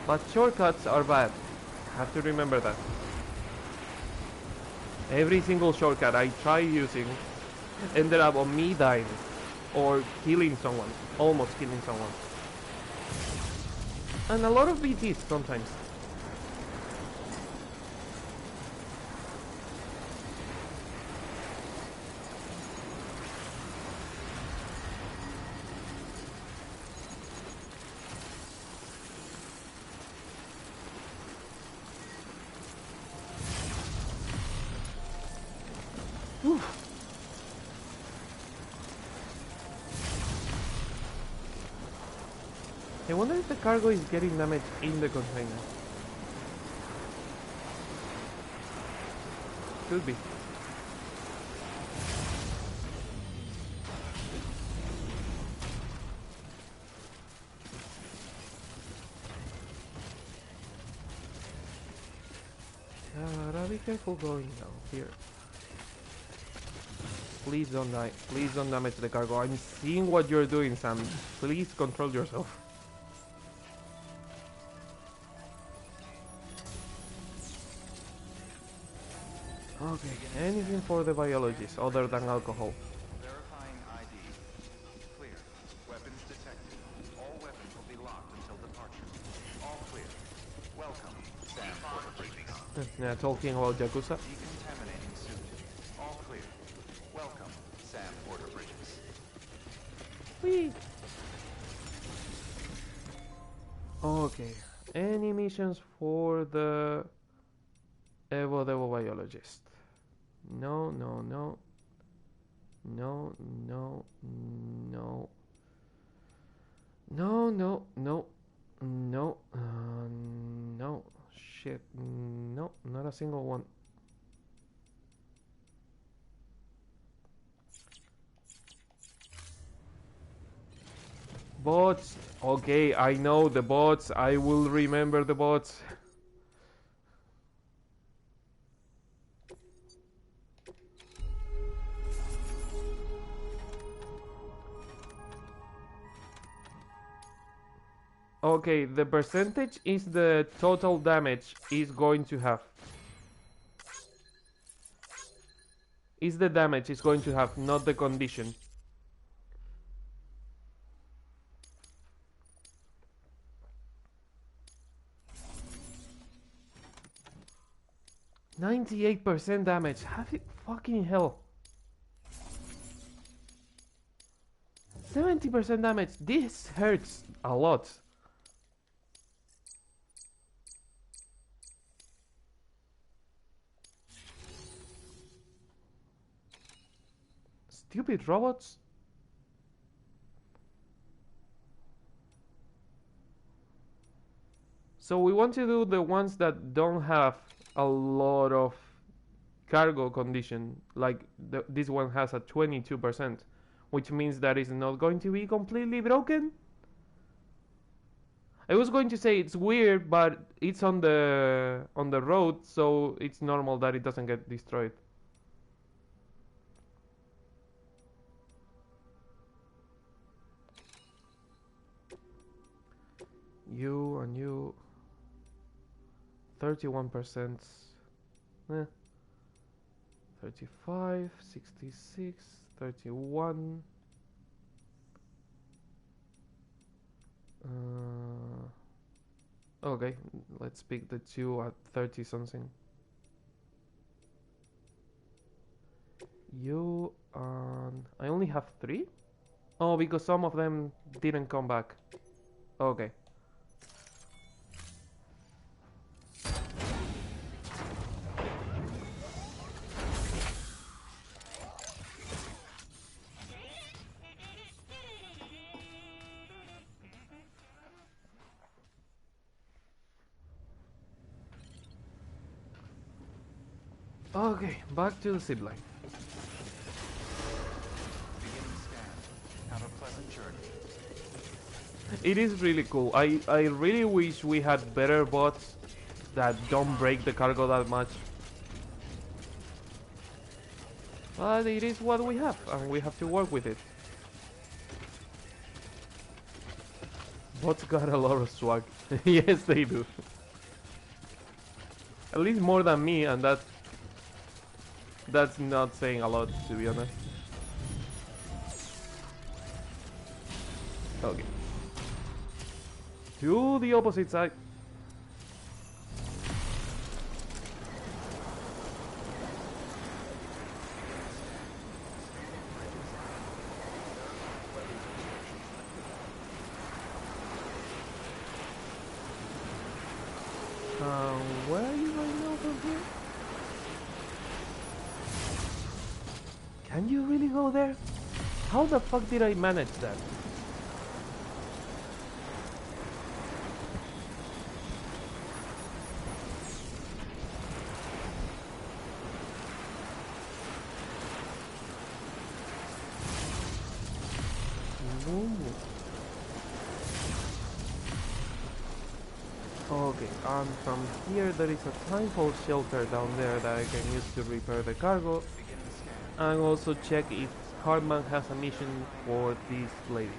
But shortcuts are bad. Have to remember that. Every single shortcut I try using ended up on me dying or killing someone, almost killing someone. And a lot of BTs sometimes. Whew. I wonder if the cargo is getting damaged in the container. Could be. Gotta be careful going now. Here. Please don't die. Please don't damage the cargo. I'm seeing what you're doing, Sam. Please control yourself. Okay, anything for the biologists other than alcohol. Verifying ID. Clear. Weapons detected. All weapons will be locked until departure. All clear. Welcome, Sam Porter. Yeah, talking about Yakuza. Decontaminating suit. All clear. Welcome, Sam Porter Bridges. Whee! Okay, any missions for the Evo Devo biologist? No, no, no. No, no, no. No, no, no. No, no. Shit, no, not a single one. Bots. Okay, I know the bots. I will remember the bots. Okay, the percentage is the total damage is going to have. Is the damage is going to have, not the condition. %98 damage. Have it fucking hell. 70% damage. This hurts a lot. Stupid robots. So we want to do the ones that don't have a lot of cargo condition. Like this one has a 22%, which means that it's not going to be completely broken. I was going to say it's weird, but it's on the road, so it's normal that it doesn't get destroyed. You and you 31%, 35, 66, 31. Okay, let's pick the two at 30 something. You I only have 3? Oh, because some of them didn't come back. Okay. Okay, back to the zipline. Beginning scan. Have a pleasant journey. It is really cool. I really wish we had better bots that don't break the cargo that much. But it is what we have, and we have to work with it. Bots got a lot of swag. Yes, they do. At least more than me, and that's not saying a lot, to be honest. Okay. To the opposite side. Where are you right now from here? Can you really go there? How the fuck did I manage that? Okay, and from here there is a time hold shelter down there that I can use to repair the cargo and also check if Hartman has a mission for this lady.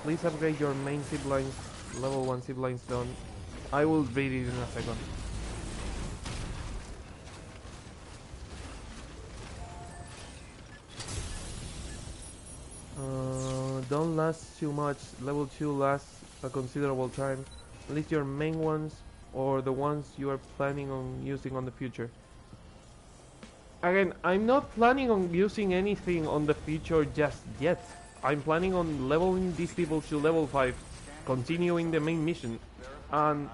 Please upgrade your main ziplines, level 1 ziplines done. I will read it in a second. Don't last too much, level 2 lasts a considerable time. List your main ones or the ones you are planning on using on the future. Again, I'm not planning on using anything on the future just yet. I'm planning on leveling these people to level 5, continuing the main mission. And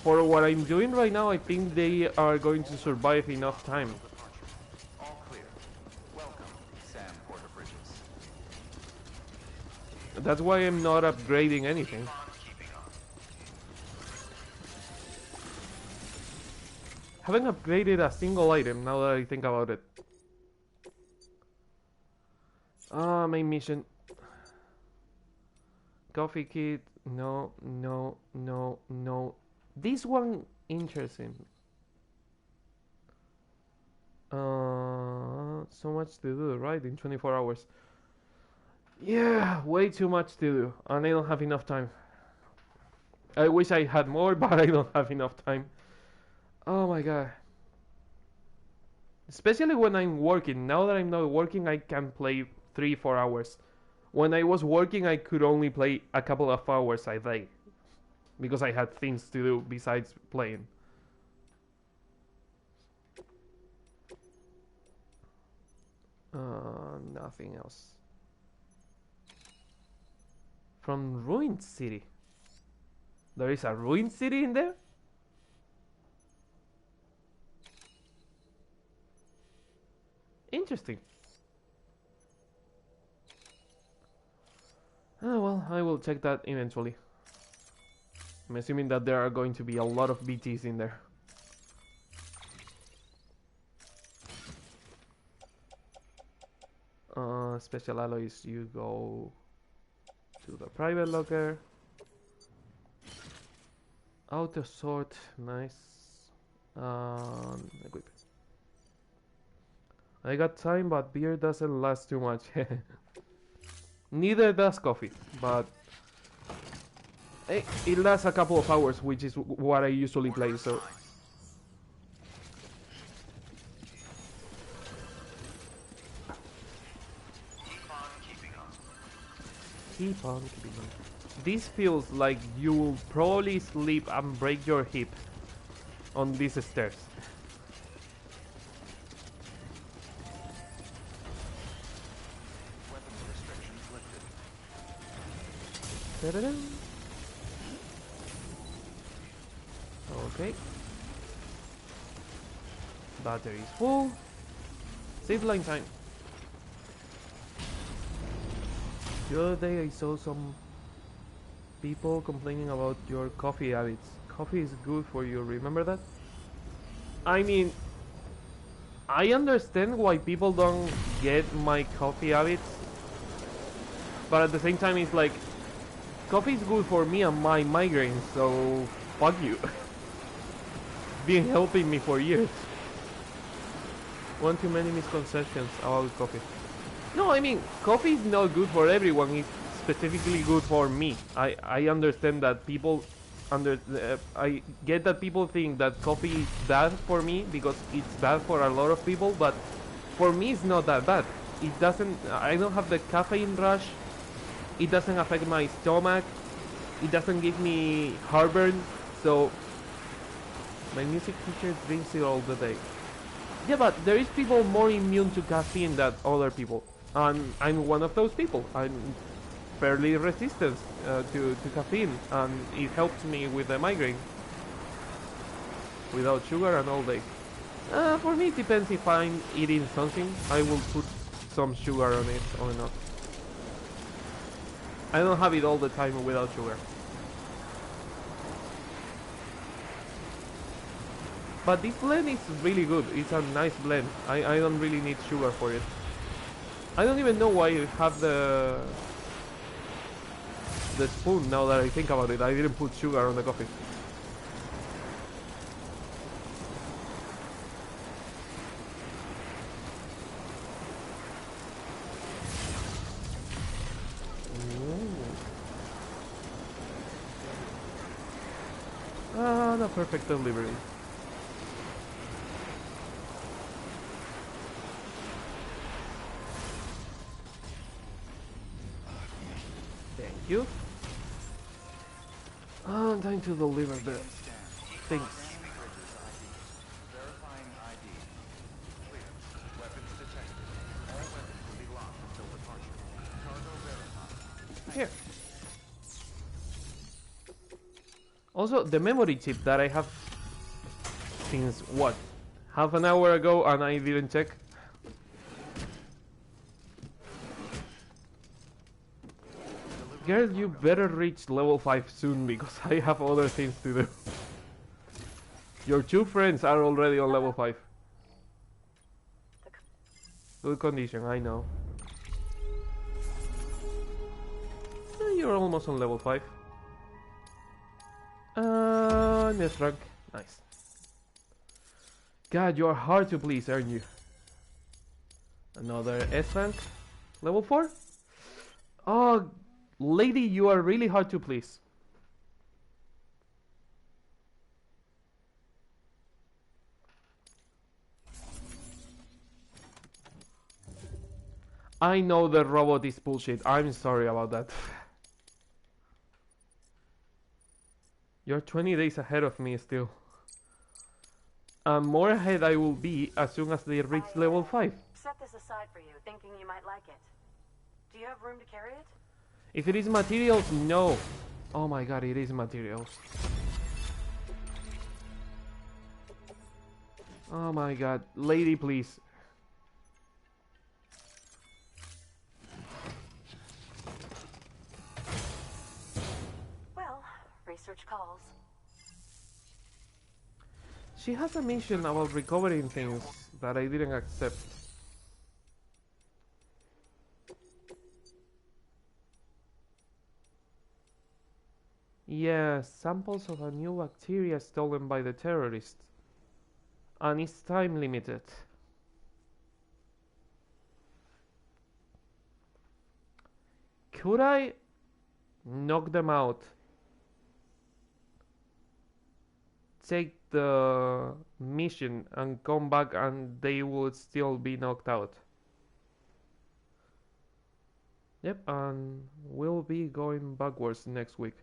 for what I'm doing right now, I think they are going to survive enough time. All clear. Welcome, Sam Porter Bridges. That's why I'm not upgrading anything. Haven't upgraded a single item now that I think about it. Main mission. Coffee kit. No, no, no, no. This one interesting. So much to do, right? In 24 hours. Yeah, way too much to do, and I don't have enough time. I wish I had more, but I don't have enough time. Oh my god. Especially when I'm working. Now that I'm not working, I can play 3-4 hours. When I was working, I could only play a couple of hours a day. Because I had things to do besides playing. Nothing else. From Ruined City. There is a Ruined City in there? Interesting. Oh well, I will check that eventually. I'm assuming that there are going to be a lot of BTs in there. Special alloys, you go to the private locker. Auto sort, nice. Equip. I got time, but beer doesn't last too much. Neither does coffee, but it lasts a couple of hours, which is what I usually play, so... Keep on keeping on. This feels like you will probably sleep and break your hip on these stairs. Weapons restrictions lifted. Ta-da-da. Okay. Battery is full. Zipline time. The other day I saw some people complaining about your coffee habits. Coffee is good for you, remember that? I mean, I understand why people don't get my coffee habits, but at the same time, it's like coffee is good for me and my migraines, so fuck you. Been helping me for years. One too many misconceptions about coffee. No, I mean, coffee is not good for everyone. It's specifically good for me. I understand that people I get that people think that coffee is bad for me because it's bad for a lot of people, but for me it's not that bad. It doesn't. I don't have the caffeine rush. It doesn't affect my stomach. It doesn't give me heartburn. So my music teacher drinks it all the day. Yeah, but there is people more immune to caffeine than other people. And I'm one of those people. I'm fairly resistant to caffeine, and it helps me with the migraine. Without sugar and all day. For me, it depends if I'm eating something. I will put some sugar on it or not. I don't have it all the time without sugar. But this blend is really good. It's a nice blend. I don't really need sugar for it. I don't even know why I have the spoon now that I think about it. I didn't put sugar on the coffee. Ah, the perfect delivery. Thank you. Ah, time to deliver the things. Verifying ID. Clear. Weapons detected. All weapons will be locked until departure. Cargo verified. Here. Also, the memory chip that I have since what? Half an hour ago and I didn't check. Girl, you better reach level 5 soon because I have other things to do. Your two friends are already on level 5. Good condition, I know. You're almost on level 5. Next rank. Nice. God, you're hard to please, aren't you? Another S rank. Level 4? Oh, lady, you are really hard to please. I know the robot is bullshit. I'm sorry about that. You're 20 days ahead of me still. And more ahead I will be as soon as they reach level 5. Set this aside for you, thinking you might like it. Do you have room to carry it? If it is materials, no. Oh my god, it is materials. Oh my god, lady, please. Well, research calls. She has a mission about recovering things that I didn't accept. Yeah, samples of a new bacteria stolen by the terrorists. And it's time limited. Could I knock them out? Take the mission and come back and they would still be knocked out. Yep, and we'll be going backwards next week.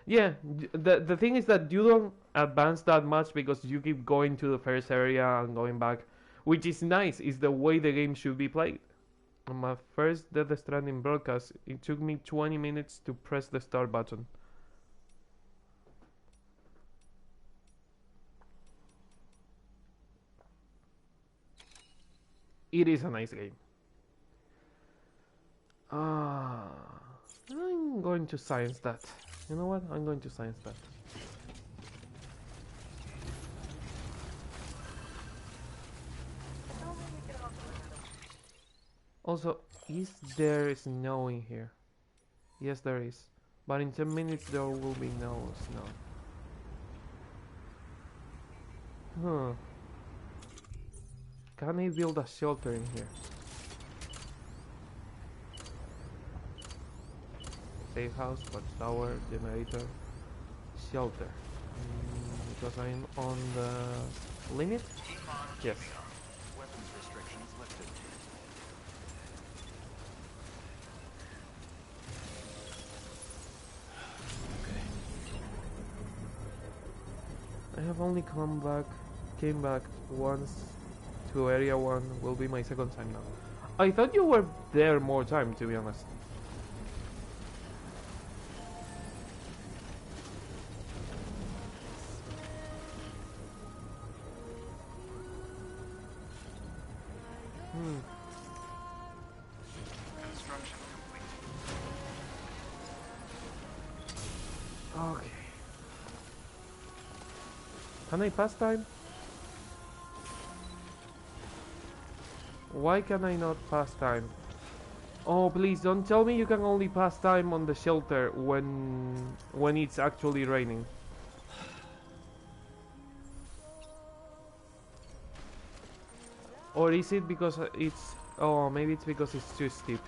Yeah, the thing is that you don't advance that much because you keep going to the first area and going back, which is nice. It's the way the game should be played. On my first Death Stranding broadcast, it took me 20 minutes to press the start button. It is a nice game. I'm going to science that. You know what? I'm going to science that. Also, is there snow in here? Yes, there is. But in 10 minutes there will be no snow. Huh. Can I build a shelter in here? Safe house, watchtower, generator, shelter. Because I'm on the limit? Yes. Weapons restrictions lifted. I have only came back once to area 1, will be my second time now. I thought you were there more time, to be honest. Construction complete. Okay. Can I pass time? Why can I not pass time? Oh, please don't tell me you can only pass time on the shelter when it's actually raining. Or is it because it's... Oh, maybe it's because it's too steep.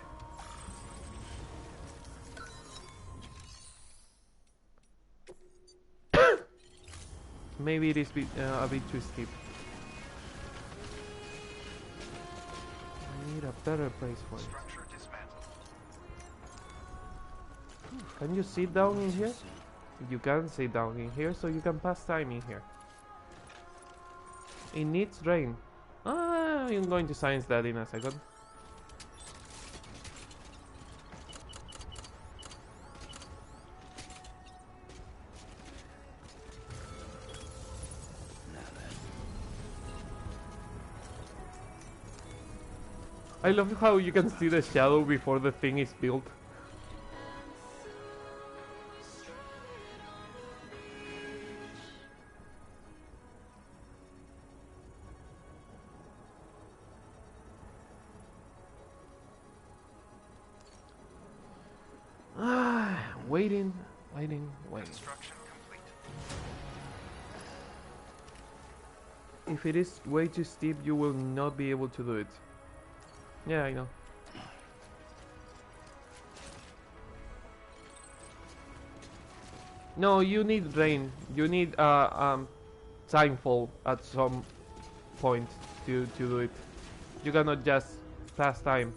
Maybe it is a bit too steep. I need a better place for it. Structure dismantled. Can you sit down in here? You can sit down in here, so you can pass time in here. It needs rain. I'm going to science that in a second. I love how you can see the shadow before the thing is built. Waiting. Construction complete. If it is way too steep, you will not be able to do it. Yeah, I know. No, you need rain. You need timefall at some point to do it. You cannot just pass time.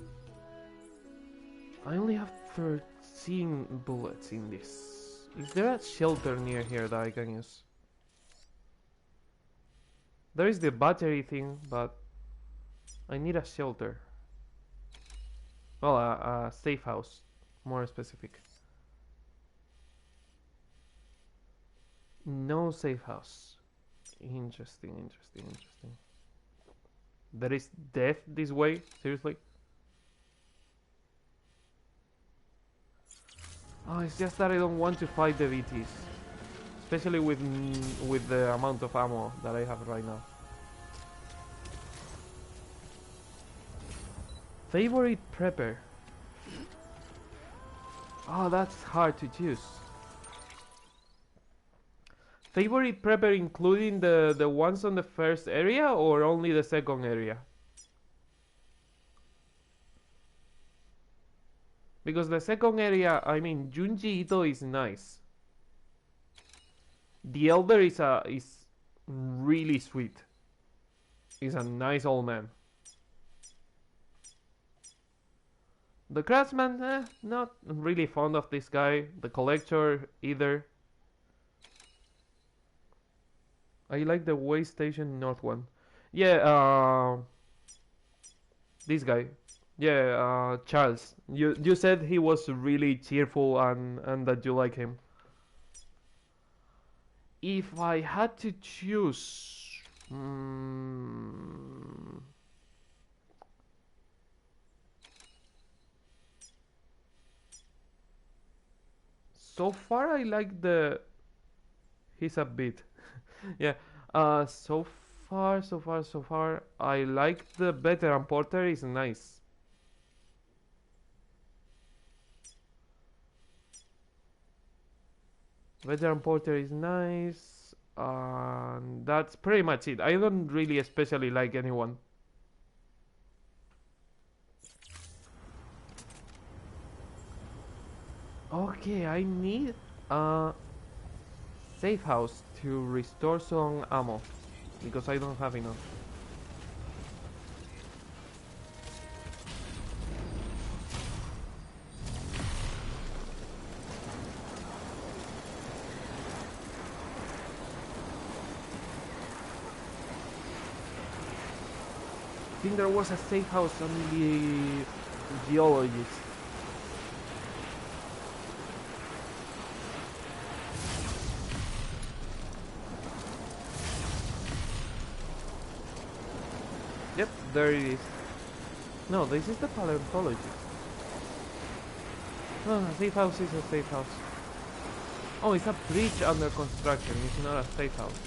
I only have 13 bullets in this. Is there a shelter near here that I can use? There is the battery thing, but I need a shelter. Well, a safe house, more specific. No safe house. Interesting. There is death this way? Seriously? Oh, it's just that I don't want to fight the VTs. Especially with the amount of ammo that I have right now. Favorite prepper. Oh, that's hard to choose. Favorite prepper including the ones on the first area or only the second area? Because the second area, I mean, Junji Ito is nice. The Elder is really sweet. He's a nice old man. The Craftsman, not really fond of this guy. The Collector, either. I like the way station north one. Yeah, this guy. Yeah, Charles. You said he was really cheerful and that you like him. If I had to choose, so far I like the. He's a bit. Yeah. So far, I like the veteran porter. Is nice. Veteran Porter is nice. And that's pretty much it. I don't really especially like anyone. Okay, I need a safe house to restore some ammo because I don't have enough. I think there was a safe house on the geologist. Yep, there it is. No, this is the paleontologist. No, a safe house is a safe house. Oh, it's a bridge under construction. It's not a safe house.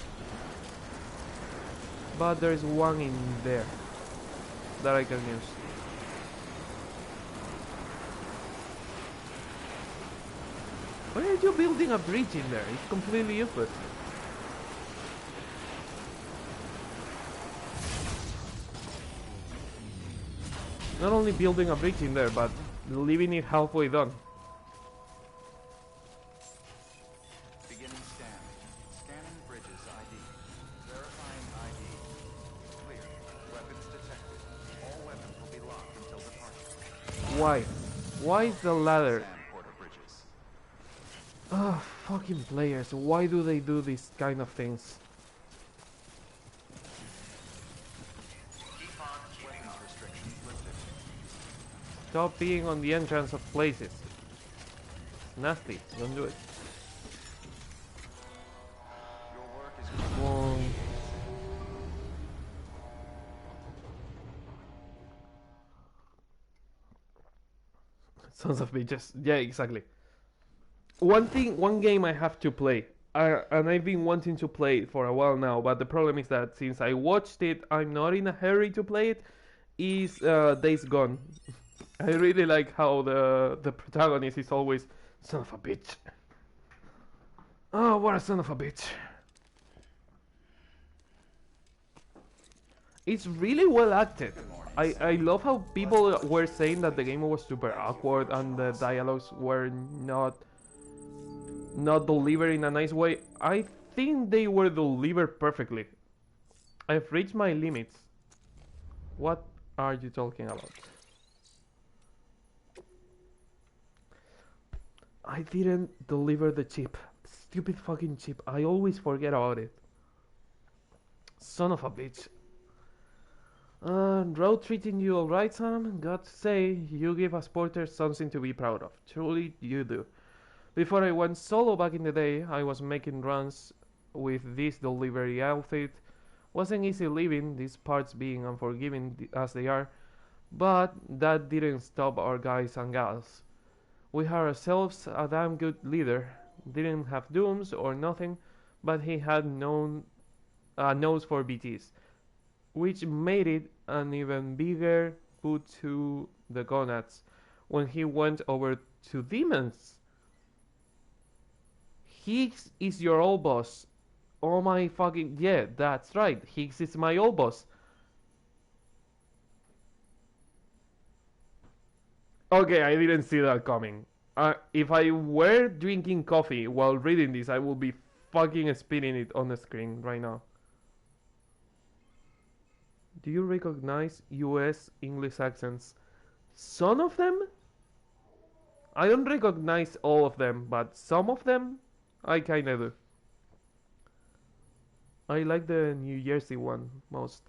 But there's one in there that I can use. Why are you building a bridge in there? It's completely useless. Not only building a bridge in there, but leaving it halfway done. Beginning scan. Scanning bridges ID. Verifying ID. Clear. Weapons detected. All weapons will be locked until departure. Why? Why is the ladder? Sam Porter bridges. Ah, fucking players. Why do they do these kind of things? Weapons restrictions lifted. Stop being on the entrance of places. Nasty. Don't do it. Your work is Whoa. Sons of bitches. Yeah, exactly. One game I have to play, and I've been wanting to play it for a while now, but the problem is that since I watched it, I'm not in a hurry to play it, is Days Gone. I really like how the protagonist is always, son of a bitch. Oh, what a son of a bitch. It's really well acted. I love how people were saying that the game was super awkward and the dialogues were not delivered in a nice way. I think they were delivered perfectly. I've reached my limits. What are you talking about? I didn't deliver the chip. Stupid fucking chip. I always forget about it. Son of a bitch. Road treating you alright, Sam? Got to say, you give us porters something to be proud of. Truly, you do. Before I went solo back in the day, I was making runs with this delivery outfit. Wasn't easy living, these parts being unforgiving as they are, but that didn't stop our guys and gals. We had ourselves a damn good leader. Didn't have dooms or nothing, but he had nose for BTs, which made it an even bigger boot to the gonads when he went over to demons. Higgs is your old boss. Oh my fucking... Yeah, that's right. Higgs is my old boss. Okay, I didn't see that coming. If I were drinking coffee while reading this, I would be fucking spinning it on the screen right now. Do you recognize US English accents? Some of them? I don't recognize all of them, but some of them I kinda do. I like the New Jersey one most.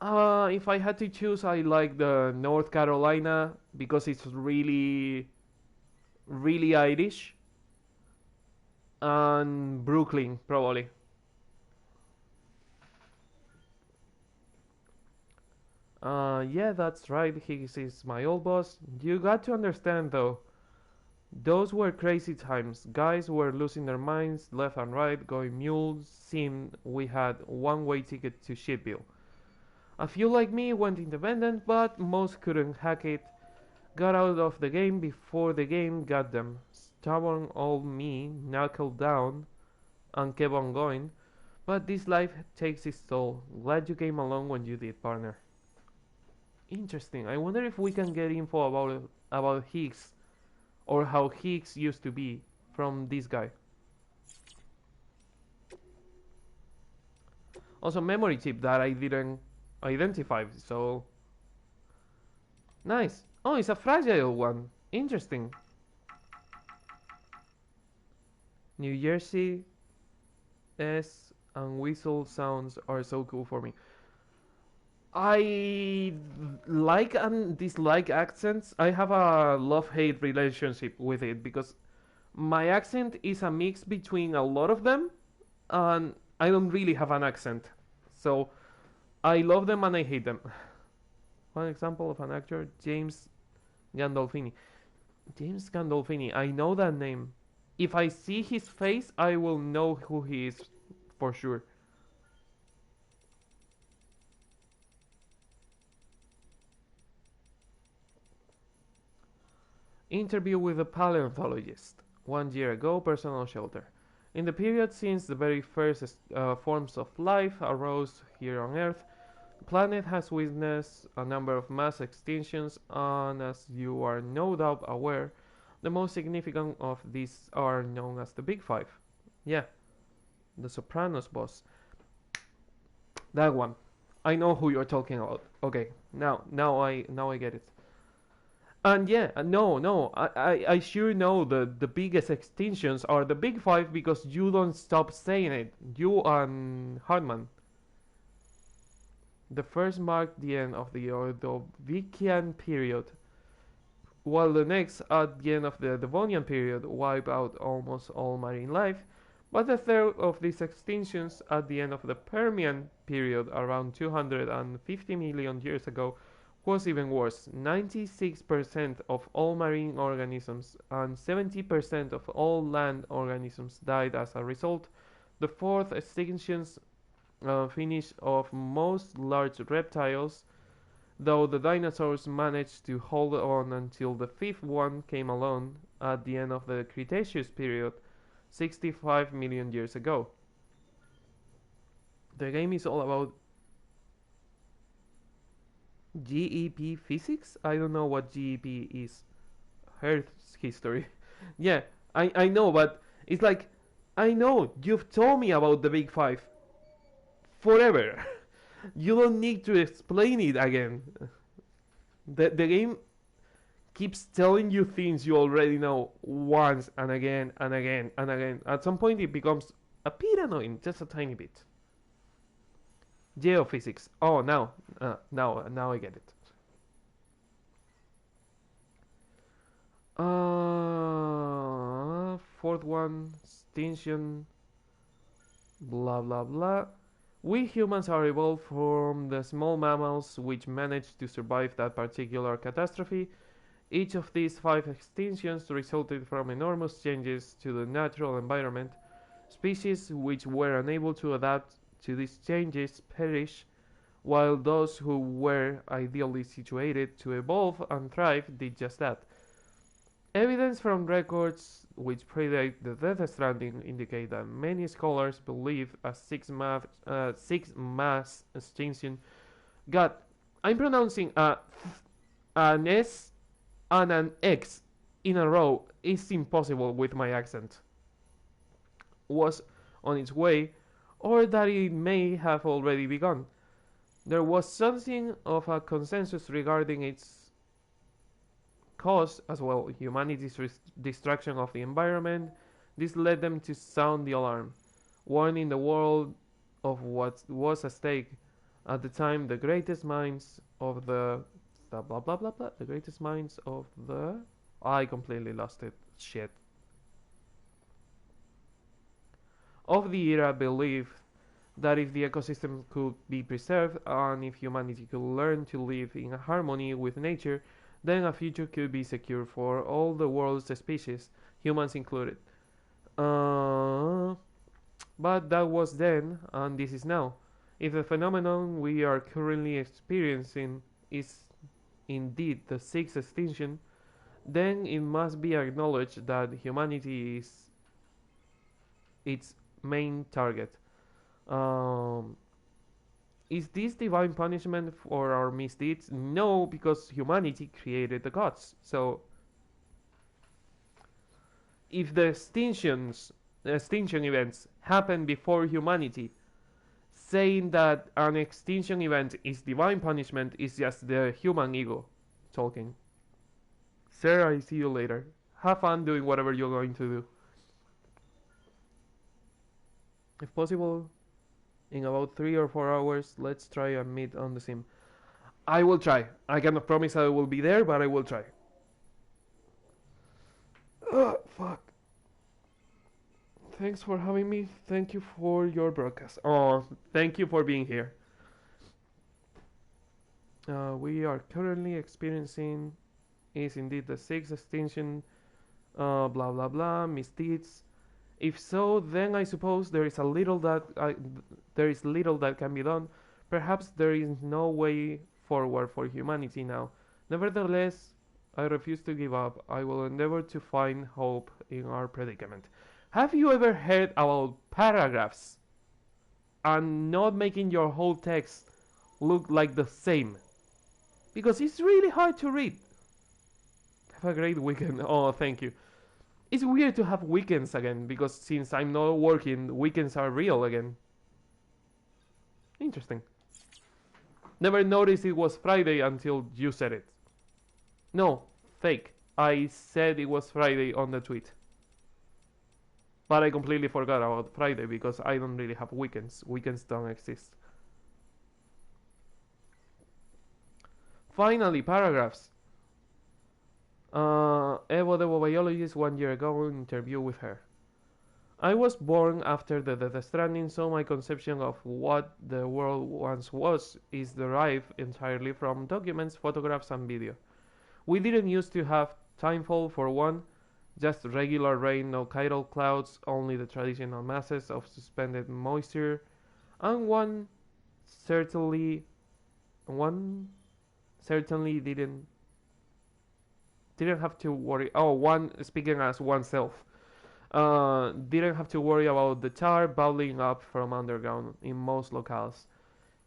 If I had to choose, I like the North Carolina because it's really Irish. And Brooklyn, probably. Yeah, that's right. He is my old boss. You got to understand though, those were crazy times. Guys were losing their minds left and right, going mules. Seemed we had one-way ticket to Shitville. A few like me went independent, but most couldn't hack it. Got out of the game before the game got them. stubborn old me knuckled down and kept on going, but this life takes its toll. Glad you came along when you did, partner. Interesting. I wonder if we can get info about Higgs or how Higgs used to be from this guy. Also, memory chip that I didn't identify. So nice. Oh, it's a fragile one. Interesting. New Jersey S and whistle sounds are so cool for me. I like and dislike accents. I have a love-hate relationship with it because my accent is a mix between a lot of them and I don't really have an accent. So I love them and I hate them. One example of an actor, James Gandolfini. James Gandolfini, I know that name. If I see his face, I will know who he is for sure. Interview with a paleontologist. 1 year ago, personal shelter. In the period since the very first forms of life arose here on Earth, the planet has witnessed a number of mass extinctions, and as you are no doubt aware, the most significant of these are known as the Big Five. Yeah, the Sopranos boss. That one. I know who you're talking about. Okay, now I get it. And yeah, no, I sure know the biggest extinctions are the Big Five because you don't stop saying it. You and Hartman. The first marked the end of the Ordovician period, while the next, at the end of the Devonian period, wiped out almost all marine life. But the third of these extinctions, at the end of the Permian period, around 250 million years ago, was even worse. 96% of all marine organisms and 70% of all land organisms died as a result. The fourth extinction finished off most large reptiles, though the dinosaurs managed to hold on until the fifth one came along at the end of the Cretaceous period, 65 million years ago. The game is all about GEP physics? I don't know what GEP is. Earth history. Yeah, I know, but it's like, I know, you've told me about the Big Five forever. You don't need to explain it again. The game keeps telling you things you already know once and again and again and again. At some point, it becomes a bit annoying, just a tiny bit. Geophysics. Oh, now I get it. Fourth one, extinction. Blah blah blah. We humans are evolved from the small mammals which managed to survive that particular catastrophe. Each of these five extinctions resulted from enormous changes to the natural environment. Species which were unable to adapt to these changes perish, while those who were ideally situated to evolve and thrive did just that. Evidence from records which predate the Death Stranding indicate that many scholars believe a six mass extinction. God, I'm pronouncing an S and an X in a row is impossible with my accent. Was on its way, or that it may have already begun. There was something of a consensus regarding its cause as well, humanity's destruction of the environment. This led them to sound the alarm, warning the world of what was at stake. At the time, the greatest minds of the blah blah blah blah blah, the greatest minds of the I completely lost it. Shit. Of the era believed that if the ecosystem could be preserved and if humanity could learn to live in harmony with nature, then a future could be secure for all the world's species, humans included. But that was then, and this is now. If the phenomenon we are currently experiencing is indeed the sixth extinction, then it must be acknowledged that humanity is its main target. Um, is this divine punishment for our misdeeds? No, because humanity created the gods. So if the extinction events happen before humanity, saying that an extinction event is divine punishment is just the human ego talking. Sir, I see you later. Have fun doing whatever you're going to do. If possible, in about 3 or 4 hours, let's try and meet on the sim. I will try. I cannot promise I will be there, but I will try. Fuck. Thanks for having me. Thank you for your broadcast. Oh, thank you for being here. We are currently experiencing is indeed the sixth extinction. Blah blah blah. Misdeeds. If so, then I suppose there is little that can be done. Perhaps there is no way forward for humanity now. Nevertheless, I refuse to give up. I will endeavor to find hope in our predicament. Have you ever heard about paragraphs and not making your whole text look like the same? Because it's really hard to read. Have a great weekend. Oh, thank you. It's weird to have weekends again because since I'm not working, weekends are real again. Interesting. Never noticed it was Friday until you said it. No, fake. I said it was Friday on the tweet. But I completely forgot about Friday because I don't really have weekends. Weekends don't exist. Finally, paragraphs. Evo the biologist 1 year ago interview with her. I was born after the Stranding, so my conception of what the world once was is derived entirely from documents, photographs, and video. We didn't used to have timefall for one, just regular rain, no tidal clouds, only the traditional masses of suspended moisture, and one certainly didn't have to worry. Oh, one speaking as oneself. Didn't have to worry about the tar bubbling up from underground in most locales.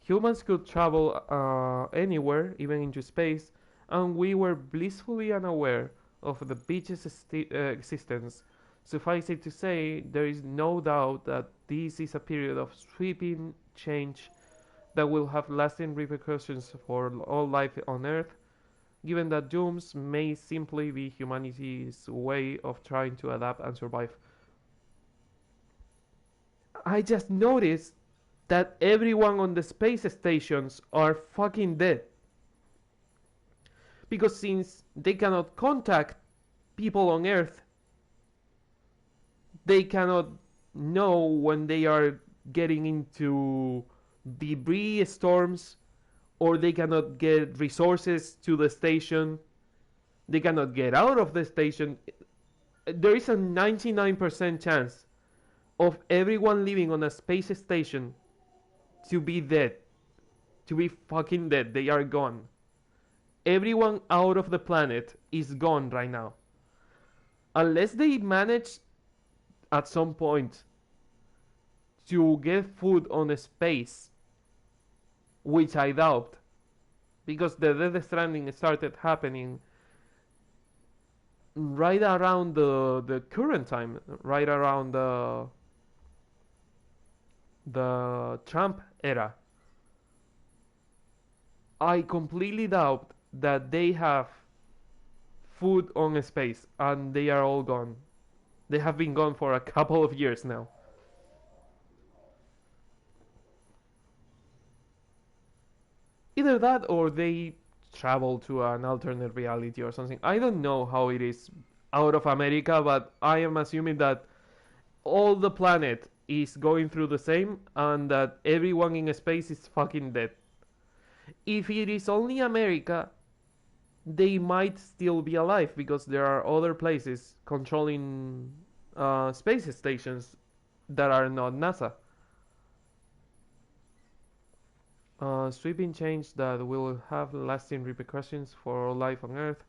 Humans could travel anywhere, even into space, and we were blissfully unaware of the beach's existence. Suffice it to say, there is no doubt that this is a period of sweeping change that will have lasting repercussions for all life on Earth, given that dooms may simply be humanity's way of trying to adapt and survive. I just noticed that everyone on the space stations are fucking dead. Because since they cannot contact people on Earth, they cannot know when they are getting into debris storms, or they cannot get resources to the station, they cannot get out of the station. There is a 99% chance of everyone living on a space station to be dead. To be fucking dead. They are gone. Everyone out of the planet is gone right now. Unless they manage at some point to get food on space, which I doubt, because the Death Stranding started happening right around the current time, right around the Trump era. I completely doubt that they have food on space and they are all gone. They have been gone for a couple of years now. Either that or they travel to an alternate reality or something. I don't know how it is out of America, but I am assuming that all the planet is going through the same and that everyone in space is fucking dead. If it is only America, they might still be alive because there are other places controlling space stations that are not NASA. Sweeping change that will have lasting repercussions for life on Earth.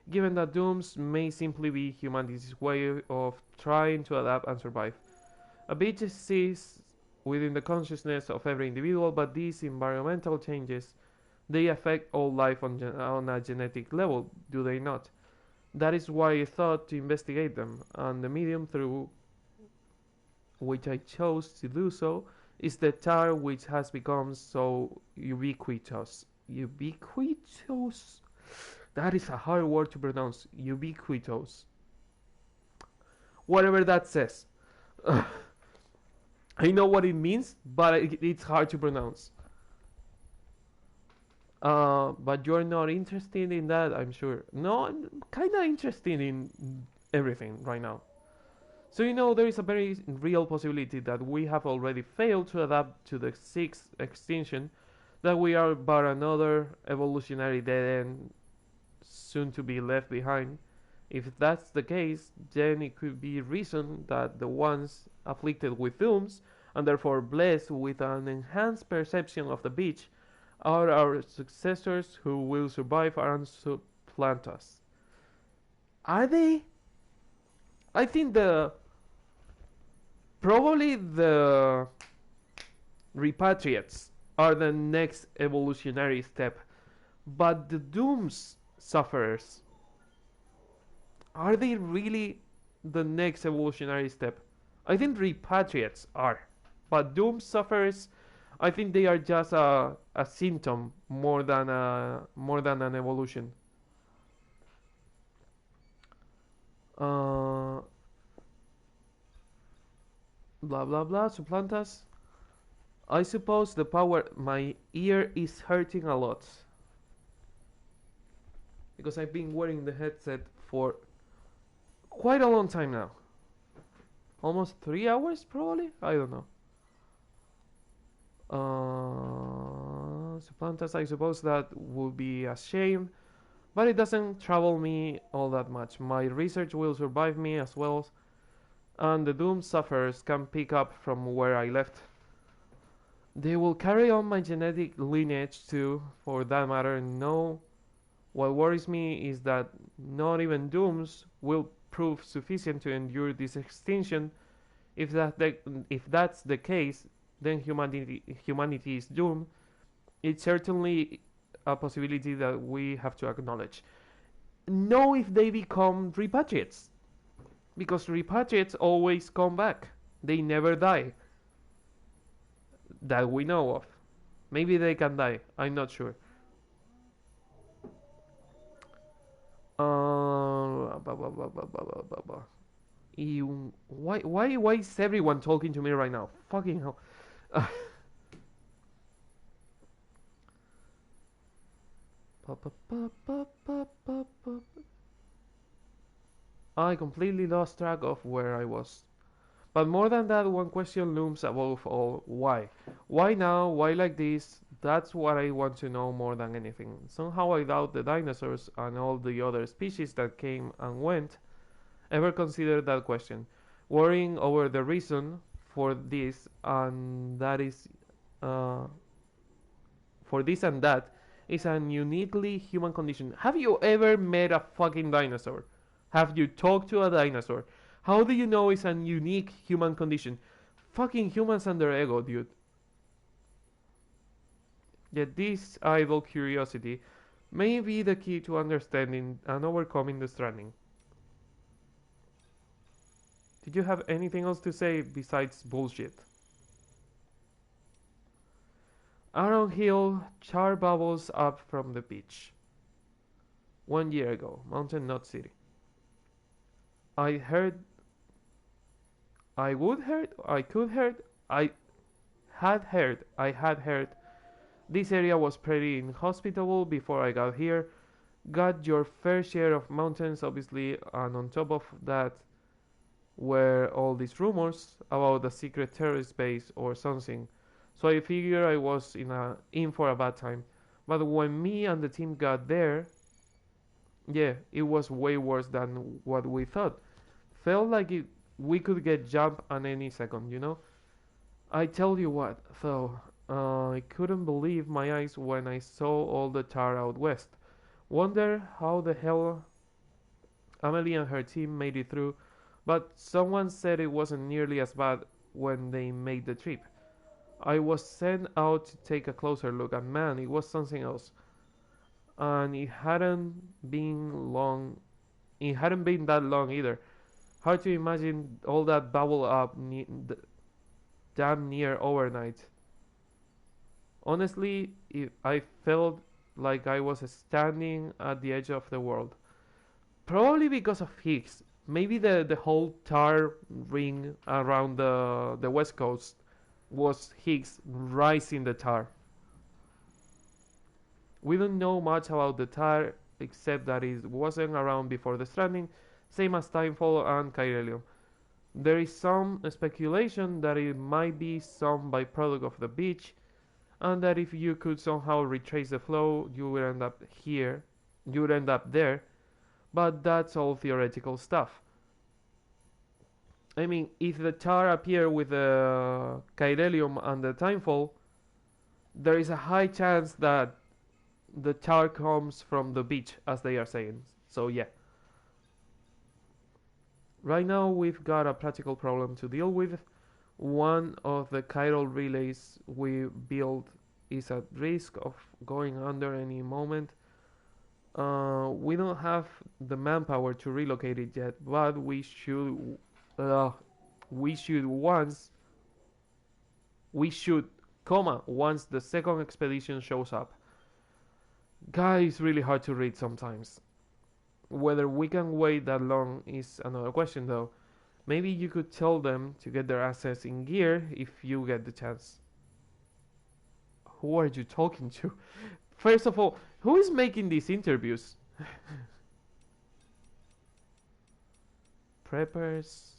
given that dooms may simply be humanity's way of trying to adapt and survive. A beach exists within the consciousness of every individual, but these environmental changes they affect all life on a genetic level, do they not? That is why I thought to investigate them, and the medium through which I chose to do so is the tar which has become so ubiquitous. Ubiquitous? That is a hard word to pronounce. Ubiquitous. Whatever that says. I know what it means, but it's hard to pronounce. But you're not interested in that, I'm sure. No, I'm kind of interested in everything right now. So there is a very real possibility that we have already failed to adapt to the sixth extinction, that we are but another evolutionary dead end soon to be left behind. If that's the case, then it could be reason that the ones afflicted with dooms, and therefore blessed with an enhanced perception of the beach, are our successors who will survive and supplant us. Are they? I think probably the repatriates are the next evolutionary step, but the dooms sufferers, are they really the next evolutionary step? I think repatriates are, but doom sufferers, I think they are just a symptom more than an evolution. Uh, blah blah blah. Supplant us. I suppose the power. My ear is hurting a lot because I've been wearing the headset for quite a long time now. Almost 3 hours, probably. I don't know. Supplant us. I suppose that would be a shame, but it doesn't trouble me all that much. My research will survive me as well, and the doom sufferers can pick up from where I left. They will carry on my genetic lineage too, for that matter. No, what worries me is that not even dooms will prove sufficient to endure this extinction. If that's the case, then humanity is doomed. It's certainly a possibility that we have to acknowledge. Know if they become repatriates, because repatriates always come back. They never die. That we know of. Maybe they can die. I'm not sure. Why is everyone talking to me right now? Fucking hell. I completely lost track of where I was. But more than that, one question looms above all. Why? Why now? Why like this? That's what I want to know more than anything. Somehow I doubt the dinosaurs and all the other species that came and went ever considered that question. Worrying over the reason for this and that is for this and that is an uniquely human condition. Have you ever met a fucking dinosaur? Have you talked to a dinosaur? How do you know it's a unique human condition? Fucking humans and their ego, dude. Yet this idle curiosity may be the key to understanding and overcoming the stranding. Did you have anything else to say besides bullshit? Aaron Hill, char bubbles up from the beach. 1 year ago, Mountain Knot City. I heard. I would heard. I could heard. I had heard. This area was pretty inhospitable before I got here. Got your fair share of mountains, obviously, and on top of that were all these rumors about a secret terrorist base or something. So I figured I was in for a bad time. But when me and the team got there, yeah, it was way worse than what we thought. Felt like we could get jumped at any second. I tell you what, though, I couldn't believe my eyes when I saw all the tar out west. Wonder how the hell Amelie and her team made it through, but someone said it wasn't nearly as bad when they made the trip. I was sent out to take a closer look, and man, it was something else. And been long. It hadn't been that long either. Hard to imagine all that bubble up damn near overnight. Honestly, I felt like I was standing at the edge of the world. Probably because of Higgs. Maybe the whole tar ring around the west coast was Higgs rising the tar. We don't know much about the tar except that it wasn't around before the stranding, same as Timefall and Chiralium. There is some speculation that it might be some byproduct of the beach, and that if you could somehow retrace the flow, you would end up here, you would end up there, but that's all theoretical stuff. I mean, if the tar appear with the Chiralium and the Timefall, there is a high chance that the tar comes from the beach, as they are saying. So yeah. Right now we've got a practical problem to deal with. One of the chiral relays we built is at risk of going under any moment. We don't have the manpower to relocate it yet, but we should once once the second expedition shows up. God, it's really hard to read sometimes. Whether we can wait that long is another question though. Maybe you could tell them to get their assets in gear if you get the chance. Who are you talking to? First of all, who is making these interviews? Preppers.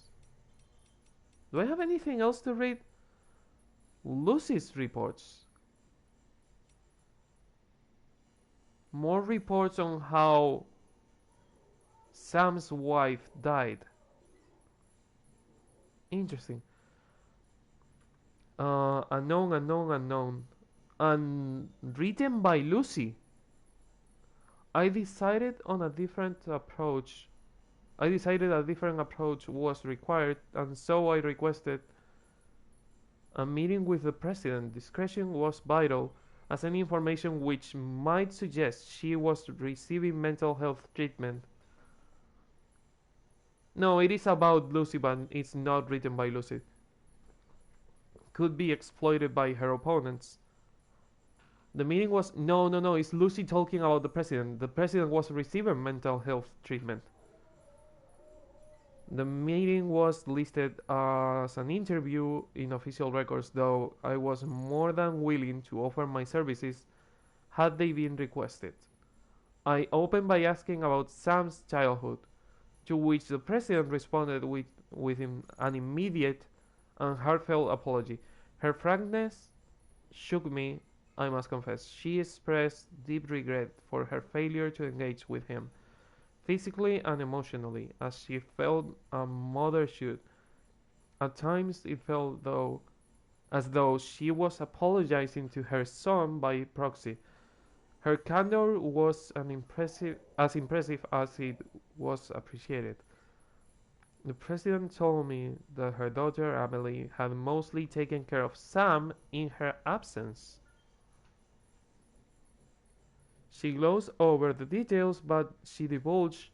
Do I have anything else to read? Lucy's reports. More reports on how Sam's wife died. Interesting. Unknown. And written by Lucy. I decided a different approach was required, and so I requested a meeting with the president. Discretion was vital, as any information which might suggest she was receiving mental health treatment. No, it is about Lucy, but it's not written by Lucy. Could be exploited by her opponents. The meeting was no. It's Lucy talking about the president. The president was receiving mental health treatment. The meeting was listed as an interview in official records, though I was more than willing to offer my services had they been requested. I opened by asking about Sam's childhood, to which the president responded with an immediate and heartfelt apology. Her frankness shook me, I must confess. She expressed deep regret for her failure to engage with him, physically and emotionally, as she felt a mother should. At times it felt as though she was apologizing to her son by proxy. Her candor was as impressive as it was appreciated. The president told me that her daughter Amelie had mostly taken care of Sam in her absence. She glossed over the details, but she divulged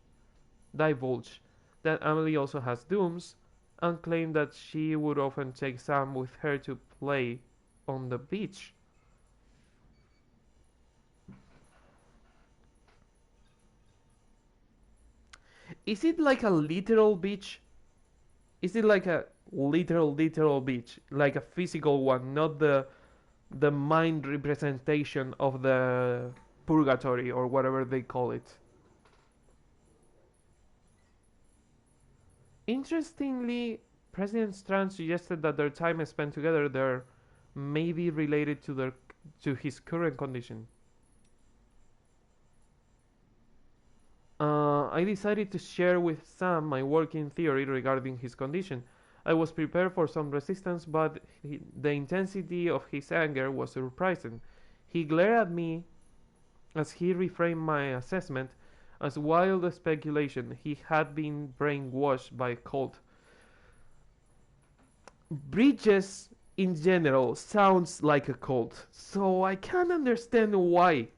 that Amelie also has dooms, and claimed that she would often take Sam with her to play on the beach. Is it like a literal beach? Is it like a literal beach, like a physical one, not the mind representation of the purgatory or whatever they call it? Interestingly, President Strand suggested that their time spent together there may be related to his current condition. I decided to share with Sam my working theory regarding his condition. I was prepared for some resistance, but the intensity of his anger was surprising. He glared at me as he reframed my assessment, As wild as speculation, he had been brainwashed by a cult. Bridges in general sounds like a cult, so I can't understand why.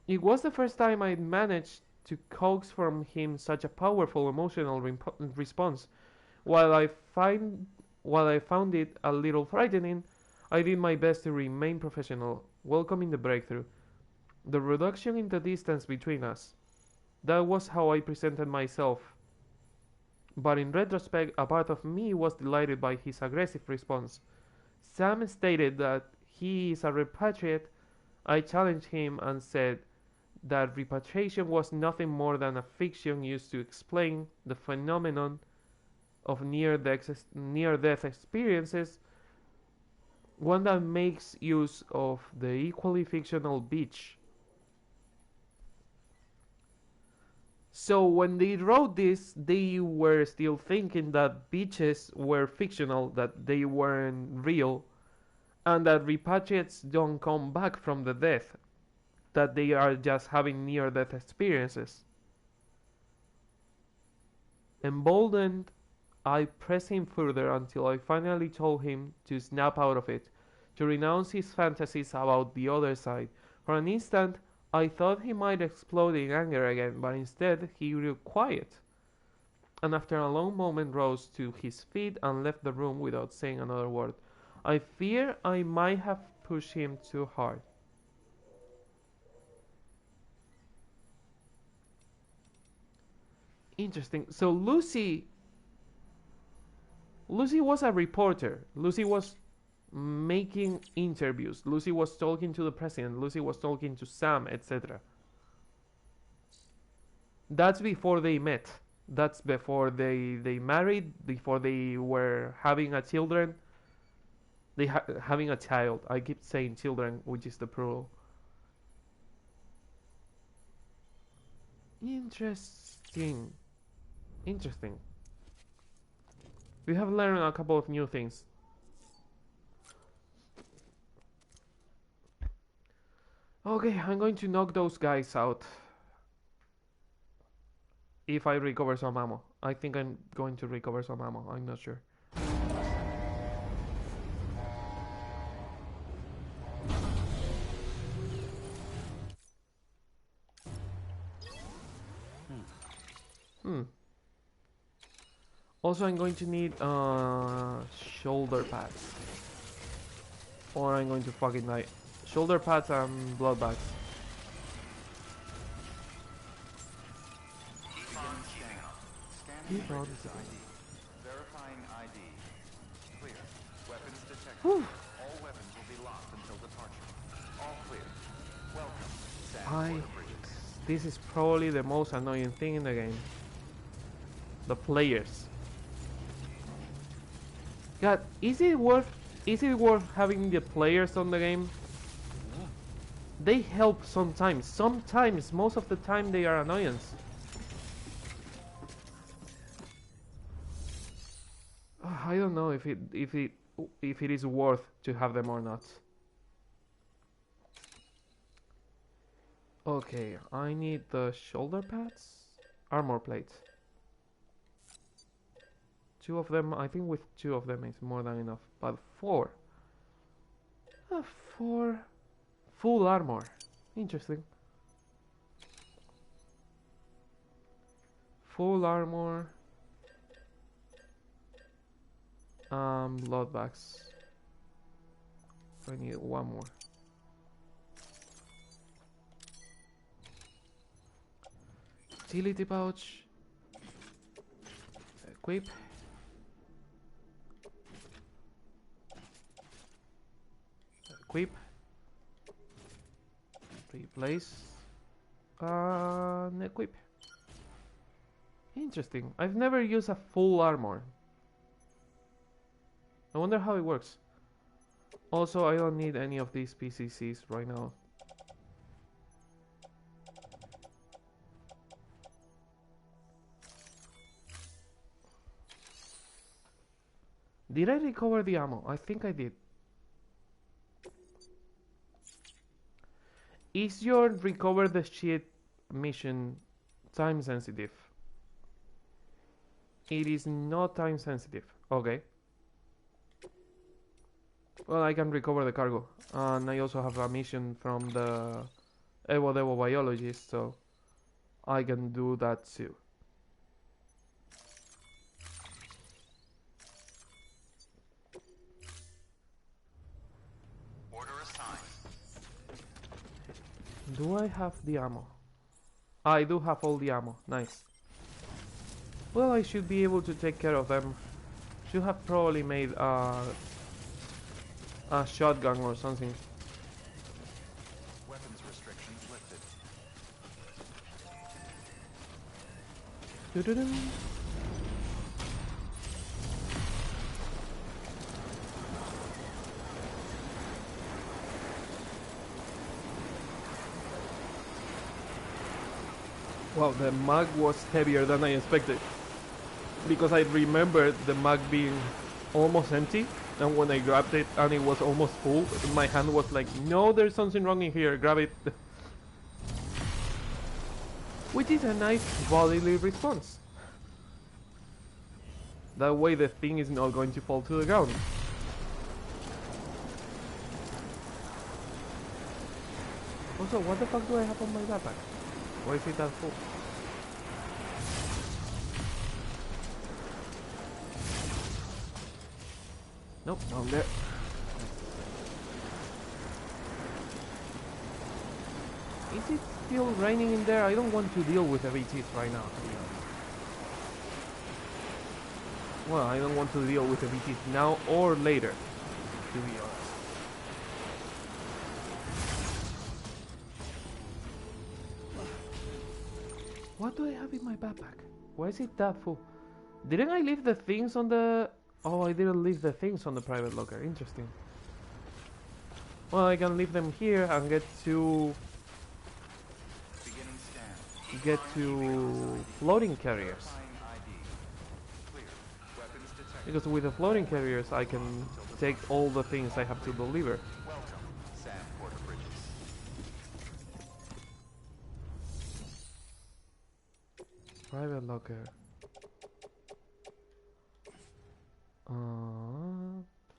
It was the first time I'd managed to coax from him such a powerful emotional response. While I find while I found it a little frightening, I did my best to remain professional, welcoming the breakthrough, the reduction in the distance between us. That was how I presented myself. But in retrospect, a part of me was delighted by his aggressive response. Sam stated that he is a repatriate. I challenged him and said that repatriation was nothing more than a fiction used to explain the phenomenon of near-death experiences, one that makes use of the equally fictional beach. So when they wrote this, they were still thinking that beaches were fictional, that they weren't real, and that repatriates don't come back from the death, that they are just having near-death experiences. Emboldened, I pressed him further until I finally told him to snap out of it, to renounce his fantasies about the other side. For an instant, I thought he might explode in anger again, but instead he grew quiet, and after a long moment rose to his feet and left the room without saying another word. I fear I might have pushed him too hard. Interesting. So Lucy was a reporter. Lucy was making interviews. Lucy was talking to the president. Lucy was talking to Sam, etc. That's before they met. That's before they married. Before they were having a children. Having a child. I keep saying children, which is the plural. Interesting. Interesting. We have learned a couple of new things. Okay, I'm going to knock those guys out. If I recover some ammo. I think I'm going to recover some ammo. I'm not sure. Also, I'm going to need shoulder pads. Or I'm going to fucking die. Shoulder pads and blood bags. Keep on keeping up. Scanning ID. Verifying ID. Clear. Weapons detected. Whew. All weapons will be locked until departure. All clear. Welcome, Bridges. This is probably the most annoying thing in the game. The players. God, is it worth having the players on the game? They help sometimes. Sometimes, most of the time, they are annoyance. I don't know if it is worth to have them or not. Okay, I need the shoulder pads, armor plates. 2 of them, I think with 2 of them is more than enough, but 4. 4 full armor. Interesting. Full armor. Blood bags. I need 1 more. Utility pouch. Equip. Equip. Replace. Equip. Interesting. I've never used a full armor. I wonder how it works. Also, I don't need any of these PCCs right now. Did I recover the ammo? I think I did. Is your recover the shit mission time sensitive? It is not time sensitive. Okay. Well, I can recover the cargo. And I also have a mission from the Evo Devo biologist, so I can do that too. Order assigned. Do I have the ammo? I do have all the ammo. Nice. Well, I should be able to take care of them. Should have probably made a shotgun or something. Weapons restrictions lifted. Doo-doo-doo. Wow, the mag was heavier than I expected. Because I remembered the mag being almost empty, and when I grabbed it and it was almost full, my hand was like, no, there's something wrong in here, grab it. Which is a nice bodily response. That way the thing is not going to fall to the ground. Also, what the fuck do I have on my backpack? Why is it that full? Nope, down there. Is it still raining in there? I don't want to deal with the VTs right now, to be honest. Well, I don't want to deal with the VTs now or later, to be honest. What do I have in my backpack? Why is it that full? Didn't I leave the things on the... Oh, I didn't leave the things on the private locker. Interesting. Well, I can leave them here and get to floating carriers. Because with the floating carriers, I can take all the things I have to deliver. Private locker.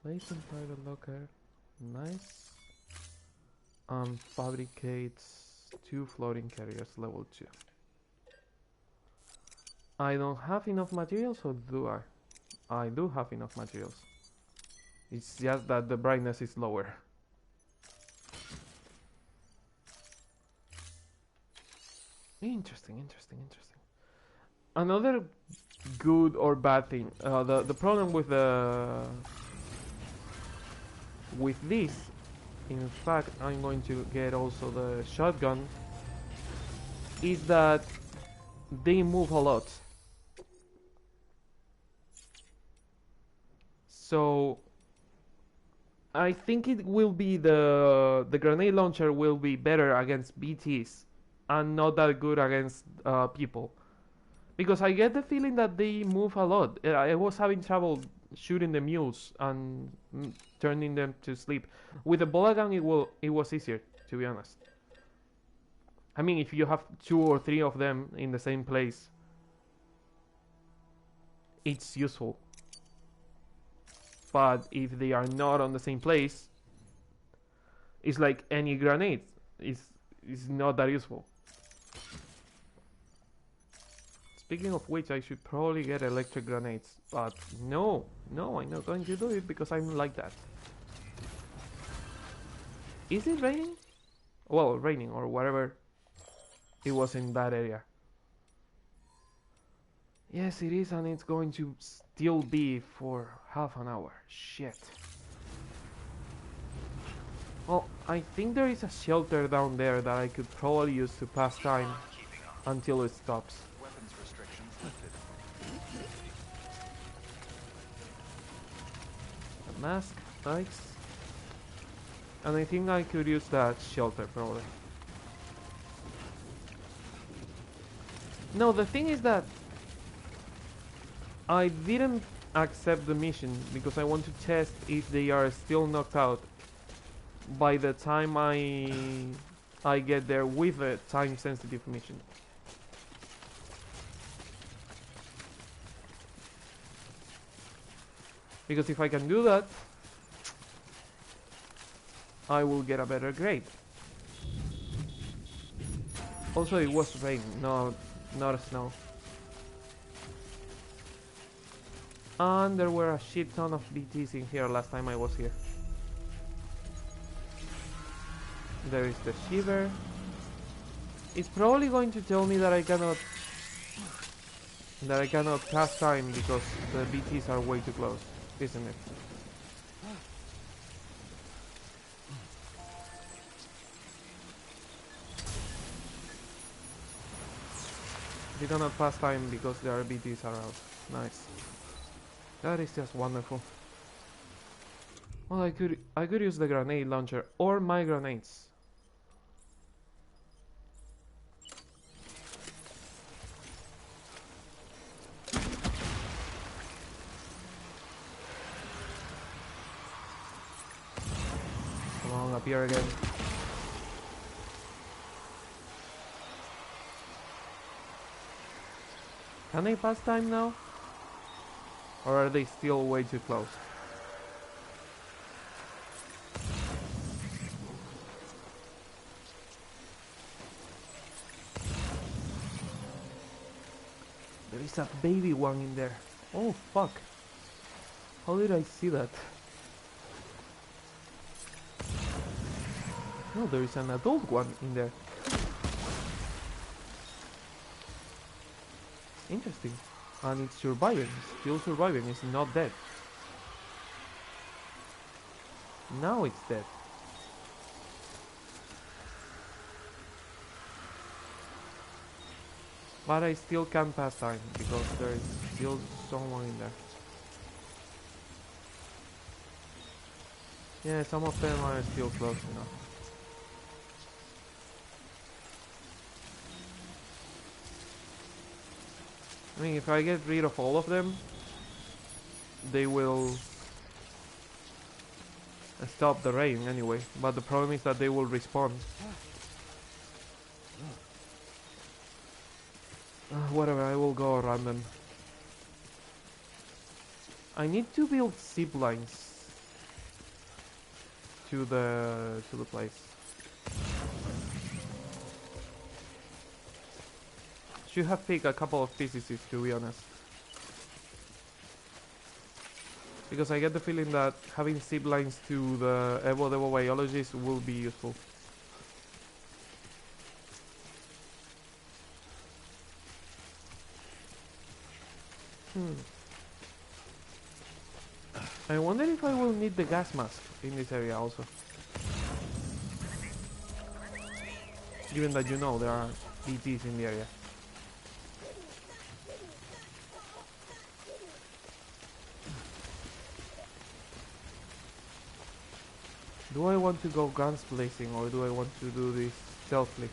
Place in private locker. Nice. Fabricates 2 floating carriers, level 2. I don't have enough materials, or do I? I do have enough materials. It's just that the brightness is lower. Interesting, interesting, interesting. Another good or bad thing. The problem with this, in fact, I'm going to get also the shotgun, is that they move a lot. So I think it will be the grenade launcher will be better against BTs and not that good against people. Because I get the feeling that they move a lot. I was having trouble shooting the mules and turning them to sleep. With the bullet gun, it was easier, to be honest. I mean, if you have 2 or 3 of them in the same place, it's useful. But if they are not on the same place, it's like any grenade. It's not that useful. Speaking of which, I should probably get electric grenades, but no, I'm not going to do it because I'm like that. Is it raining? Well, raining or whatever it was in that area. Yes, it is, and it's going to still be for half an hour. Shit. Well, I think there is a shelter down there that I could probably use to pass time until it stops. Mask, nice. And I think I could use that shelter probably. No, the thing is that I didn't accept the mission because I want to test if they are still knocked out by the time I I get there with a time-sensitive mission. Because if I can do that, I will get a better grade. Also, it was rain, not snow. And there were a shit ton of BTs in here last time I was here. There is the shiver. It's probably going to tell me that I cannot pass time because the BTs are way too close, isn't it? You cannot pass time because there are BTs around. Nice. That is just wonderful. Well, I could use the grenade launcher or my grenades. Come on, appear again. Can they pass time now? Or are they still way too close? There is a baby one in there. Oh fuck. How did I see that? No, there is an adult one in there. Interesting. And it's surviving, still surviving, it's not dead. Now it's dead. But I still can't pass time because there is still someone in there. Yeah, some of them are still close enough. I mean, if I get rid of all of them, they will stop the rain anyway. But the problem is that they will respawn. Whatever, I will go around them. I need to build zip lines to the place. Should have picked a couple of physicists, to be honest. Because I get the feeling that having zip lines to the Evo Devo biologists will be useful. I wonder if I will need the gas mask in this area also. Given that you know there are BTs in the area. Do I want to go guns blazing or do I want to do this stealthily?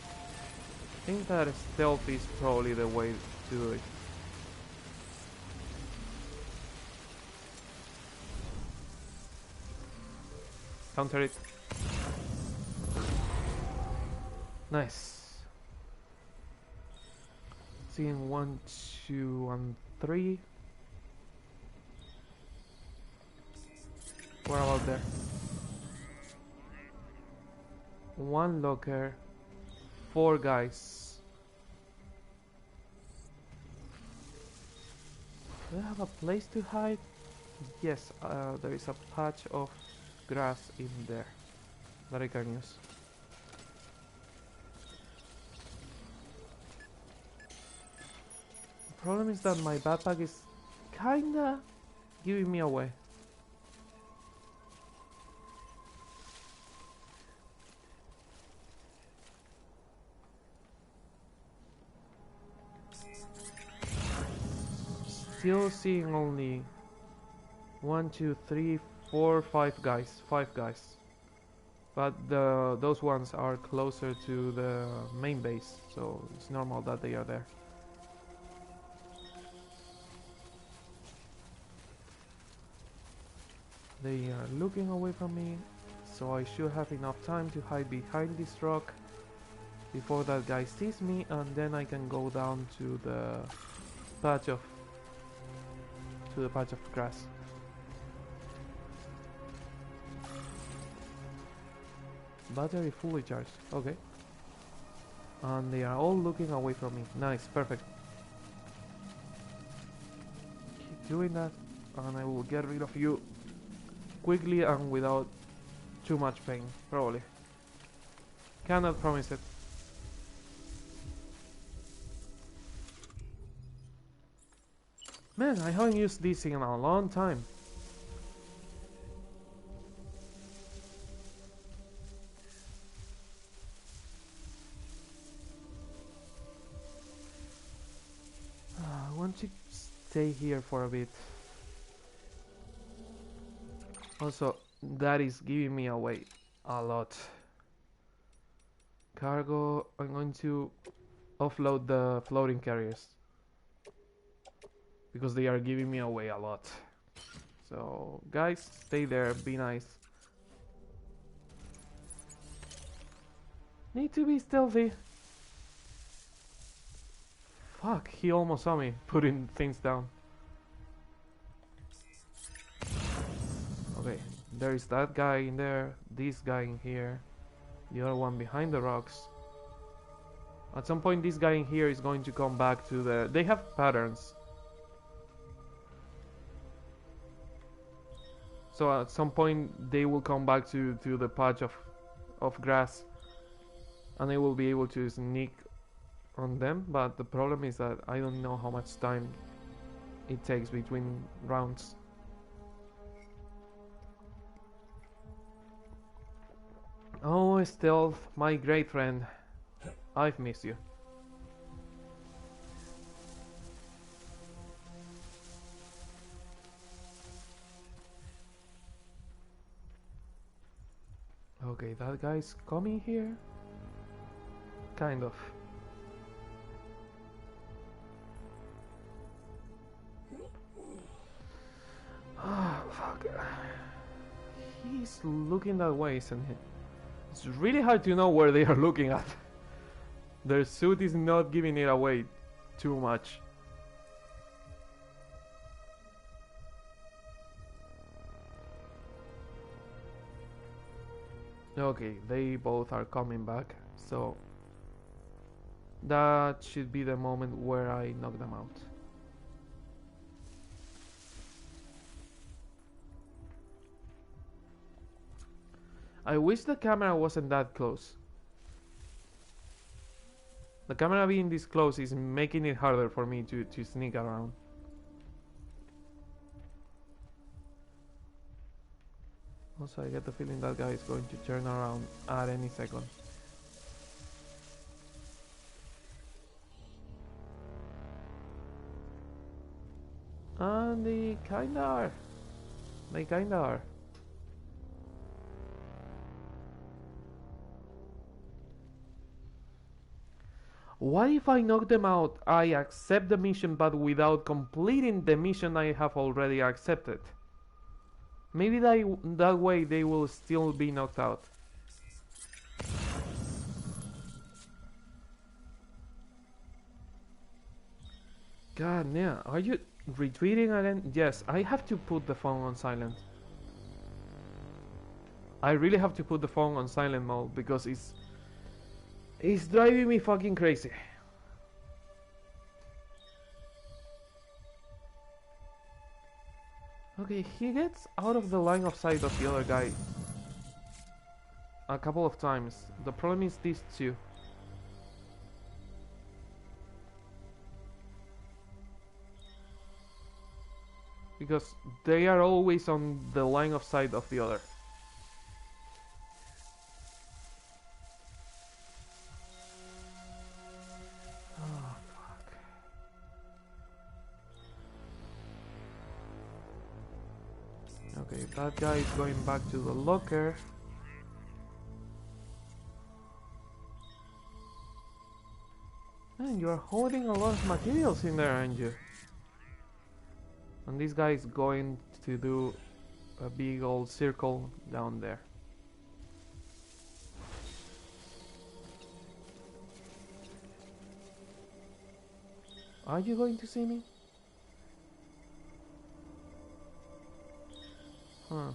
I think that stealth is probably the way to do it. Counter it. Nice. Seeing 1, 2, and 3. What about there? 1 locker, 4 guys. Do I have a place to hide? Yes, there is a patch of grass in there that I can use. The problem is that my backpack is kinda giving me away. Still seeing only 1, 2, 3, 4, 5 guys. 5 guys. But those ones are closer to the main base, so it's normal that they are there. They are looking away from me. so I should have enough time to hide behind this rock before that guy sees me, and then I can go down to the patch of grass. Battery fully charged. Okay. And they are all looking away from me. Nice, perfect. Keep doing that, and I will get rid of you quickly and without too much pain, probably. Cannot promise it. Man, I haven't used this in a long time. I want to stay here for a bit. Also, that is giving me away a lot. Cargo, I'm going to offload the floating carriers because they are giving me away a lot. So, guys, stay there, be nice. Need to be stealthy. Fuck, he almost saw me putting things down. Okay, there is that guy in there, this guy in here, the other one behind the rocks. At some point this guy in here is going to come back to the... They have patterns. So at some point they will come back to the patch of grass, and I will be able to sneak on them, but the problem is that I don't know how much time it takes between rounds. Oh, Stealth, my great friend. I've missed you. Okay, that guy's coming here? Kind of. Ah, fuck. He's looking that way, isn't he? It's really hard to know where they are looking at. Their suit is not giving it away too much. Okay, they both are coming back, so that should be the moment where I knock them out. I wish the camera wasn't that close. The camera being this close is making it harder for me to sneak around. Also, I get the feeling that guy is going to turn around at any second. And they kinda are. They kinda are. What if I knock them out? I accept the mission, but without completing the mission I have already accepted. Maybe that way they will still be knocked out. God, yeah, are you retweeting again? Yes, I have to put the phone on silent. I really have to put the phone on silent mode because it's driving me fucking crazy. Okay, he gets out of the line of sight of the other guy a couple of times. The problem is these two. Because they are always on the line of sight of the other. Oh, fuck. Okay, that guy is going back to the locker. Man, you are holding a lot of materials in there, aren't you? And this guy is going to do a big old circle down there. Are you going to see me? Huh.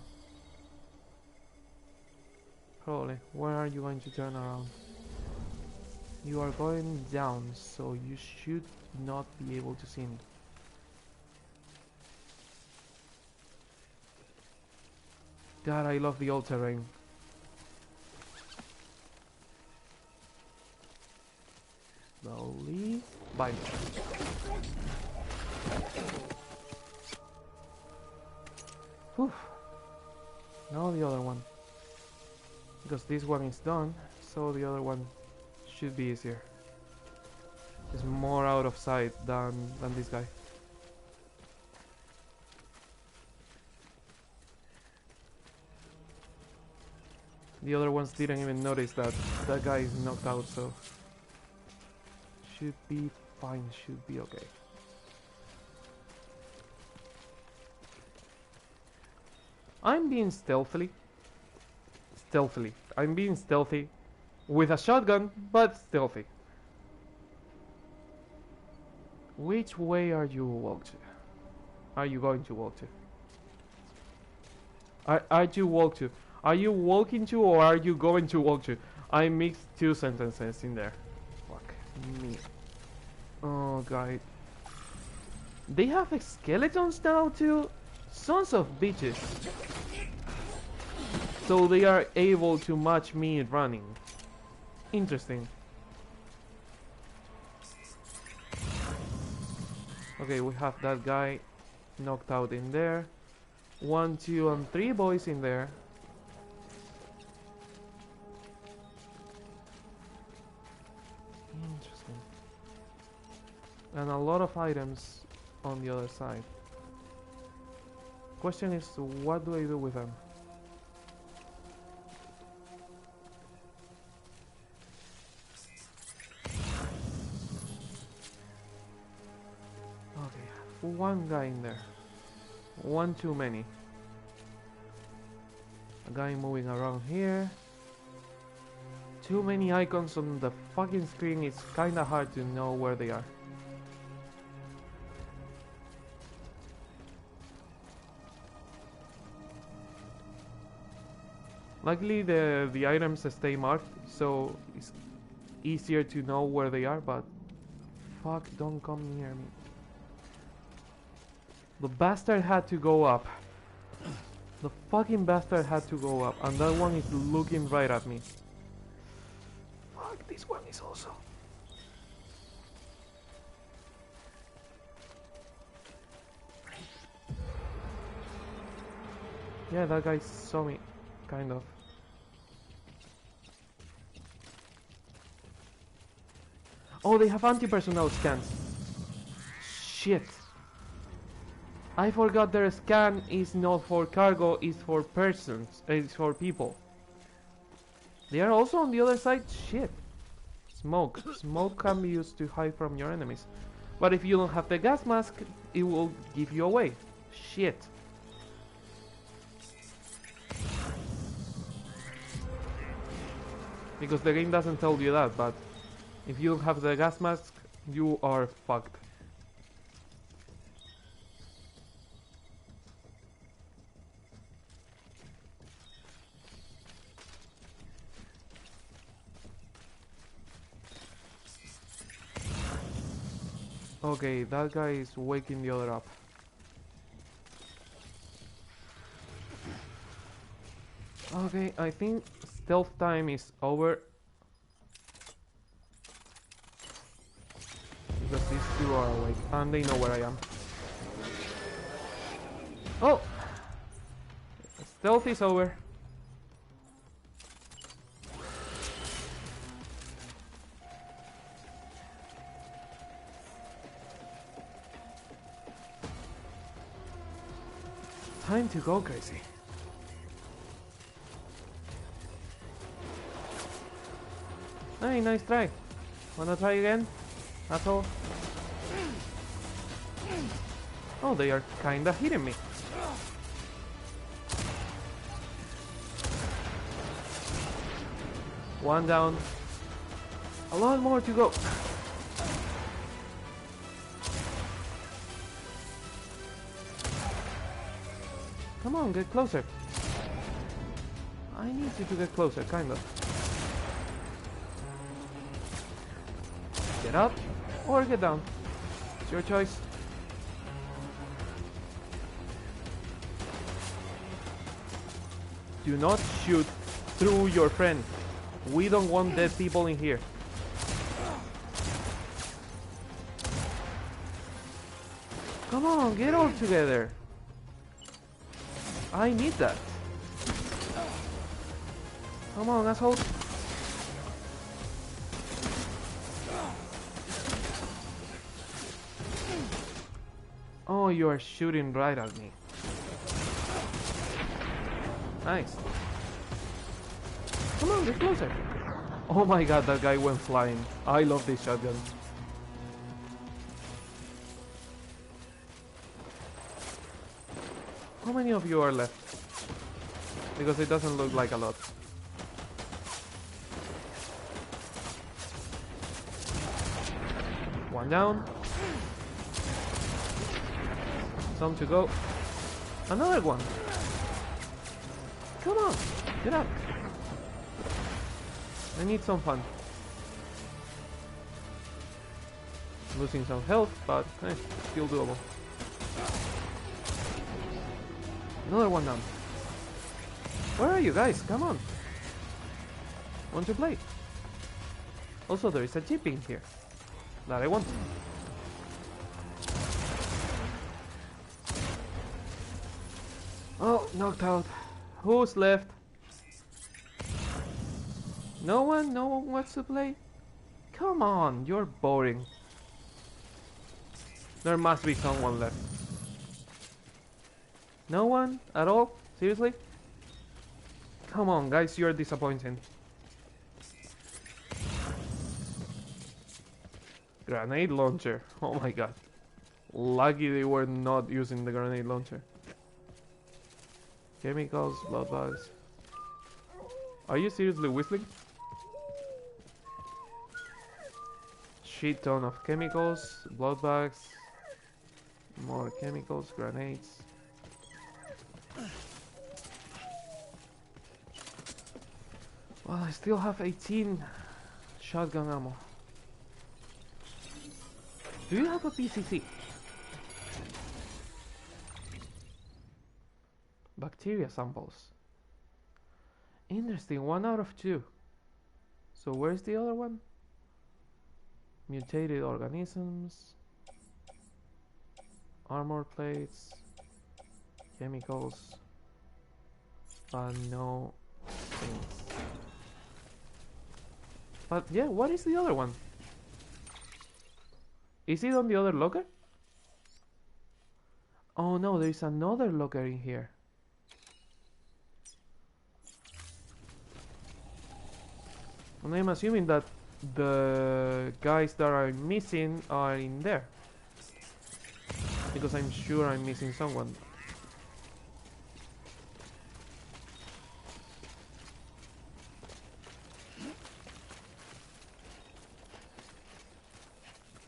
Probably. Where are you going to turn around? You are going down, so you should not be able to see me. God, I love the old terrain. Slowly. Bye. Whew. Now the other one. Because this one is done, so the other one should be easier. It's more out of sight than this guy. The other ones didn't even notice that that guy is knocked out, so should be fine, should be okay. I'm being stealthily. I'm being stealthy with a shotgun, but stealthy. Which way are you walk to? Are you going to walk to? Are you walk to? Are you walking to or are you going to walk to? I mixed two sentences in there. Fuck me. Oh god. They have skeletons now too? Sons of bitches. So they are able to match me running. Interesting. Okay, we have that guy knocked out in there. 1, 2, and 3 boys in there. Interesting. And a lot of items on the other side. Question is, what do I do with them? Okay, one guy in there. One too many. A guy moving around here. Too many icons on the fucking screen, it's kinda hard to know where they are. Luckily the items stay marked, so it's easier to know where they are, but fuck, don't come near me. The bastard had to go up. The fucking bastard had to go up, and that one is looking right at me. Fuck, this one is also. Yeah, that guy saw me, kind of. Oh, they have anti-personnel scans. Shit. I forgot their scan is not for cargo, it's for persons, it's for people. They are also on the other side? Shit. Smoke. Smoke can be used to hide from your enemies. But if you don't have the gas mask, it will give you away. Shit. Because the game doesn't tell you that, but if you don't have the gas mask, you are fucked. Okay, that guy is waking the other up. Okay, I think stealth time is over. Because these two are awake and they know where I am. Oh! Stealth is over. Time to go crazy. Hey, nice try. Wanna try again? Asshole. Oh, they are kinda hitting me. One down. A lot more to go. Come on, get closer. I need you to get closer, kind of. Get up or get down. It's your choice. Do not shoot through your friend. We don't want dead people in here. Come on, get all together. I need that. Come on, asshole. Oh, you are shooting right at me. Nice. Come on, get closer. Oh my god, that guy went flying. I love this shotgun. How many of you are left? Because it doesn't look like a lot. One down. Some to go. Another one. Come on, get up. I need some fun. Losing some health, but still doable. Another one down. Where are you guys? Come on. Want to play? Also, there is a jeep in here that I want. Oh, knocked out. Who's left? No one? No one wants to play? Come on, you're boring. There must be someone left. No one at all? Seriously? Come on, guys, you're disappointing. Grenade launcher. Oh my god. Lucky they were not using the grenade launcher. Chemicals, blood bags. Are you seriously whistling? Shit ton of chemicals, blood bags, more chemicals, grenades. Well, I still have 18 shotgun ammo. Do you have a PCC? Bacteria samples. Interesting, 1 out of 2. So where's the other one? Mutated organisms. Armor plates. Chemicals. But no things. But yeah, what is the other one? Is it on the other locker? Oh no, there is another locker in here. And I'm assuming that the guys that are missing are in there. Because I'm sure I'm missing someone.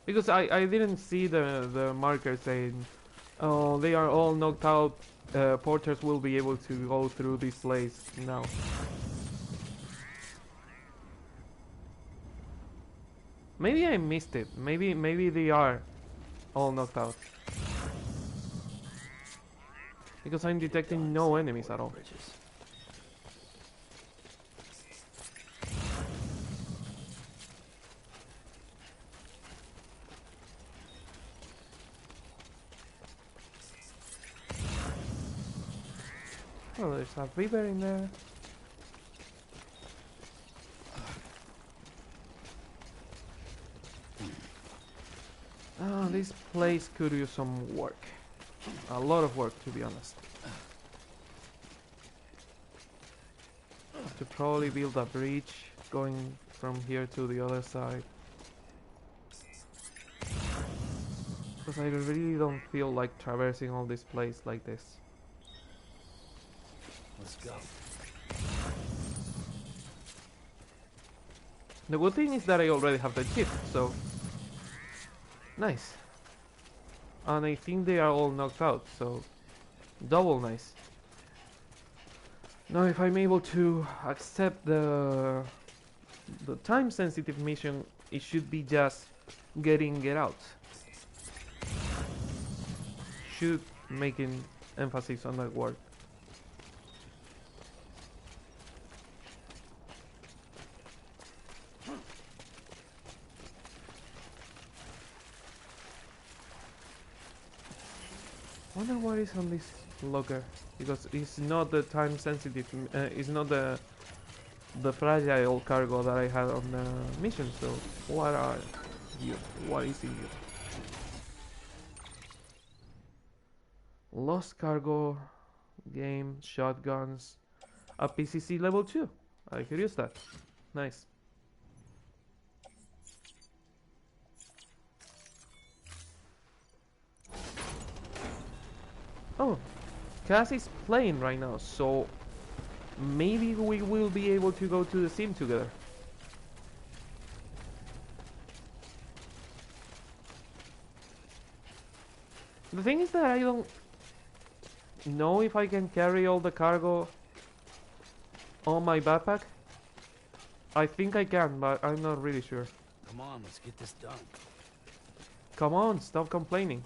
Because I didn't see the marker saying, oh, they are all knocked out, porters will be able to go through this place now. Maybe I missed it. Maybe they are all knocked out. Because I'm detecting no enemies at all. Oh, there's a river in there. Oh, this place could use some work. A lot of work, to be honest. Have to probably build a bridge going from here to the other side. Because I really don't feel like traversing all this place like this. Let's go. The good thing is that I already have the chip, so... Nice. And I think they are all knocked out, so... Double nice. Now if I'm able to accept the time sensitive mission, it should be just get out. Should making emphasis on that word. Wonder what is on this locker, because it's not the time sensitive. It's not the fragile cargo that I had on the mission. So what are you? What is in you? Lost cargo, game, shotguns, a PCC level 2. I could use that. Nice. Oh, Cass is playing right now, so maybe we will be able to go to the sim together. The thing is that I don't know if I can carry all the cargo on my backpack. I think I can, but I'm not really sure. Come on, let's get this done. Come on, stop complaining.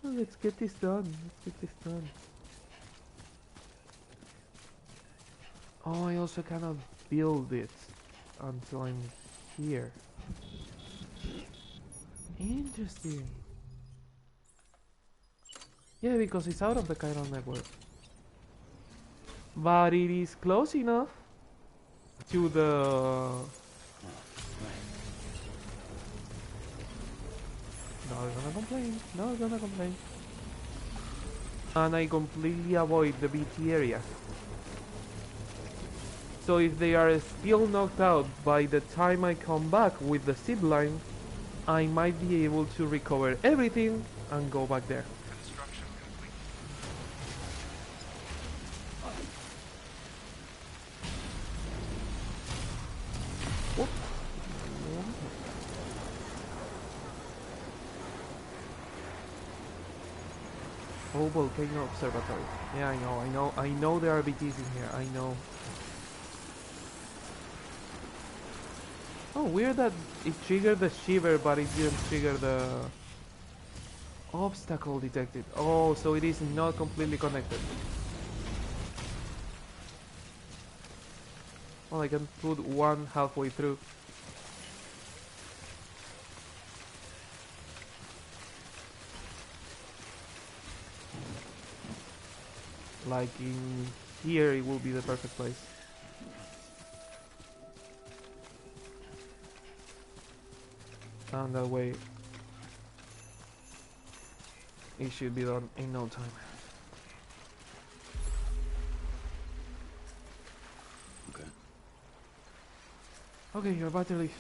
Oh, let's get this done. Let's get this done. Oh, I also cannot build it until I'm here. Interesting. Yeah, because it's out of the chiral network. But it is close enough to the... Not gonna complain, not gonna complain. And I completely avoid the BT area. So if they are still knocked out by the time I come back with the zip line, I might be able to recover everything and go back there. Construction complete. Whoop. Oh, volcano observatory. Yeah, I know there are BTs in here, I know. Oh, weird that it triggered the shiver, but it didn't trigger the obstacle detected. Oh, so it is not completely connected. Well, I can put one halfway through. Like in here, it will be the perfect place. And that way, it should be done in no time. Okay. Okay, your battery is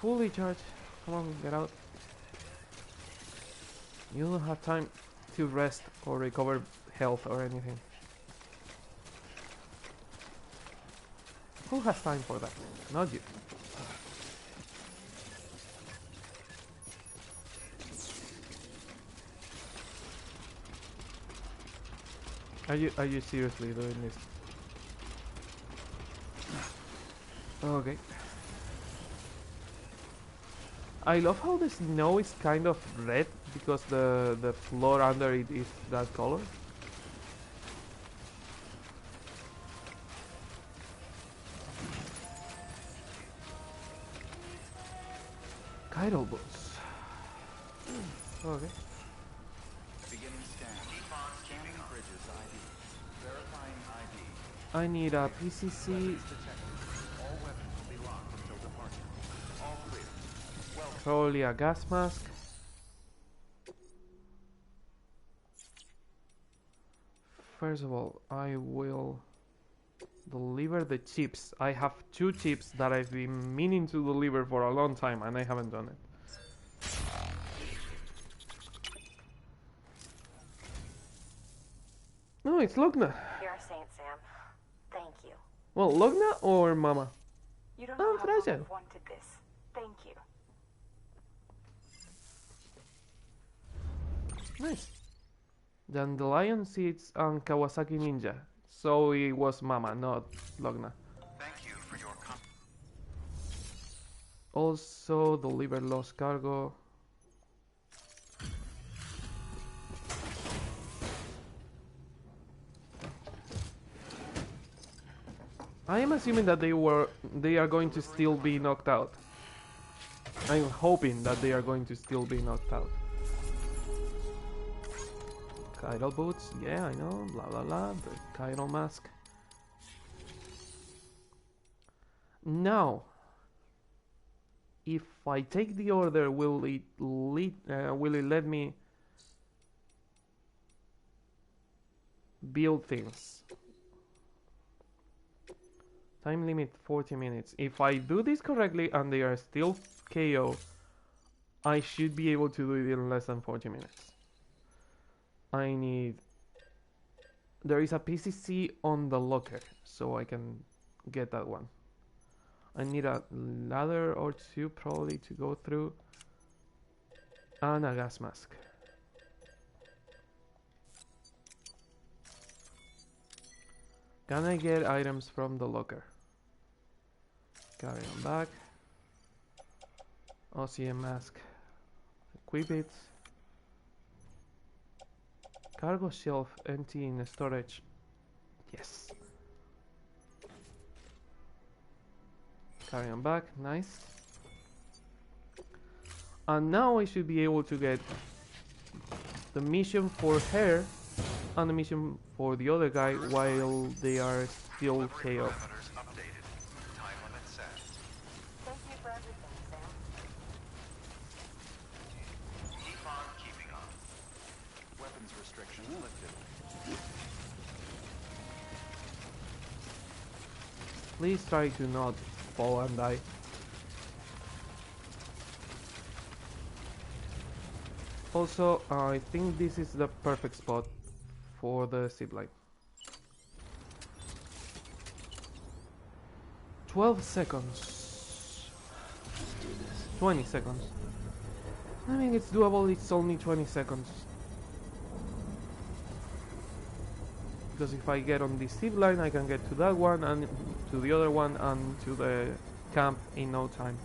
fully charged. Come on, get out. You don't have time to rest or recover health or anything. Who has time for that? Not you. Are you seriously doing this? Okay. I love how the snow is kind of red because the floor under it is that color. Chiral boots. Okay. Beginning scan. Scanning bridges ID. Verifying ID. I need a PCC. Weapons detected. All weapons will be locked until departure. All clear. Well, Probably a gas mask. First of all, I will deliver the chips. I have 2 chips that I've been meaning to deliver for a long time and I haven't done it. No, it's Logna. You're a saint, Sam. Thank you. Well, Logna or Mama? You don't Oh, know how long fragile. I've wanted this. Thank you. Nice. Dandelion seeds and Kawasaki Ninja. So it was Mama, not Logna. Thank you for your Also deliver lost cargo. I am assuming that they are going to still be knocked out. I'm hoping that they are going to still be knocked out. Chiral boots, yeah, I know, blah blah blah, the chiral mask. Now, if I take the order, will it let me build things? Time limit 40 minutes. If I do this correctly and they are still KO, I should be able to do it in less than 40 minutes. I need... There is a PCC on the locker, so I can get that one. I need a ladder or two probably to go through. And a gas mask. Can I get items from the locker? Carry on back. OCM mask. Equip it. Cargo shelf empty in storage. Yes. Carry on back. Nice. And now I should be able to get the mission for her and the mission for the other guy while they are still KO. Please try to not fall and die. Also, I think this is the perfect spot for the zipline. 12 seconds. 20 seconds. I mean, it's doable, it's only 20 seconds. Because if I get on this zipline, I can get to that one and to the other one and to the camp in no time.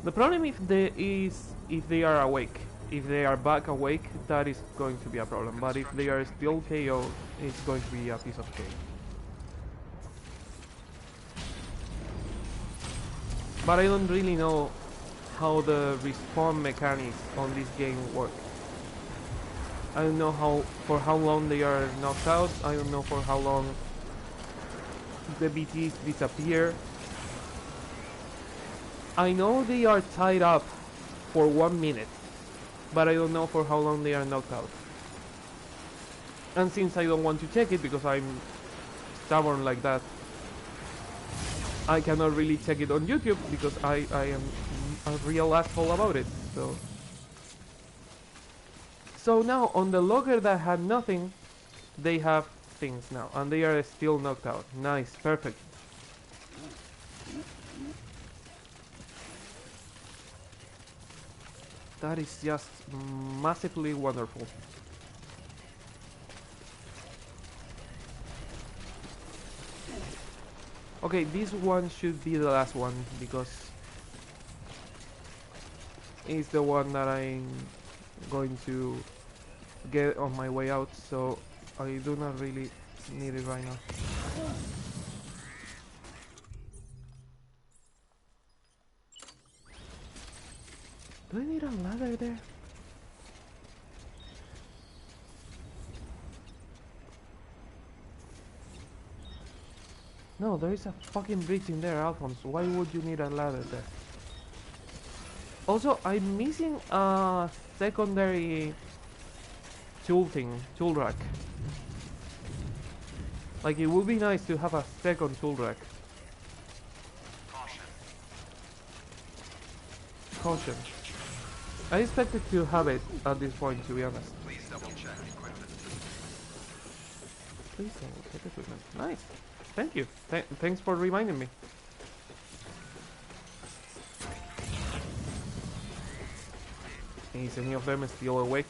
The problem if they are awake. If they are back awake, that is going to be a problem. But if they are still KO, it's going to be a piece of cake. But I don't really know how the respawn mechanics on this game work. I don't know for how long they are knocked out. I don't know for how long the BTs disappear. I know they are tied up for 1 minute, but I don't know for how long they are knocked out. And since I don't want to check it because I'm stubborn like that, I cannot really check it on YouTube because I am a real asshole about it. So now on the logger that had nothing, they have things now, and they are still knocked out. Nice, perfect. That is just massively wonderful. Okay, this one should be the last one because it's the one that I'm going to get on my way out, so I do not really need it right now. Do I need a ladder there? No, there is a fucking bridge in there, Alphonse. Why would you need a ladder there? Also, I'm missing a secondary tool rack. Like, it would be nice to have a second tool rack. Caution. I expected to have it at this point, to be honest. Please double check equipment. Please double check equipment. Nice. Thank you. Thanks for reminding me. Is any of them still awake?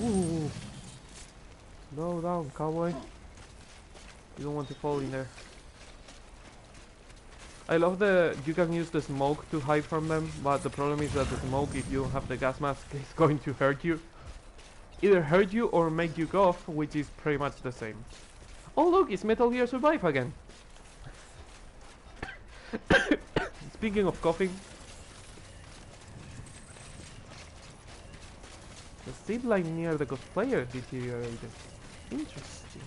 Ooh. Slow down, cowboy. You don't want to fall in there. I love the you can use the smoke to hide from them, but the problem is that the smoke, if you don't have the gas mask, is going to hurt you. Either hurt you or make you cough, which is pretty much the same. Oh look, it's Metal Gear Survive again. Speaking of coughing, the zip line near the cosplayer deteriorated. Interesting.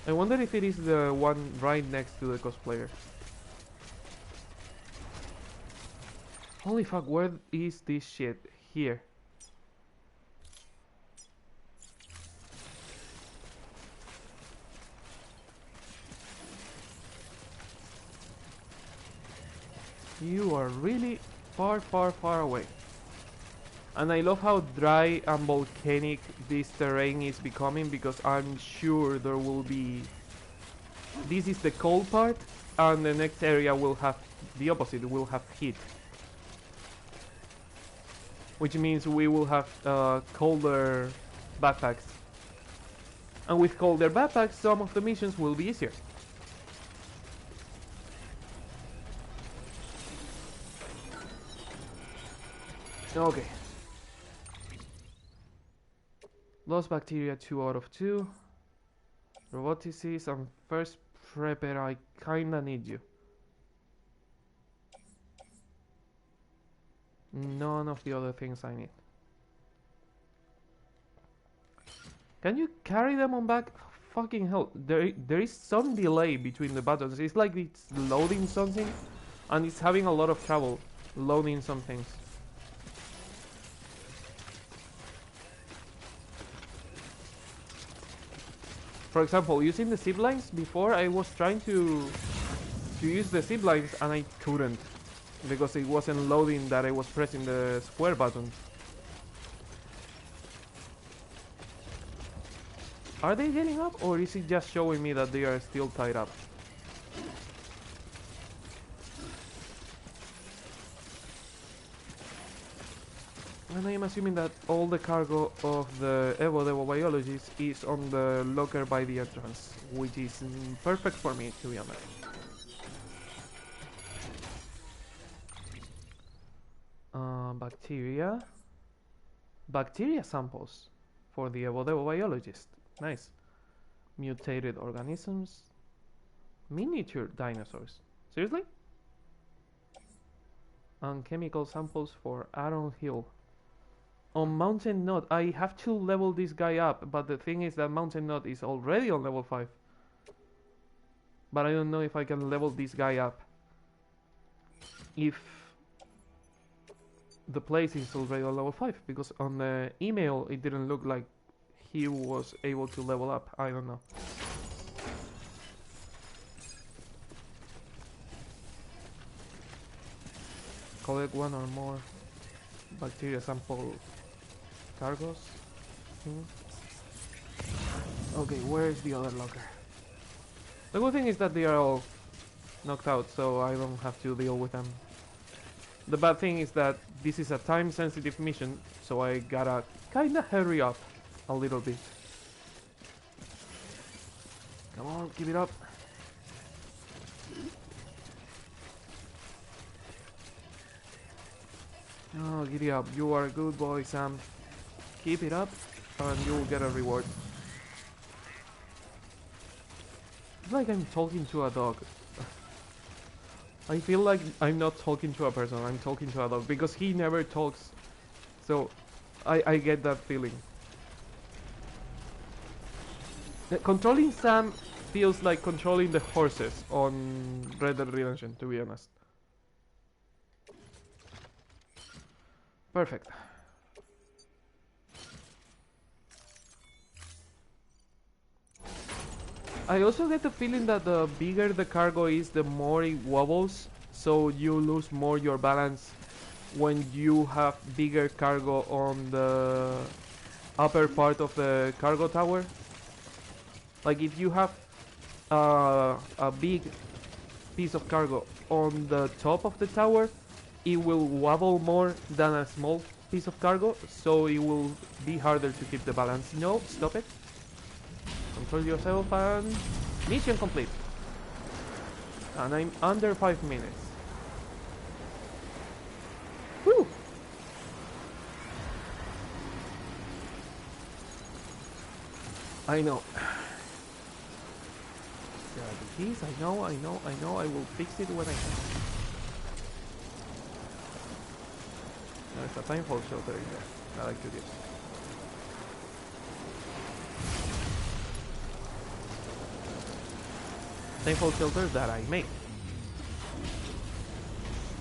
I wonder if it is the one right next to the cosplayer. Holy fuck, where is this shit? Here. You are really far, far, far away. And I love how dry and volcanic this terrain is becoming, because I'm sure there will be... This is the cold part, and the next area will have the opposite, will have heat. Which means we will have colder backpacks. And with colder backpacks, some of the missions will be easier. Okay. Lost bacteria 2 out of 2. Roboticist and first prepper, I kinda need you. None of the other things I need. Can you carry them on back? Fucking hell, there is some delay between the buttons. It's like it's loading something and it's having a lot of trouble loading some things. For example, using the zip lines, before I was trying to use the zip lines and I couldn't, because it wasn't loading that I was pressing the square button. Are they getting up, or is it just showing me that they are still tied up? And I am assuming that all the cargo of the Evo biologist is on the locker by the entrance, which is perfect for me, to be honest. Bacteria. Bacteria samples for the Evo biologist. Nice. Mutated organisms. Miniature dinosaurs. Seriously? And chemical samples for Aaron Hill. On Mountain Knot, I have to level this guy up, but the thing is that Mountain Knot is already on level 5. But I don't know if I can level this guy up if the place is already on level 5, because on the email it didn't look like he was able to level up. I don't know. Collect one or more bacteria sample cargos. Okay, where is the other locker? The good thing is that they are all knocked out, so I don't have to deal with them. The bad thing is that this is a time-sensitive mission, so I gotta kinda hurry up a little bit. Come on, keep it up. Oh, giddy up. You are a good boy, Sam. Keep it up, and you'll get a reward. It's like I'm talking to a dog. I feel like I'm not talking to a person, I'm talking to a dog, because he never talks. So, I get that feeling. Controlling Sam feels like controlling the horses on Red Dead Redemption, to be honest. Perfect. I also get the feeling that the bigger the cargo is, the more it wobbles, so you lose more your balance when you have bigger cargo on the upper part of the cargo tower. Like if you have a big piece of cargo on the top of the tower, it will wobble more than a small piece of cargo, so it will be harder to keep the balance. No, stop it. Control yourself and mission complete. And I'm under 5 minutes. Whew! I know. This, I know, I will fix it when I can. There's a time hold shelter in there. I like to do. Time hold shelter that I made.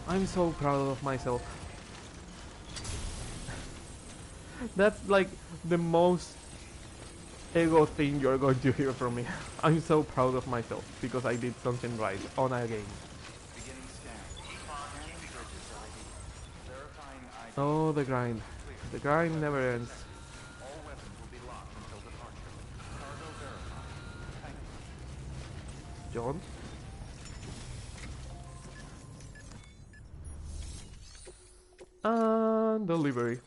I'm so proud of myself. That's like the most ego thing you're going to hear from me. I'm so proud of myself because I did something right on a game. Beginning scan. Scanning bridges ID. Verifying ID. Oh, the grind. The grind never ends. All weapons will be locked until departure. Cargo verified. Thank you. John? And delivery.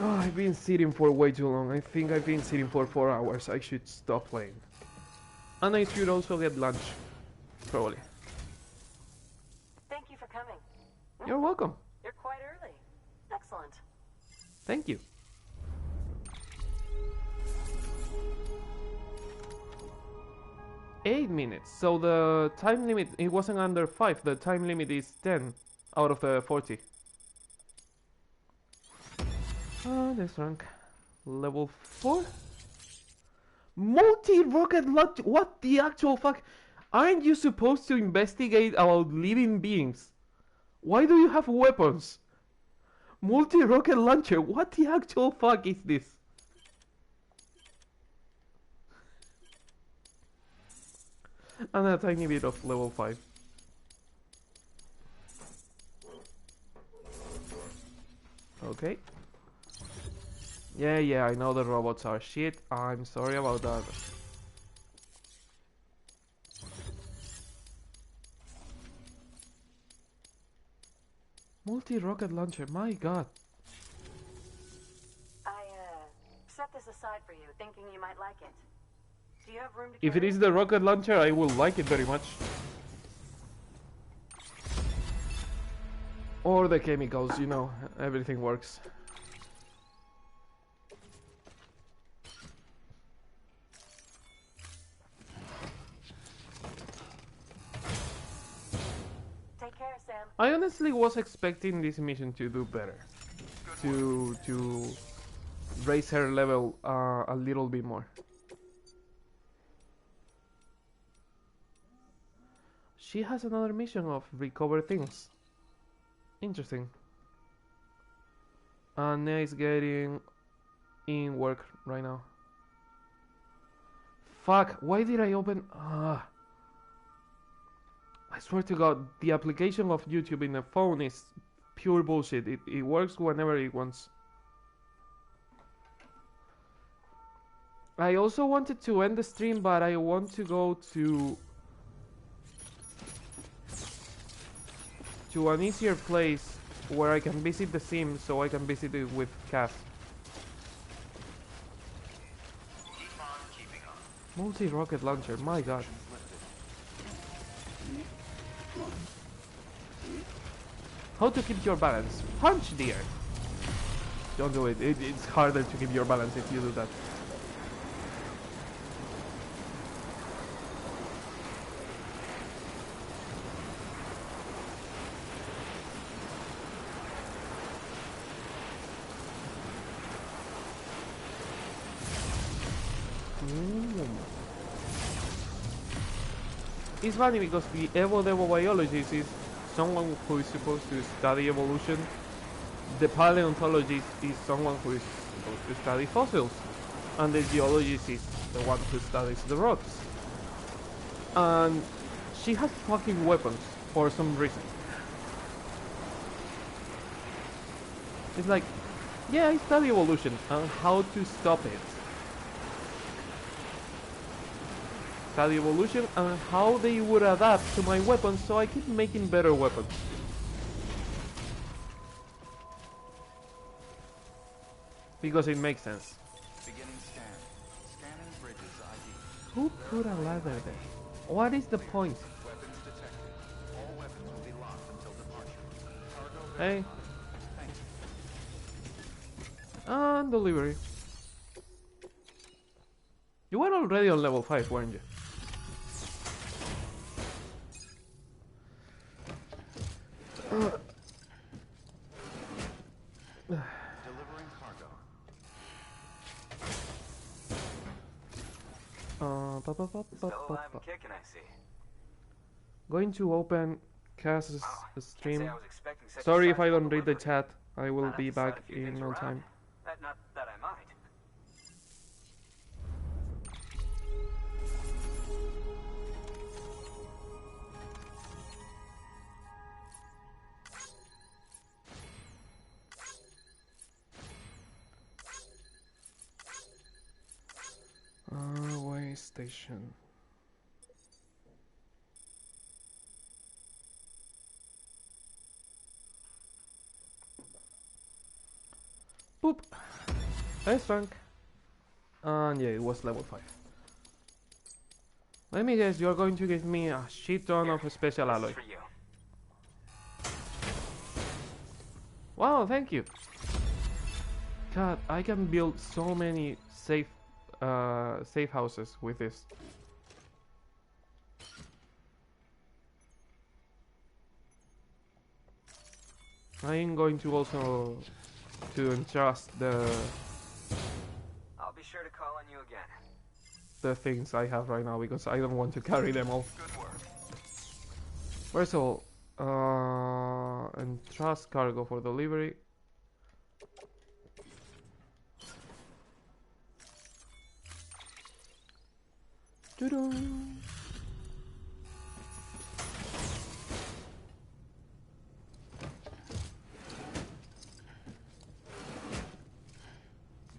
Oh, I've been sitting for way too long. I think I've been sitting for 4 hours. I should stop playing. And I should also get lunch. Probably. Thank you for coming. You're welcome. You're quite early. Excellent. Thank you. Eight minutes. So the time limit, it wasn't under 5. The time limit is 10 out of the 40. This rank. Level 4? Multi-rocket launch. What the actual fuck? Aren't you supposed to investigate about living beings? Why do you have weapons? Multi-rocket launcher. What the actual fuck is this? And a tiny bit of level 5. Okay. Yeah, I know the robots are shit. I'm sorry about that. Multi-rocket launcher, my god. I, set this aside for you, thinking you might like it. Do you have room to If it carry is the rocket launcher, I will like it very much. Or the chemicals, you know, everything works. Take care, Sam. I honestly was expecting this mission to do better. To raise her level a little bit more. She has another mission of recover things. Interesting. Anna is getting in work right now. Fuck, why did I open... I swear to god, the application of YouTube in the phone is pure bullshit. It works whenever it wants. I also wanted to end the stream, but I want to go to an easier place where I can visit the sim, so I can visit it with Cass. Multi-rocket launcher, my god. How to keep your balance? Punch the air. Don't do it. It's harder to keep your balance if you do that. It's funny because the Evo biologist is someone who is supposed to study evolution. The paleontologist is someone who is supposed to study fossils. And the geologist is the one who studies the rocks. And she has fucking weapons for some reason. It's like, Yeah, it's that evolution and how to stop it. That evolution and how they would adapt to my weapons, so I keep making better weapons. Because it makes sense. Beginning scan. Scanning bridges ID. Who put a ladder there? What is the point? Weapons detected. All weapons will be locked until departure. Cargo Hey. verified. Thank you. And delivery. You were already on level 5, weren't you? Delivering cargo. Still alive and kicking, I see. Going to open Cass's Wow, can't stream. say I was expecting such a Sorry if I sizable don't read the delivery. chat. I will Might have be to slide back a few in things no around. time. Not that I might. Way station. Boop. Hey, Frank. And yeah, it was level 5. Let me guess, you're going to give me a shit ton of a special This alloy. is for you. Wow, thank you. God, I can build so many safe houses with this. I am going to also to entrust I'll be sure to call on you again. the things I have right now because I don't want to carry them all. Good work. First of all, entrust cargo for delivery. Ta-da!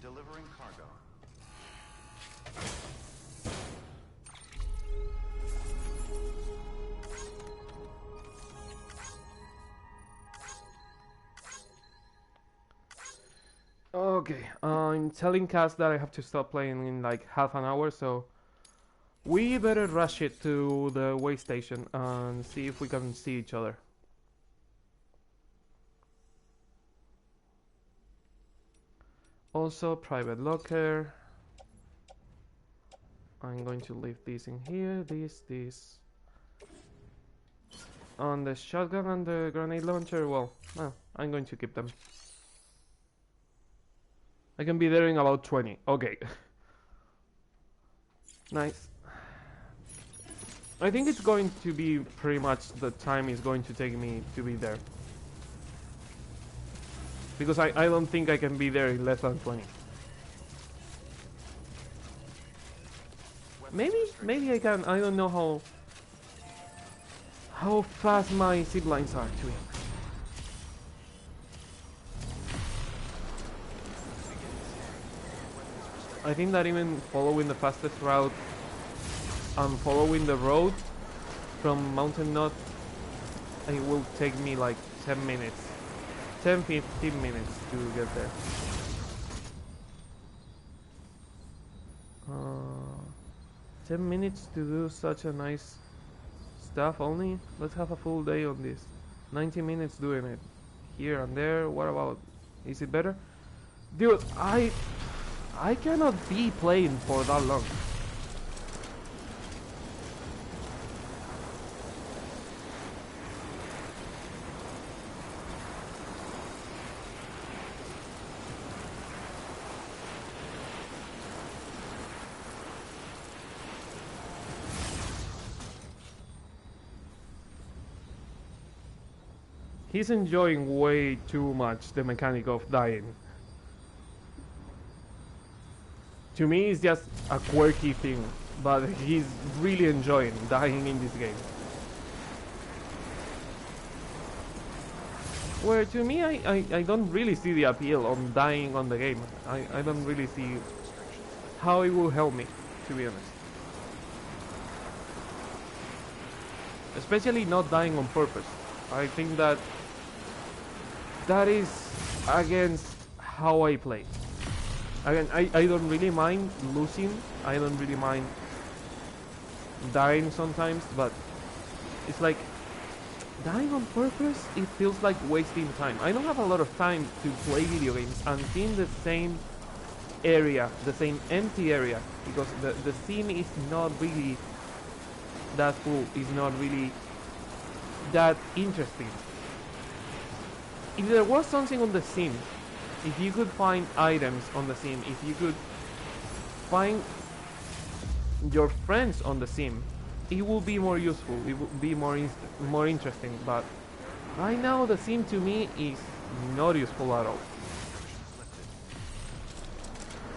Delivering cargo. Okay, I'm telling Cass that I have to stop playing in like half an hour, so we better rush it to the way station and see if we can see each other. Also, private locker. I'm going to leave this in here, this. On the shotgun and the grenade launcher, well, I'm going to keep them. I can be there in about 20. Okay. Nice. I think it's going to be pretty much the time is going to take me to be there. Because I don't think I can be there in less than 20. Maybe I can. I don't know how fast my zip lines are, to be honest. I think that even following the fastest route and following the road from Mountain Knot, it will take me like 10 minutes. 10-15 minutes to get there. 10 minutes to do such a nice stuff only? Let's have a full day on this. 90 minutes doing it. Here and there, what about... Is it better? Dude, I cannot be playing for that long. He's enjoying way too much the mechanic of dying. To me, it's just a quirky thing, but he's really enjoying dying in this game. Where to me, I don't really see the appeal on dying on the game. I don't really see how it will help me, to be honest. Especially not dying on purpose. I think that that is against how I play. Again, I don't really mind losing. I don't really mind dying sometimes, but it's like dying on purpose, it feels like wasting time. I don't have a lot of time to play video games and in the same area, the same empty area, because the scene is not really that cool, is not really that interesting. If there was something on the scene, if you could find items on the scene, if you could find your friends on the scene, it will be more useful, it will be more interesting, but right now the scene to me is not useful at all.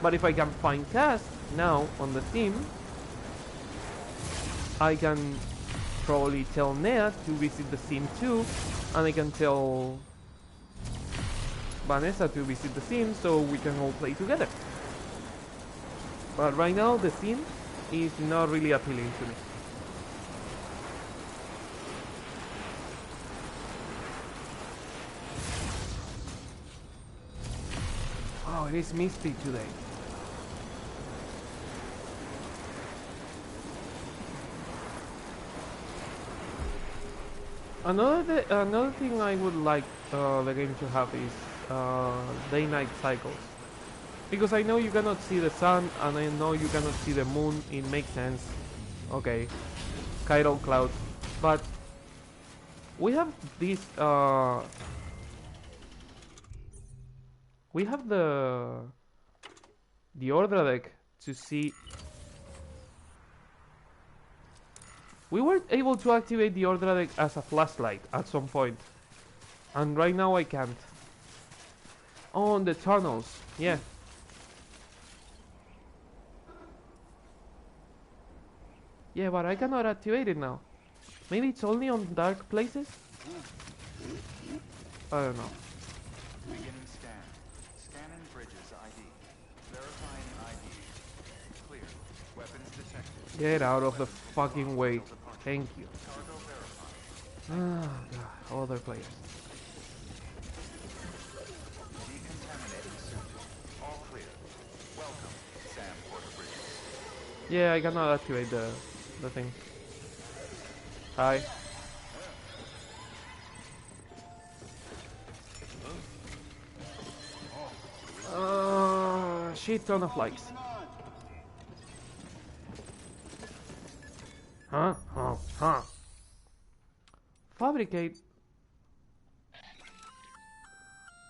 But if I can find Cass now on the scene, I can probably tell Nea to visit the scene too, and I can tell Vanessa to visit the scene so we can all play together. But right now the scene is not really appealing to me. Oh, it is misty today. Another thing I would like the game to have is day-night cycles. Because I know you cannot see the sun and I know you cannot see the moon, it makes sense. Okay, chiral clouds. But we have this we have the order deck to see. We were able to activate the order deck as a flashlight at some point, and right now I can't. Oh, on the tunnels, yeah. Yeah, but I cannot activate it now. Maybe it's only on dark places? I don't know. Beginning scan. Scanning bridges ID. Verifying ID. Clear. Weapons detected. Get out of the fucking way. Thank you. Cargo verified. Ah, God, other players. Decontaminating suit. All clear. Welcome, Sam Porter Bridges. Yeah, I cannot activate the thing. Hi. Shit ton of likes. Huh? Huh? Fabricate.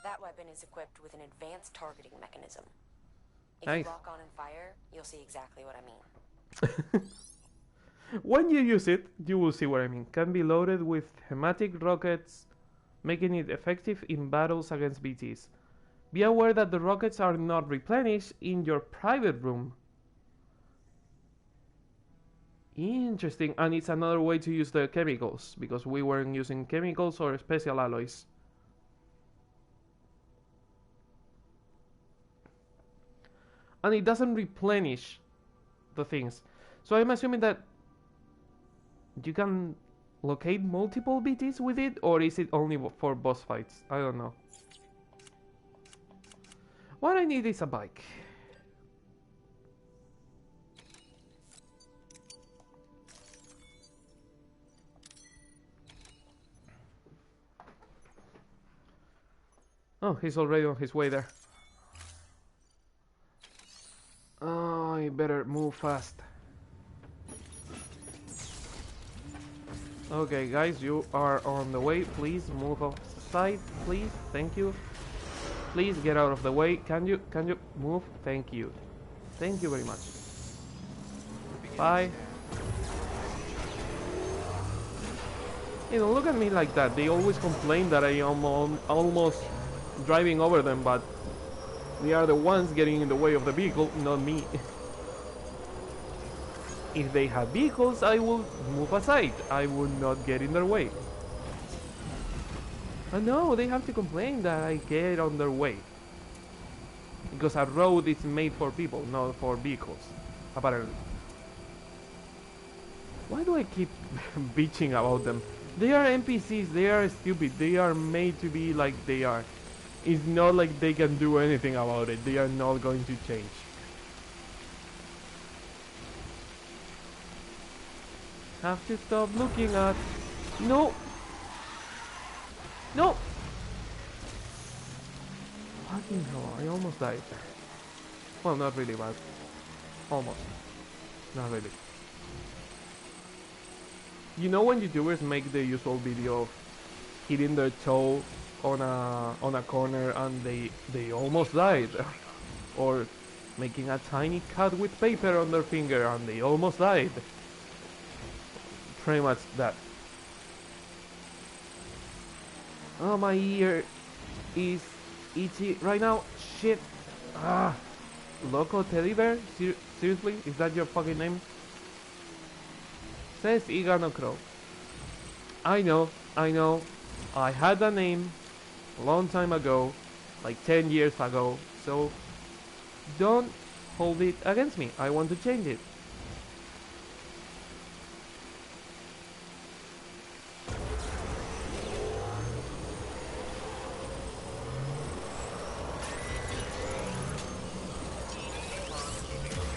That weapon is equipped with an advanced targeting mechanism. If Nice. you lock on and fire, you'll see exactly what I mean. When you use it, you will see what I mean. Can be loaded with hematic rockets, making it effective in battles against BTs. Be aware that the rockets are not replenished in your private room. Interesting, and it's another way to use the chemicals, because we weren't using chemicals or special alloys. And it doesn't replenish the things. So I'm assuming that you can locate multiple BTs with it, or is it only for boss fights? I don't know. What I need is a bike. Oh, he's already on his way there. Oh, I better move fast. Okay, guys, you are on the way. Please move aside, please. Thank you. Please get out of the way. Can you move? Thank you. Thank you very much. Bye. You know, look at me like that. They always complain that I am almost driving over them, but they are the ones getting in the way of the vehicle, not me. If they have vehicles, I will move aside. I will not get in their way. No, they have to complain that I get on their way. Because a road is made for people, not for vehicles. Apparently. Why do I keep bitching about them? They are NPCs, they are stupid, they are made to be like they are. It's not like they can do anything about it, they are not going to change. Have to stop looking at... No! No! Fucking hell, I almost died. Well, not really, but almost. Not really. You know when YouTubers make the usual video of hitting their toe on a corner and they almost died, or making a tiny cut with paper on their finger and they almost died. Pretty much that. Oh, my ear is itchy right now. Shit. Ah. Loco Teddy Bear? Seriously? Is that your fucking name? Says Igano Crow. I know. I had a name a long time ago, like 10 years ago, so don't hold it against me. I want to change it.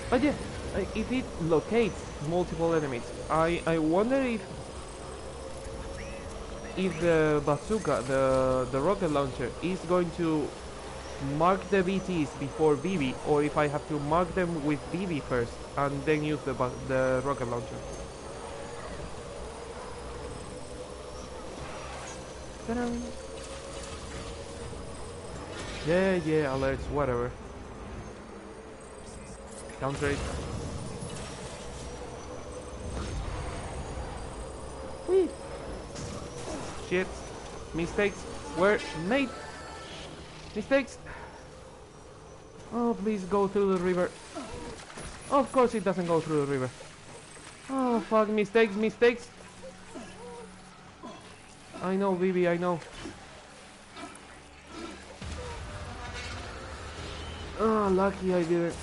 But yeah, if it locates multiple enemies, I wonder if the bazooka, the rocket launcher, is going to mark the BTs before BB, or if I have to mark them with BB first and then use the rocket launcher. Ta-da! Yeah, alerts, whatever. Counter it. Whee! Shit. Mistakes were made. Mistakes. Oh, please go through the river. Of course it doesn't go through the river. Oh, fuck. Mistakes. I know, BB, I know. Oh, lucky I didn't.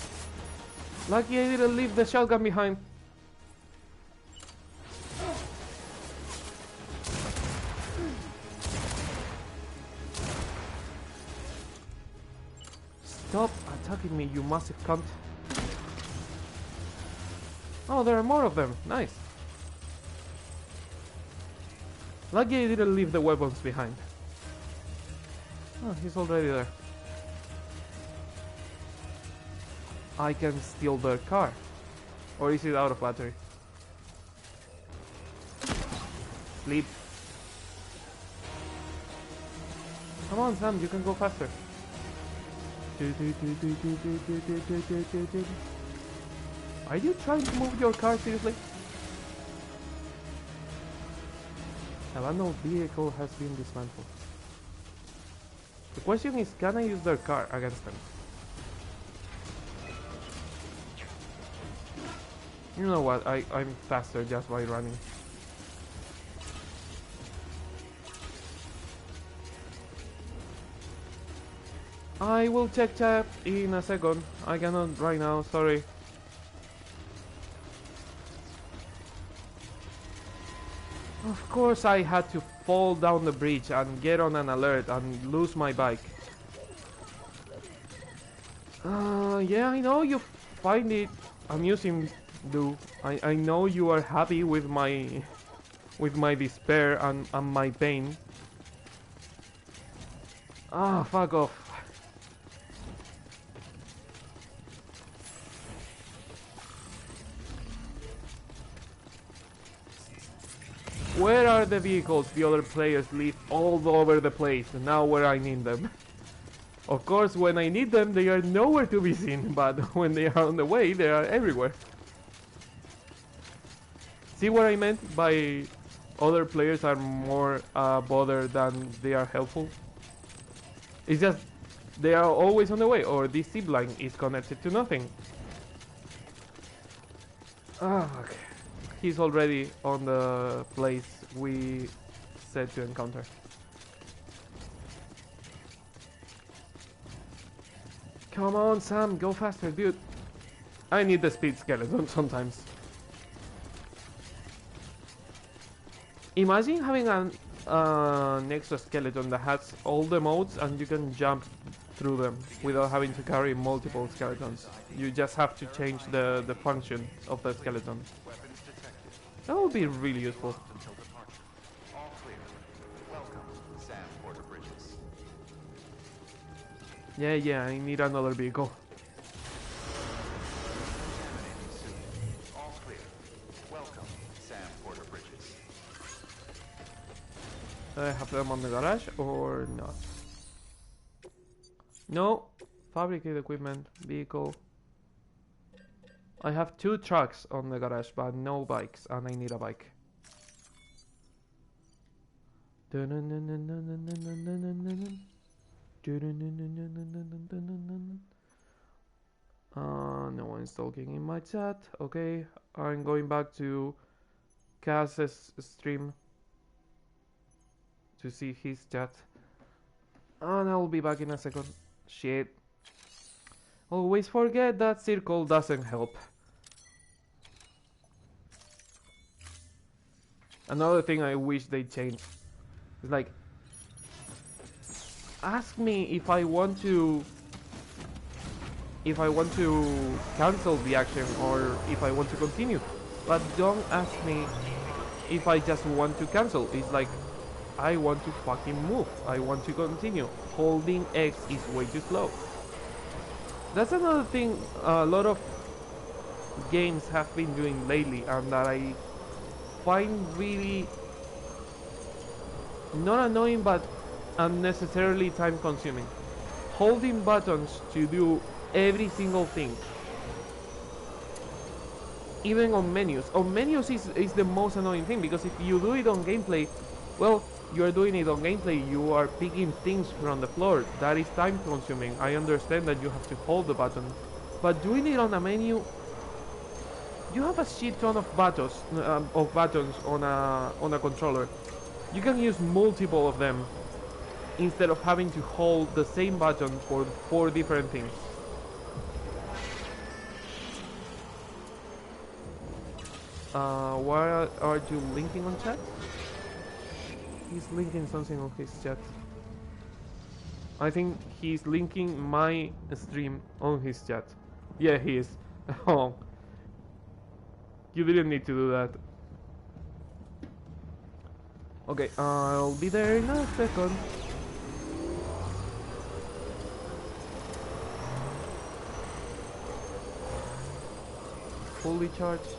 Lucky I didn't leave the shotgun behind. Stop attacking me, you massive cunt. Oh, there are more of them. Nice. Lucky I didn't leave the weapons behind. Oh, he's already there. I can steal their car. Or is it out of battery? Sleep. Come on, Sam, you can go faster. Are you trying to move your car, seriously? Abandoned vehicle has been dismantled. The question is, can I use their car against them? You know what, I'm faster just by running. I will check chat in a second. I cannot right now, sorry. Of course I had to fall down the bridge and get on an alert and lose my bike. Yeah, I know you find it amusing, do. I know you are happy with my despair and my pain. Ah, fuck off. Where are the vehicles the other players leave all over the place, now where I need them? Of course, when I need them, they are nowhere to be seen, but when they are on the way, they are everywhere. See what I meant by other players are more bothered than they are helpful? It's just, they are always on the way, or this zip line is connected to nothing. Ah, okay. He's already on the place we said to encounter. Come on, Sam, go faster, dude. I need the speed skeleton sometimes. Imagine having an exoskeleton that has all the modes and you can jump through them without having to carry multiple skeletons. You just have to change the function of the skeleton. Weapons detected. That would be really useful. Locked until departure. All clear. Welcome, Sam Porter Bridges. Yeah, I need another vehicle. Contaminating suit. All clear. Welcome, Sam Porter Bridges. I have them on the garage or not? No. Fabricate equipment, vehicle. I have 2 trucks on the garage, but no bikes, and I need a bike. No one's talking in my chat. Okay, I'm going back to Kaz's stream to see his chat. And I'll be back in a second. Shit. Always forget that circle doesn't help. Another thing I wish they changed is like, ask me if I want to cancel the action or if I want to continue, but don't ask me if I just want to cancel. It's like, I want to fucking move. I want to continue. Holding X is way too slow. That's another thing a lot of games have been doing lately, and that I find really not annoying but unnecessarily time consuming. Holding buttons to do every single thing. Even on menus. On menus is the most annoying thing, because if you do it on gameplay, well, you are doing it on gameplay, you are picking things from the floor. That is time consuming. I understand that you have to hold the button, but doing it on a menu, you have a shit ton of buttons on a controller. You can use multiple of them instead of having to hold the same button for 4 different things. Why are you linking on chat? He's linking something on his chat. I think he's linking my stream on his chat. Yeah, he is. Oh. You didn't need to do that. Okay, I'll be there in a second. Fully charged.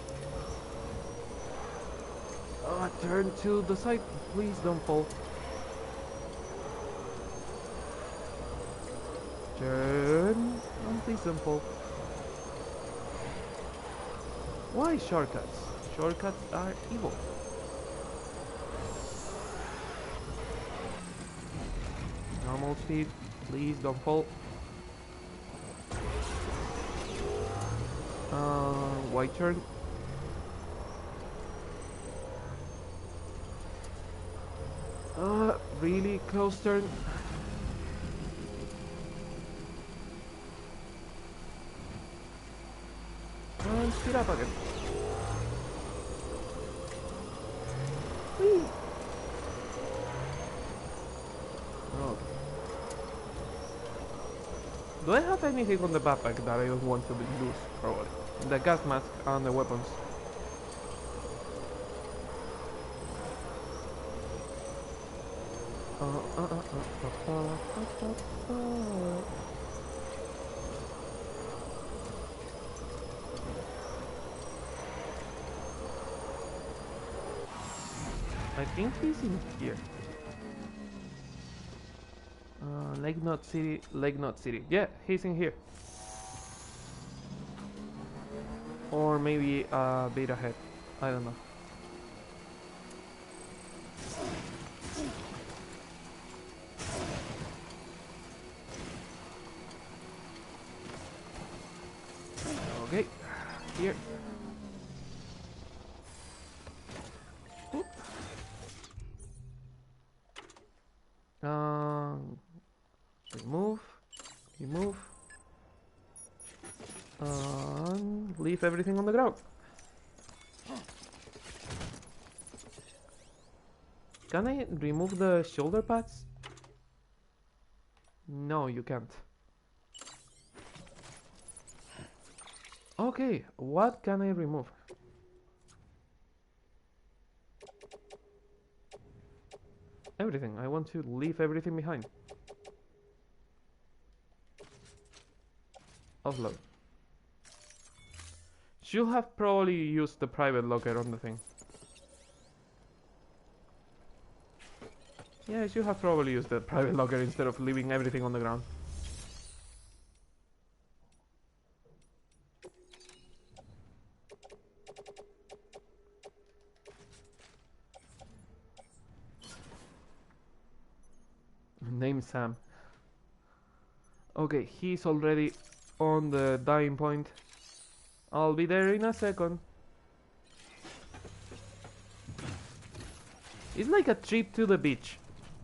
Turn to the side. Please don't fall. Turn. And please don't fall. Why shortcuts? Shortcuts are evil. Normal speed. Please don't fall. White turn. Really close turn. And speed up again. Whee! Okay. Do I have anything on the backpack that I don't want to lose? Probably. The gas mask and the weapons. I think he's in here. Lake Knot City. Yeah, he's in here. Or maybe a bit ahead. I don't know. Okay, here. Oop. Remove. And leave everything on the ground. Can I remove the shoulder pads? No, you can't. Okay, what can I remove? Everything. I want to leave everything behind. Offload. Should have probably used the private locker on the thing. Yeah, I should have probably used the private locker instead of leaving everything on the ground. Name Sam. Okay, he's already on the dying point. I'll be there in a second. It's like a trip to the beach,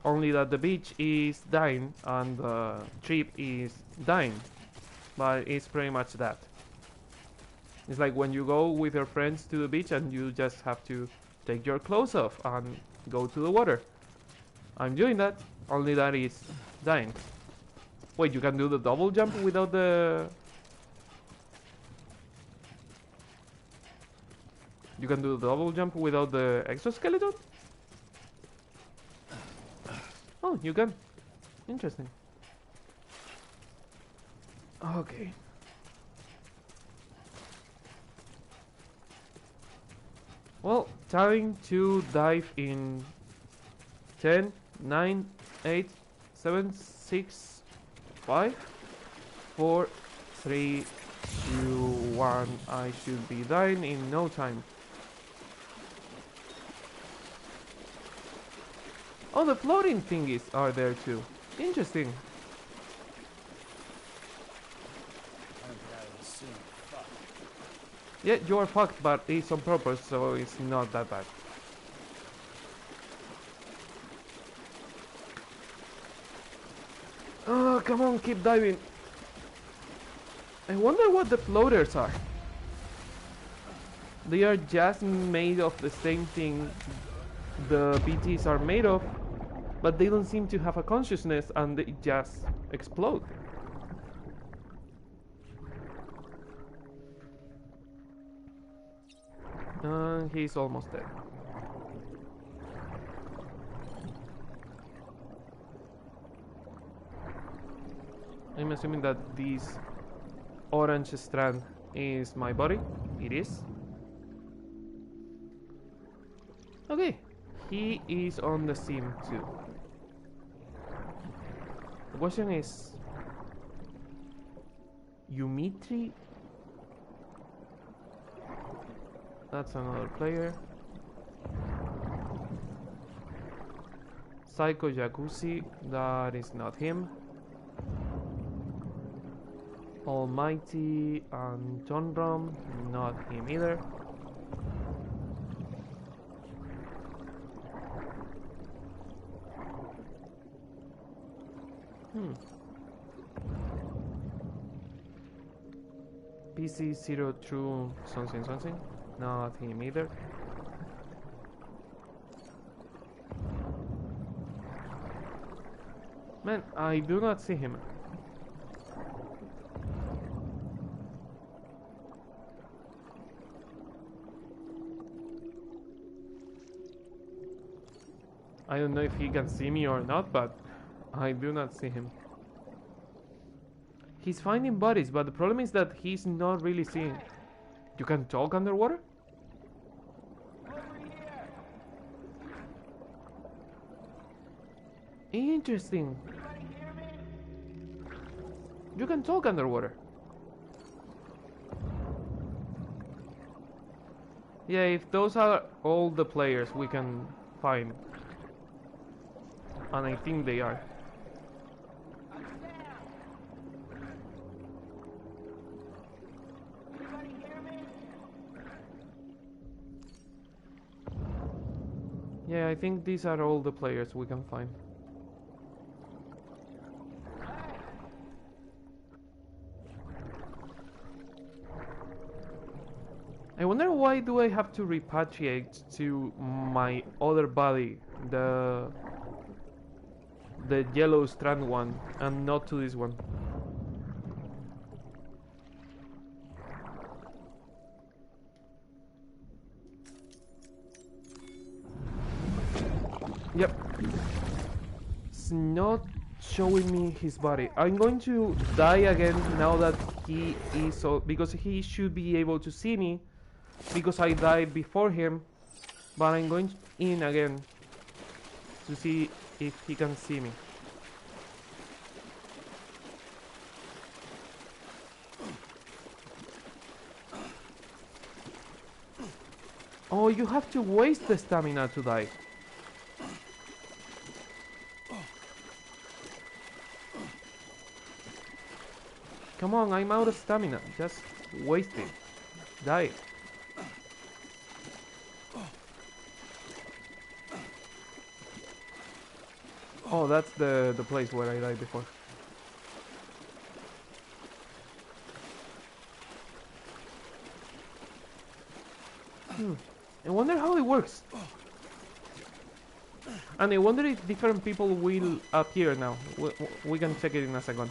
only that the beach is dying and the trip is dying, but it's pretty much that. It's like when you go with your friends to the beach and you just have to take your clothes off and go to the water. I'm doing that, only that is dying. Wait, you can do the double jump without the... You can do the double jump without the exoskeleton? Oh, you can. Interesting. Okay. Well, time to dive in 10, 9, 8, 7, 6, 5, 4, 3, 2, 1. I should be dying in no time. Oh, the floating thingies are there too. Interesting. I'm gonna get out of this soon. Fuck. Yeah, you are fucked, but it's on purpose, so it's not that bad. Oh, come on, keep diving. I wonder what the floaters are. They are just made of the same thing the BTs are made of, but they don't seem to have a consciousness and they just explode. He's almost dead. I'm assuming that this orange strand is my body. It is. Okay, he is on the sim too. The question is, Yumitri? That's another player. Psycho Jacuzzi, that is not him. Almighty and John Rom, not him either. PC02 something, not him either. Man, I do not see him. I don't know if he can see me or not, but I do not see him. He's finding bodies, but the problem is that he's not really seeing. You can talk underwater? Interesting. You can talk underwater. Yeah, if those are all the players we can find. And I think they are. Yeah, I think these are all the players we can find. I wonder why do I have to repatriate to my other body, the yellow strand one, and not to this one. Yep. It's not showing me his body. I'm going to die again now that he is so, because he should be able to see me because I died before him, but I'm going in again to see if he can see me. Oh, you have to waste the stamina to die. Come on, I'm out of stamina. Just waste it. Die. Oh, that's the place where I died before. I wonder how it works. And I wonder if different people will appear now. We can check it in a second.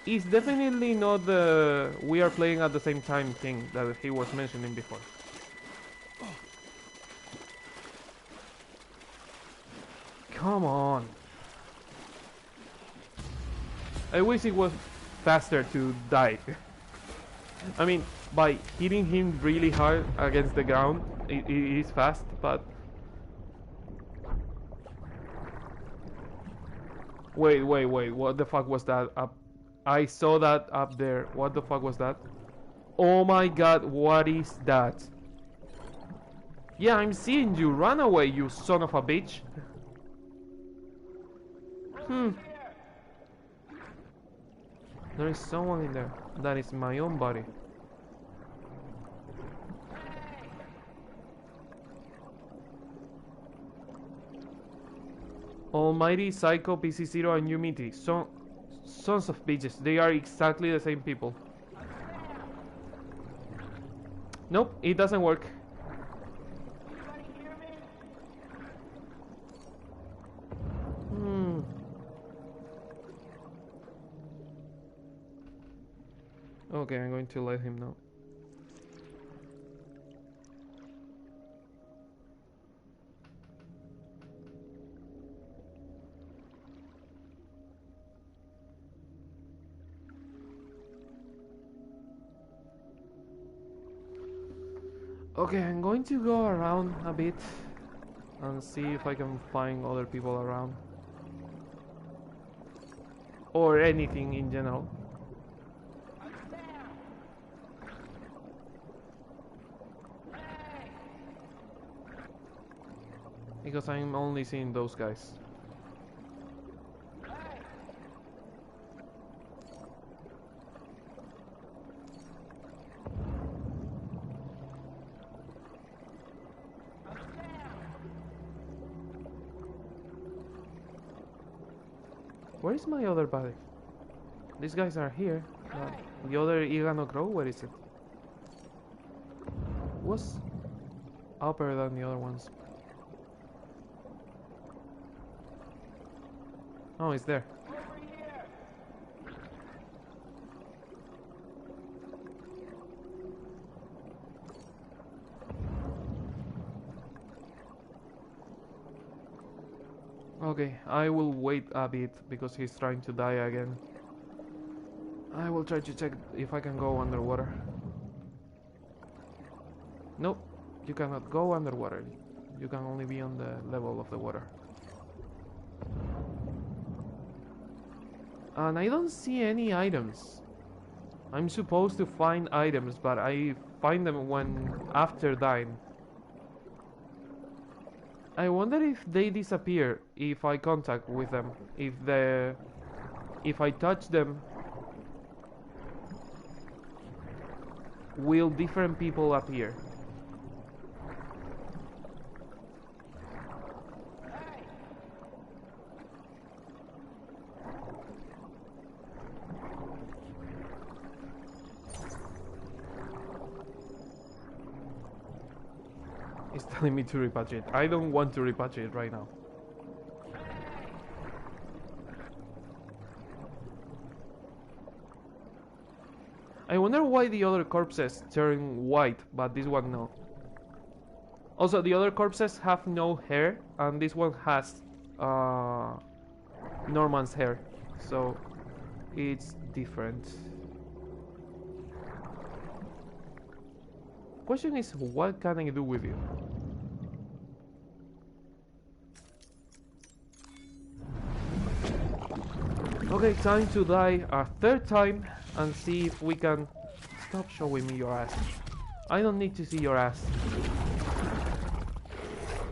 It's definitely not the we are playing at the same time thing that he was mentioning before. Come on. I wish it was faster to die. I mean, by hitting him really hard against the ground, it is fast, but... Wait, what the fuck was that up? I saw that up there. What the fuck was that? Oh my god, what is that? Yeah, I'm seeing you. Run away, you son of a bitch. There is someone in there. That is my own body. Almighty, Psycho, PC0 and Yumiti. Sons of bitches. They are exactly the same people. Nope, it doesn't work. Okay, I'm going to let him know. Okay, I'm going to go around a bit and see if I can find other people around. Or anything in general. Because I'm only seeing those guys. Where is my other body? These guys are here. The other Igano Crow, where is it? Was upper than the other ones. Oh, it's there. Okay, I will wait a bit because he's trying to die again. I will try to check if I can go underwater. Nope, you cannot go underwater. You can only be on the level of the water. And I don't see any items. I'm supposed to find items, but I find them when after dying. I wonder if they disappear if I contact with them. If I touch them, will different people appear? telling me to repatriate. I don't want to repatriate right now. I wonder why the other corpses turn white, but this one no. Also, the other corpses have no hair, and this one has Norman's hair, so it's different. Question is, what can I do with you? Okay, time to die a third time and see if we can... Stop showing me your ass. I don't need to see your ass.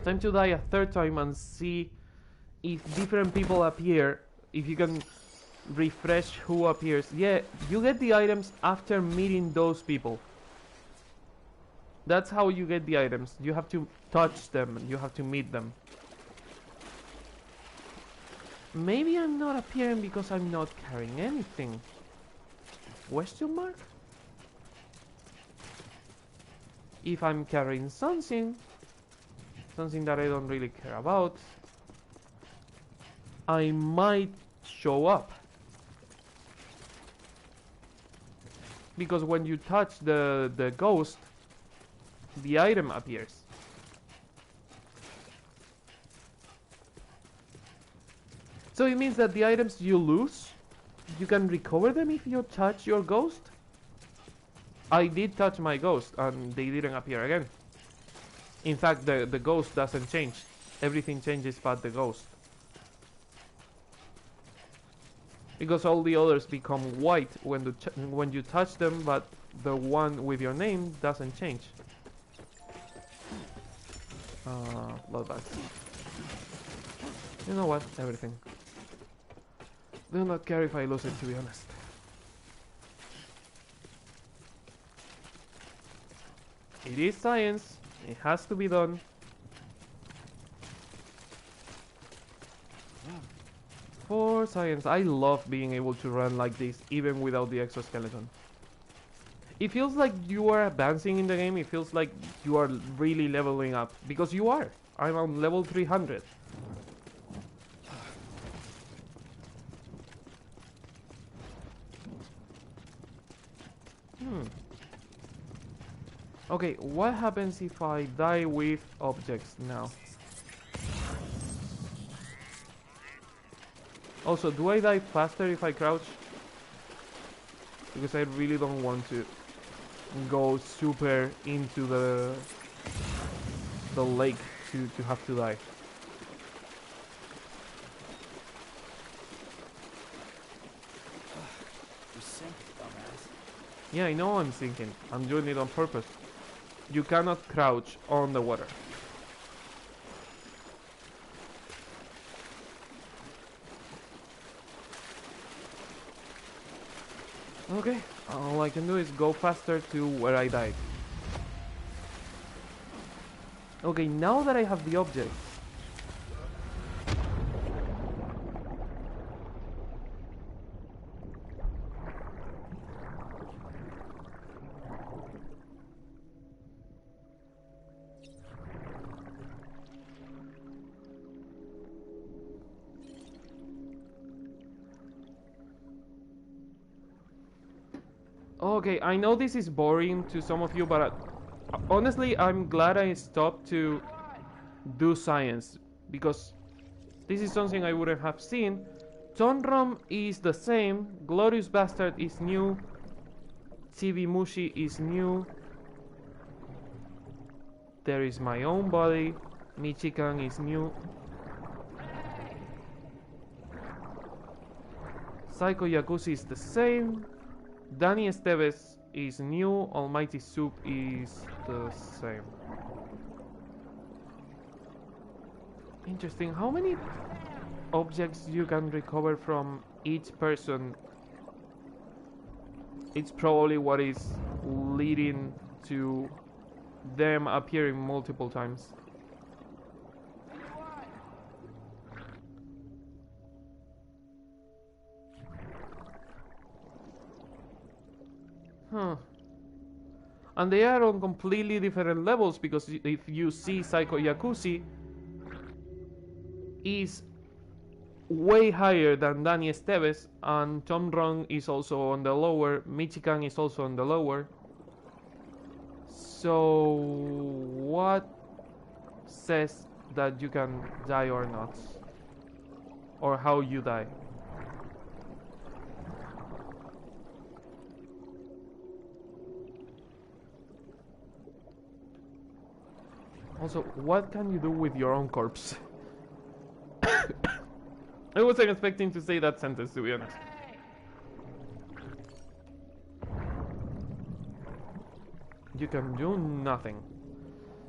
Time to die a third time and see if different people appear. If you can refresh who appears. Yeah, you get the items after meeting those people. That's how you get the items. You have to touch them. You have to meet them. Maybe I'm not appearing because I'm not carrying anything. Question mark? If I'm carrying something that I don't really care about, I might show up. Because when you touch the ghost, the item appears. So it means that the items you lose, you can recover them if you touch your ghost? I did touch my ghost and they didn't appear again. In fact, the ghost doesn't change. Everything changes but the ghost. Because all the others become white when you touch them, but the one with your name doesn't change. Bloodbags. You know what? Everything. Do not care if I lose it, to be honest. It is science. It has to be done. For science. I love being able to run like this, even without the exoskeleton. It feels like you are advancing in the game. It feels like you are really leveling up. Because you are. I'm on level 300. Okay, what happens if I die with objects now? Also, do I die faster if I crouch? Because I really don't want to go super into the lake to have to die. You're sinking, dumbass. Yeah, I know I'm sinking. I'm doing it on purpose. You cannot crouch on the water. Okay, all I can do is go faster to where I died. Okay, now that I have the objects. Okay, I know this is boring to some of you, but honestly, I'm glad I stopped to do science, because this is something I wouldn't have seen. Tonrom is the same, Glorious Bastard is new, TV Mushi is new, there is my own body, Michigan is new, Psycho Yakuza is the same, Danny Esteves is new, Almighty Soup is the same. Interesting, how many objects you can recover from each person? It's probably what is leading to them appearing multiple times. And they are on completely different levels, because if you see Psycho Yakuzi is way higher than Danny Esteves, and Tom Ron is also on the lower, Michigan is also on the lower. So what says that you can die or not? Or how you die? Also, what can you do with your own corpse? I wasn't expecting to say that sentence, to be honest. You can do nothing.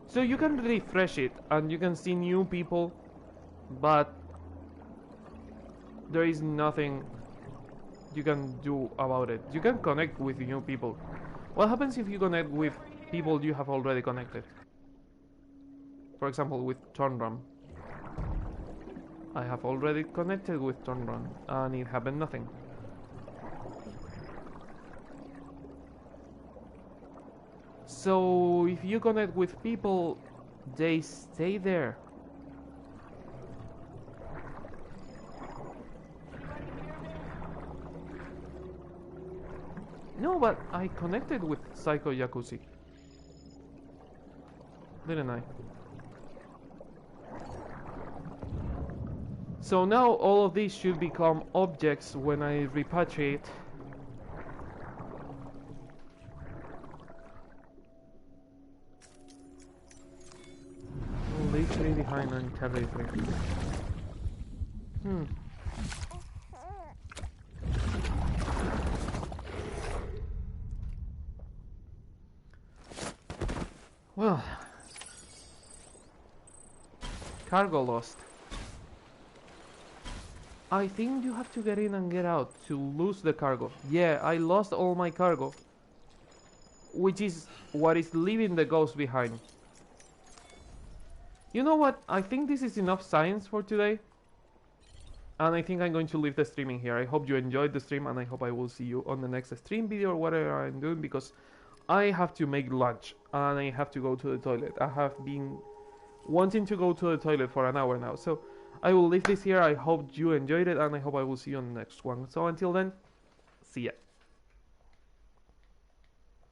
So you can refresh it and you can see new people, but there is nothing you can do about it. You can connect with new people. What happens if you connect with people you have already connected? For example, with Tornram. I have already connected with Tornram and it happened nothing. So if you connect with people, they stay there. No, but I connected with Psycho Yakuzi. Didn't I? So now all of these should become objects when I repatriate. Leave 3 behind and carry 3. Well, cargo lost. I think you have to get in and get out to lose the cargo. Yeah, I lost all my cargo, which is what is leaving the ghost behind. You know what? I think this is enough science for today. And I think I'm going to leave the streaming here. I hope you enjoyed the stream, and I hope I will see you on the next stream video or whatever I'm doing, because I have to make lunch and I have to go to the toilet. I have been wanting to go to the toilet for an hour now. So I will leave this here. I hope you enjoyed it, and I hope I will see you on the next one. So until then, see ya.